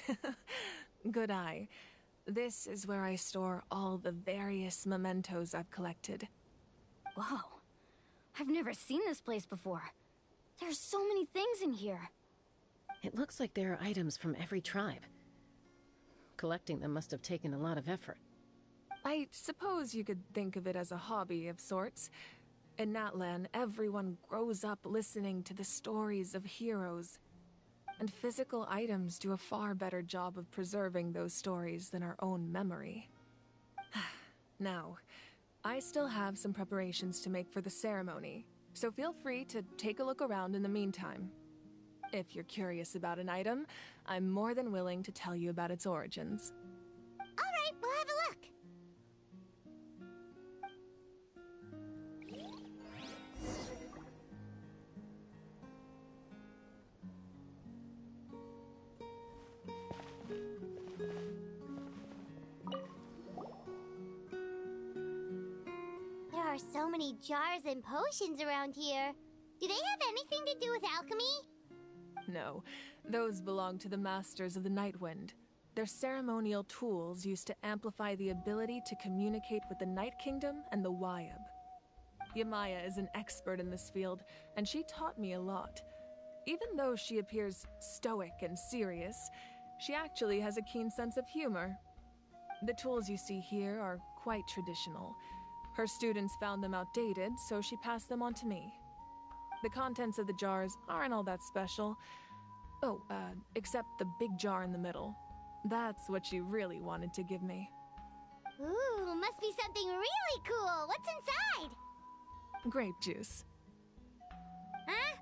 talisman? Good eye. This is where I store all the various mementos I've collected. Whoa. I've never seen this place before. There's so many things in here. It looks like there are items from every tribe. Collecting them must have taken a lot of effort. I suppose you could think of it as a hobby of sorts. In Natlan, everyone grows up listening to the stories of heroes. And physical items do a far better job of preserving those stories than our own memory. Now, I still have some preparations to make for the ceremony, so feel free to take a look around in the meantime. If you're curious about an item, I'm more than willing to tell you about its origins. All right, we'll have a look. There are so many jars and potions around here. Do they have anything to do with alchemy? No, those belong to the Masters of the Nightwind. They're ceremonial tools used to amplify the ability to communicate with the Night Kingdom and the Wyab. Yamaya is an expert in this field, and she taught me a lot. Even though she appears stoic and serious, she actually has a keen sense of humor. The tools you see here are quite traditional. Her students found them outdated, so she passed them on to me. The contents of the jars aren't all that special. Oh, except the big jar in the middle. That's what she really wanted to give me. Ooh, must be something really cool. What's inside? Grape juice. Huh?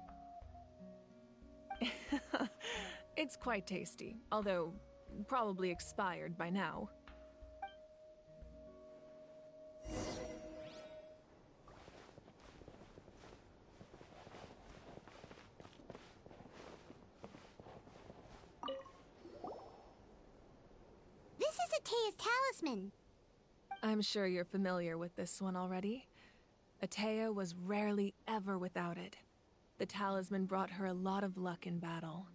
It's quite tasty, although probably expired by now. This is Atea's talisman. I'm sure you're familiar with this one already. Atea was rarely ever without it. The talisman brought her a lot of luck in battle.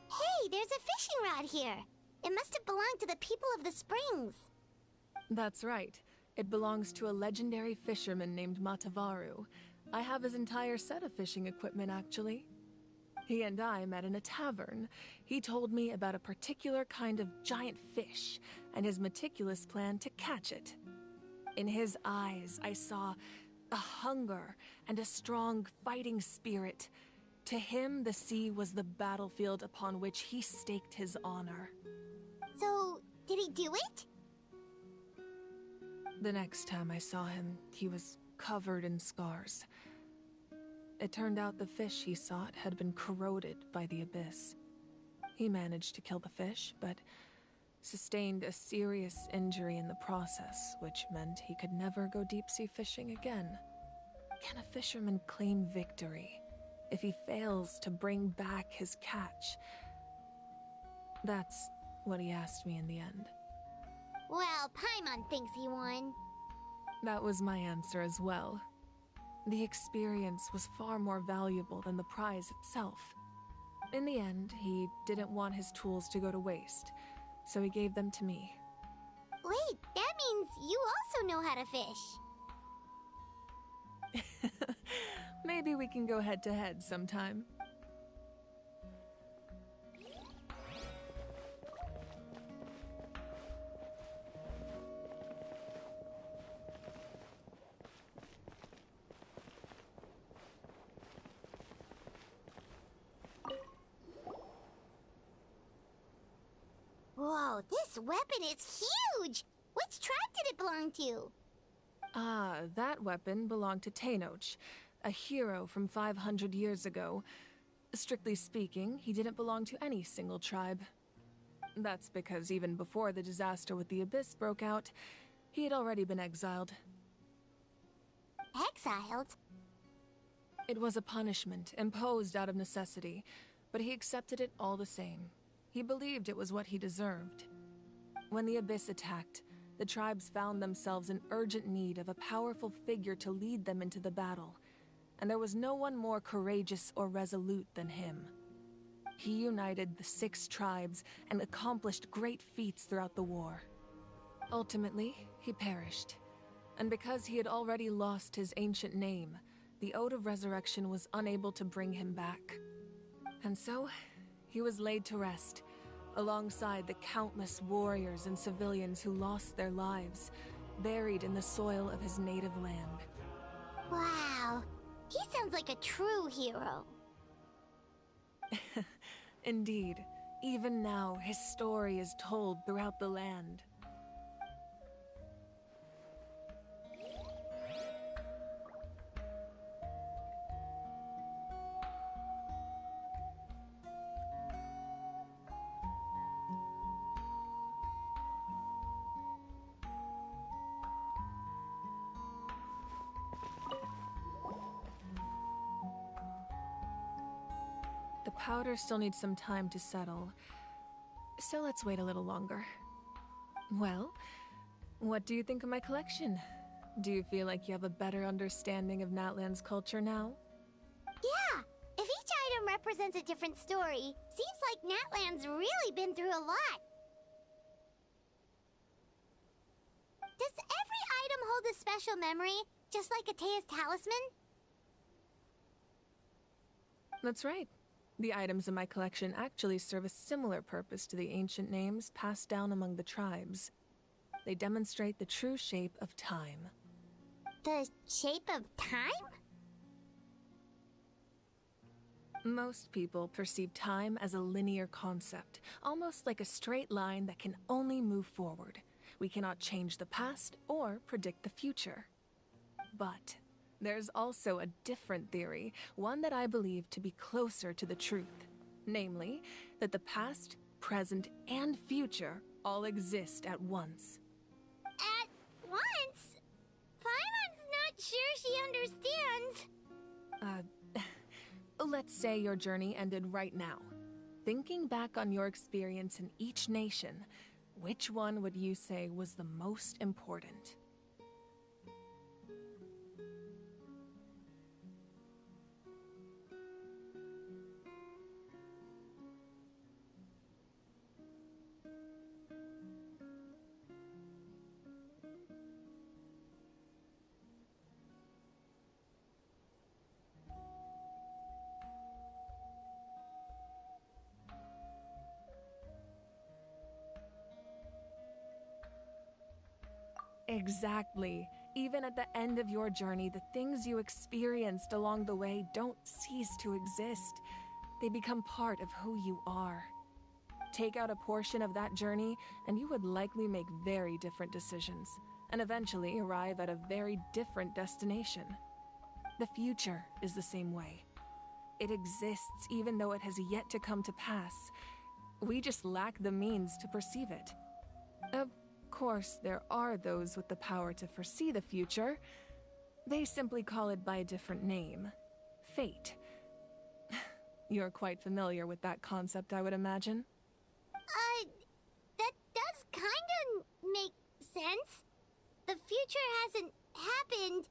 Hey, there's a fishing rod here. It must have belonged to the people of the springs. That's right. It belongs to a legendary fisherman named Matavaru. I have his entire set of fishing equipment, actually. He and I met in a tavern. He told me about a particular kind of giant fish and his meticulous plan to catch it. In his eyes, I saw a hunger and a strong fighting spirit. To him, the sea was the battlefield upon which he staked his honor. So, did he do it? The next time I saw him, he was covered in scars. It turned out the fish he sought had been corroded by the abyss. He managed to kill the fish, but sustained a serious injury in the process, which meant he could never go deep-sea fishing again. Can a fisherman claim victory if he fails to bring back his catch? That's what he asked me in the end. Well, Paimon thinks he won. That was my answer as well. The experience was far more valuable than the prize itself. In the end, he didn't want his tools to go to waste, so he gave them to me. Wait, that means you also know how to fish. Maybe we can go head-to-head sometime. Whoa, this weapon is huge! Which tribe did it belong to? Ah, that weapon belonged to Tenoch, a hero from 500 years ago. Strictly speaking, he didn't belong to any single tribe. That's because even before the disaster with the Abyss broke out, he had already been exiled. Exiled? It was a punishment imposed out of necessity, but he accepted it all the same. He believed it was what he deserved. When the Abyss attacked, the tribes found themselves in urgent need of a powerful figure to lead them into the battle, and there was no one more courageous or resolute than him. He united the 6 tribes and accomplished great feats throughout the war. Ultimately, he perished, and because he had already lost his ancient name, the Ode of Resurrection was unable to bring him back. And so, he was laid to rest, alongside the countless warriors and civilians who lost their lives, buried in the soil of his native land. Wow, he sounds like a true hero. Indeed, even now his story is told throughout the land. The powder still needs some time to settle, so let's wait a little longer. Well, what do you think of my collection? Do you feel like you have a better understanding of Natlan's culture now? Yeah, if each item represents a different story, seems like Natlan's really been through a lot. Does every item hold a special memory, just like Atea's talisman? That's right. The items in my collection actually serve a similar purpose to the ancient names passed down among the tribes. They demonstrate the true shape of time. The shape of time? Most people perceive time as a linear concept, almost like a straight line that can only move forward. We cannot change the past or predict the future. But there's also a different theory, one that I believe to be closer to the truth. Namely, that the past, present, and future all exist at once. At once? Paimon's not sure she understands. Let's say your journey ended right now. Thinking back on your experience in each nation, which one would you say was the most important? Exactly. Even at the end of your journey, the things you experienced along the way don't cease to exist. They become part of who you are. Take out a portion of that journey, and you would likely make very different decisions, and eventually arrive at a very different destination. The future is the same way. It exists even though it has yet to come to pass. We just lack the means to perceive it. Of course, there are those with the power to foresee the future. They simply call it by a different name. Fate. You're quite familiar with that concept, I would imagine. That does kinda make sense. The future hasn't happened,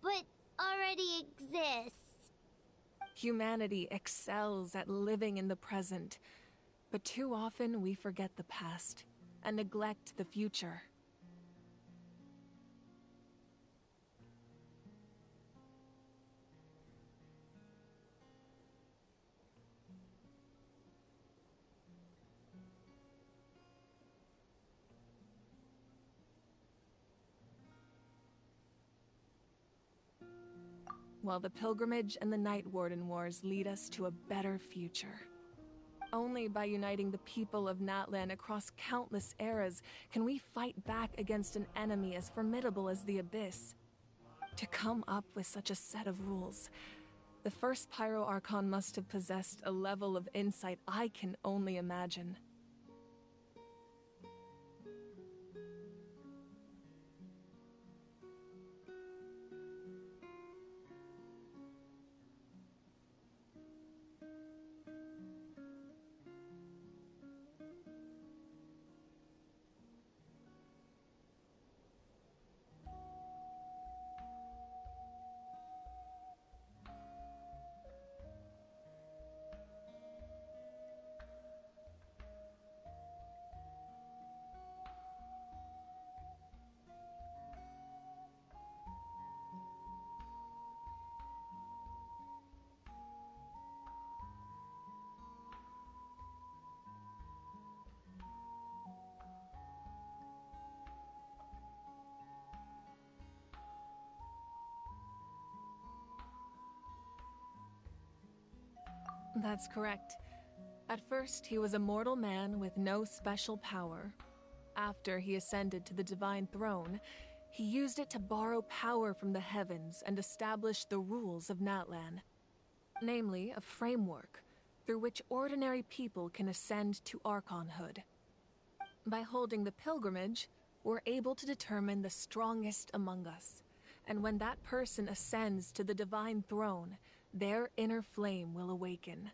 but already exists. Humanity excels at living in the present, but too often we forget the past and neglect the future. While the pilgrimage and the Night Warden Wars lead us to a better future. Only by uniting the people of Natlan across countless eras can we fight back against an enemy as formidable as the Abyss. To come up with such a set of rules, the first Pyro Archon must have possessed a level of insight I can only imagine. That's correct. At first, he was a mortal man with no special power. After he ascended to the divine throne, he used it to borrow power from the heavens and establish the rules of Natlan. Namely, a framework through which ordinary people can ascend to Archonhood. By holding the pilgrimage, we're able to determine the strongest among us. And when that person ascends to the divine throne, their inner flame will awaken.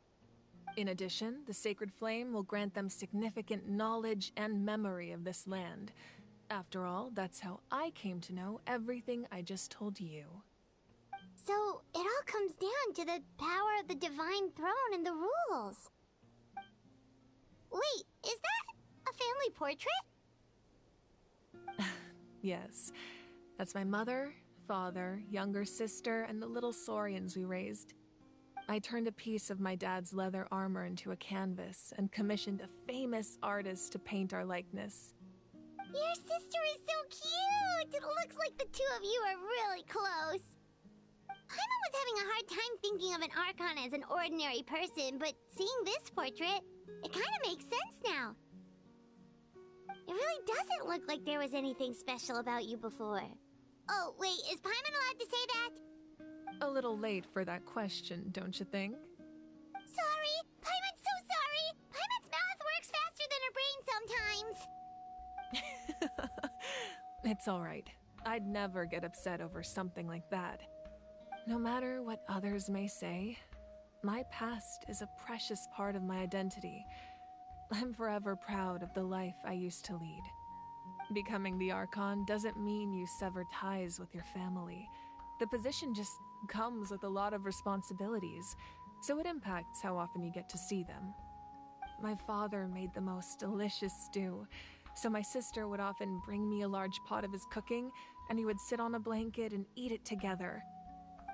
In addition, the sacred flame will grant them significant knowledge and memory of this land. After all, that's how I came to know everything I just told you. So, it all comes down to the power of the divine throne and the rules. Wait, is that a family portrait? Yes. That's my mother, father, younger sister, and the little saurians we raised. I turned a piece of my dad's leather armor into a canvas and commissioned a famous artist to paint our likeness. Your sister is so cute! It looks like the two of you are really close. Paimon was having a hard time thinking of an Archon as an ordinary person, but seeing this portrait, it kind of makes sense now. It really doesn't look like there was anything special about you before. Oh, wait, is Paimon allowed to say that? A little late for that question, don't you think? Sorry! Paimon's so sorry! Paimon's mouth works faster than her brain sometimes! It's alright. I'd never get upset over something like that. No matter what others may say, my past is a precious part of my identity. I'm forever proud of the life I used to lead. Becoming the Archon doesn't mean you sever ties with your family. The position just comes with a lot of responsibilities, so it impacts how often you get to see them. My father made the most delicious stew, so my sister would often bring me a large pot of his cooking, and we would sit on a blanket and eat it together.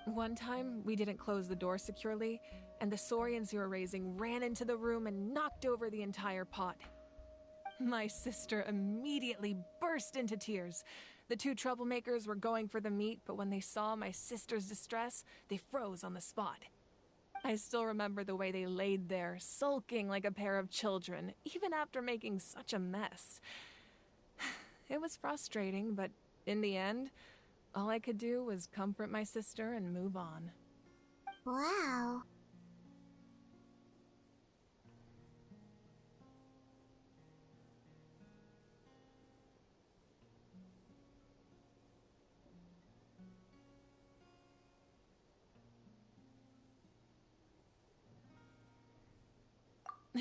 One time, we didn't close the door securely, and the saurians we were raising ran into the room and knocked over the entire pot. My sister immediately burst into tears. The two troublemakers were going for the meat, but when they saw my sister's distress, they froze on the spot. I still remember the way they laid there, sulking like a pair of children, even after making such a mess. It was frustrating, but in the end, all I could do was comfort my sister and move on. Wow.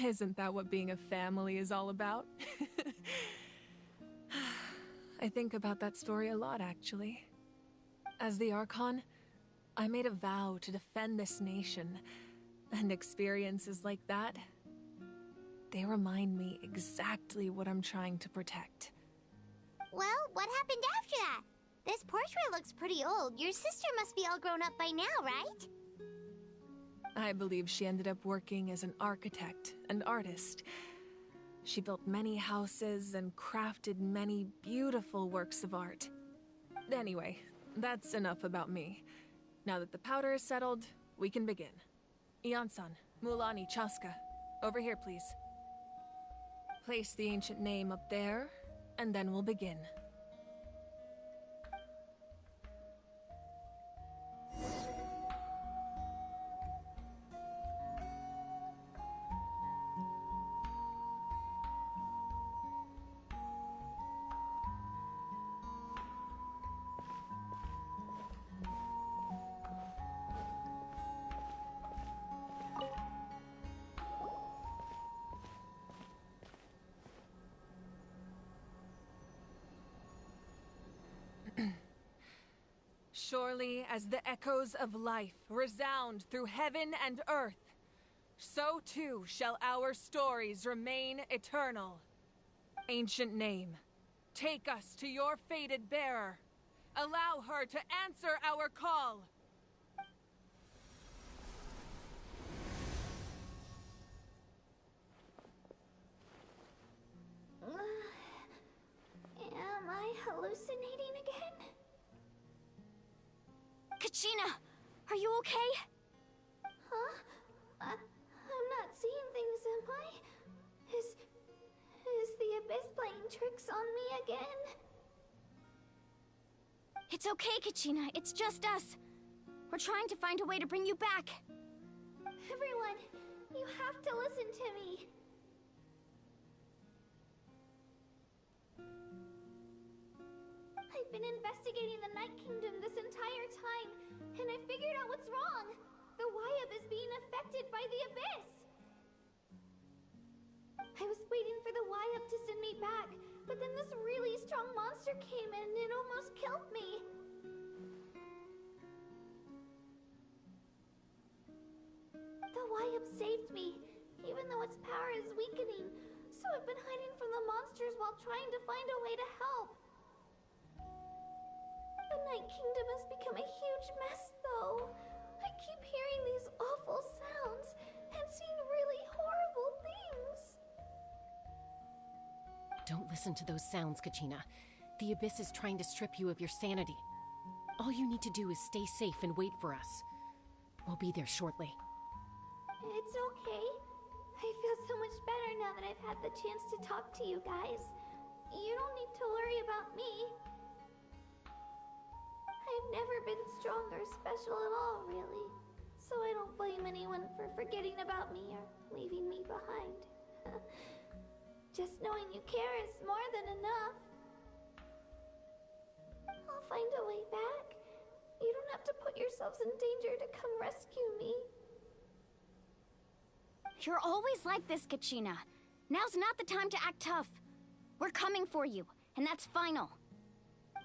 Isn't that what being a family is all about? I think about that story a lot, actually. As the Archon, I made a vow to defend this nation, and experiences like that, they remind me exactly what I'm trying to protect. Well, what happened after that? This portrait looks pretty old. Your sister must be all grown up by now, right? I believe she ended up working as an architect and artist. She built many houses and crafted many beautiful works of art. Anyway, that's enough about me. Now that the powder is settled, we can begin. Ian-san, Mulani, Chaska, over here, please. Place the ancient name up there, and then we'll begin. Surely as the echoes of life resound through heaven and earth, so too shall our stories remain eternal. Ancient name, take us to your fated bearer. Allow her to answer our call. Am I hallucinating again? Kachina, are you okay? Huh? Abyss playing tricks on me again? It's okay, Kachina. It's just us. We're trying to find a way to bring you back. Everyone, you have to listen to me. I've been investigating the Night Kingdom this entire time, and I figured out what's wrong. The Wyab is being affected by the Abyss. I was waiting for the Wyab to send me back, but then this really strong monster came in and it almost killed me. The Wyab saved me, even though its power is weakening, so I've been hiding from the monsters while trying to find a way to help. The Night Kingdom has become a huge mess, though. I keep hearing these awful sounds and seeing really horrible things. Don't listen to those sounds, Kachina. The Abyss is trying to strip you of your sanity. All you need to do is stay safe and wait for us. We'll be there shortly. It's okay. I feel so much better now that I've had the chance to talk to you guys. You don't need to worry about me. I've never been strong or special at all, really. So I don't blame anyone for forgetting about me or leaving me behind. Just knowing you care is more than enough. I'll find a way back. You don't have to put yourselves in danger to come rescue me. You're always like this, Kachina. Now's not the time to act tough. We're coming for you, and that's final.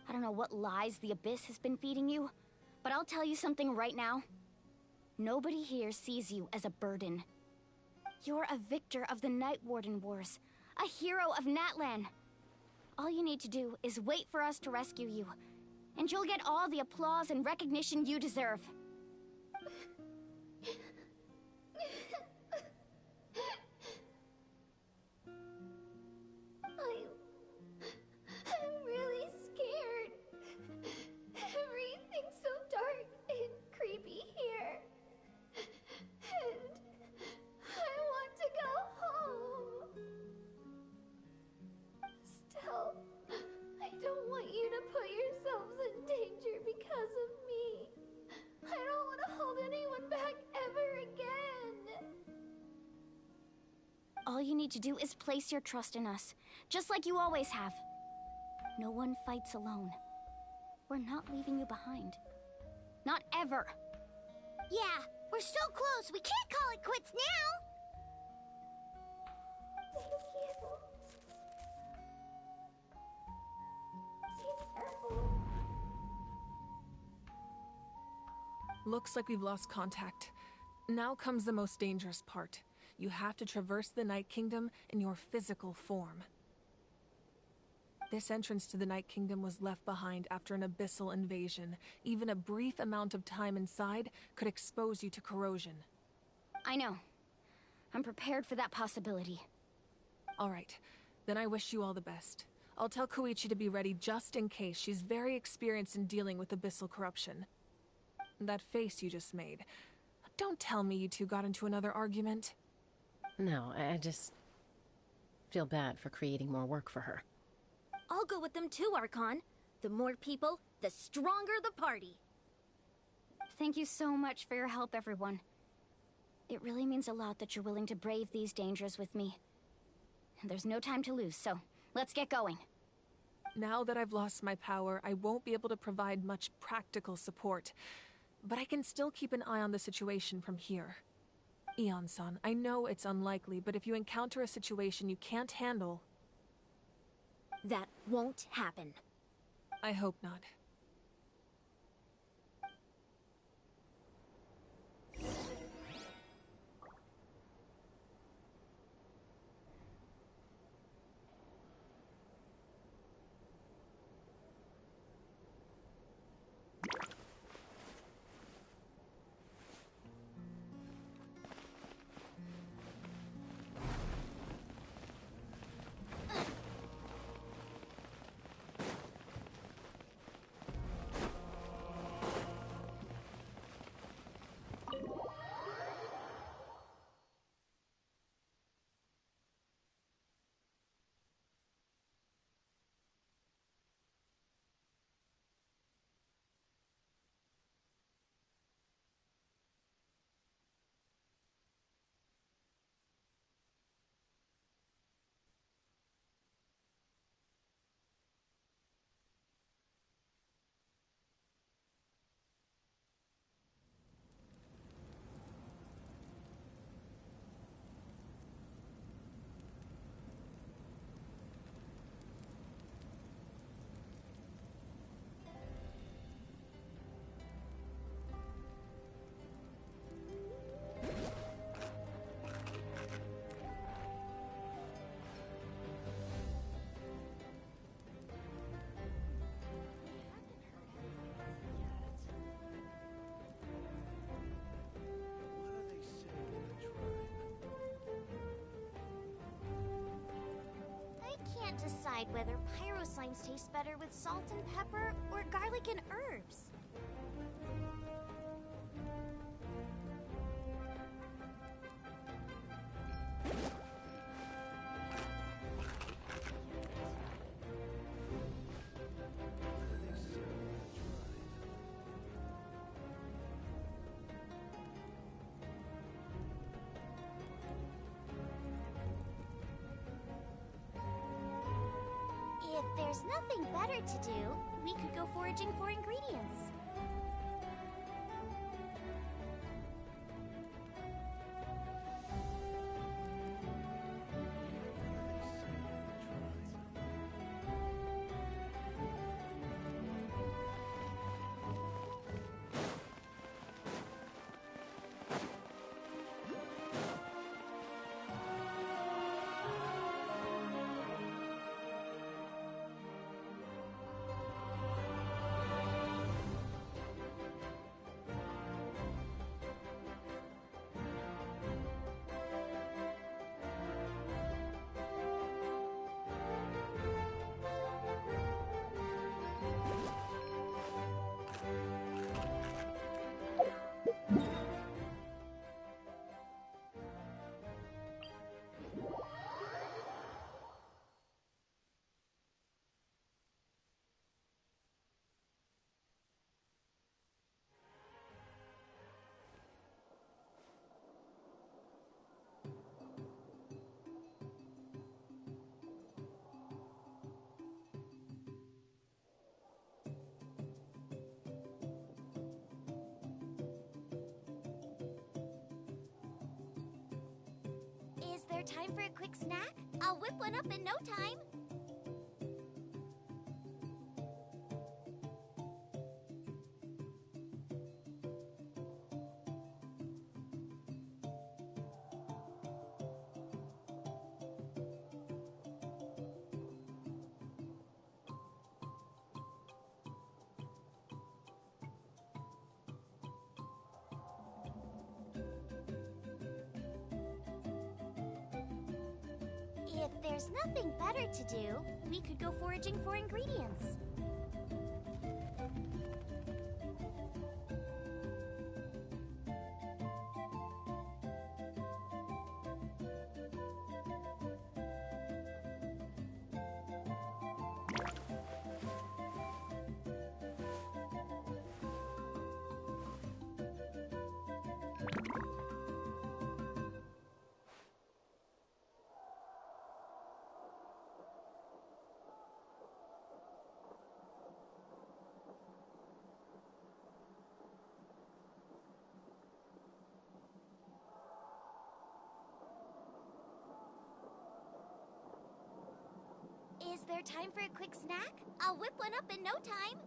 I don't know what lies the Abyss has been feeding you, but I'll tell you something right now. Nobody here sees you as a burden. You're a victor of the Night Warden Wars, a hero of Natlan. All you need to do is wait for us to rescue you, and you'll get all the applause and recognition you deserve. I'm really scared. Everything's so dark and creepy here. And I want to go home. Still, I don't want you to put yourselves in danger because of me. I don't want to hold anyone back ever again. All you need to do is place your trust in us, just like you always have. No one fights alone. We're not leaving you behind. Not ever. Yeah, we're so close. We can't call it quits now. Thank you. Be careful. Looks like we've lost contact. Now comes the most dangerous part. You have to traverse the Night Kingdom in your physical form. This entrance to the Night Kingdom was left behind after an abyssal invasion. Even a brief amount of time inside could expose you to corrosion. I know. I'm prepared for that possibility. All right, then I wish you all the best. I'll tell Koichi to be ready just in case. She's very experienced in dealing with abyssal corruption. That face you just made. Don't tell me you two got into another argument. No, I just feel bad for creating more work for her. I'll go with them too, Archon. The more people, the stronger the party. Thank you so much for your help, everyone. It really means a lot that you're willing to brave these dangers with me. And there's no time to lose, so let's get going. Now that I've lost my power, I won't be able to provide much practical support. But I can still keep an eye on the situation from here. Eon-san, I know it's unlikely, but if you encounter a situation you can't handle... That won't happen. I hope not. can't decide whether pyro slimes taste better with salt and pepper or garlic and herbs. If there's nothing better to do, we could go foraging for ingredients. Is there time for a quick snack? I'll whip one up in no time. If there's nothing better to do, we could go foraging for ingredients. Is there time for a quick snack? I'll whip one up in no time.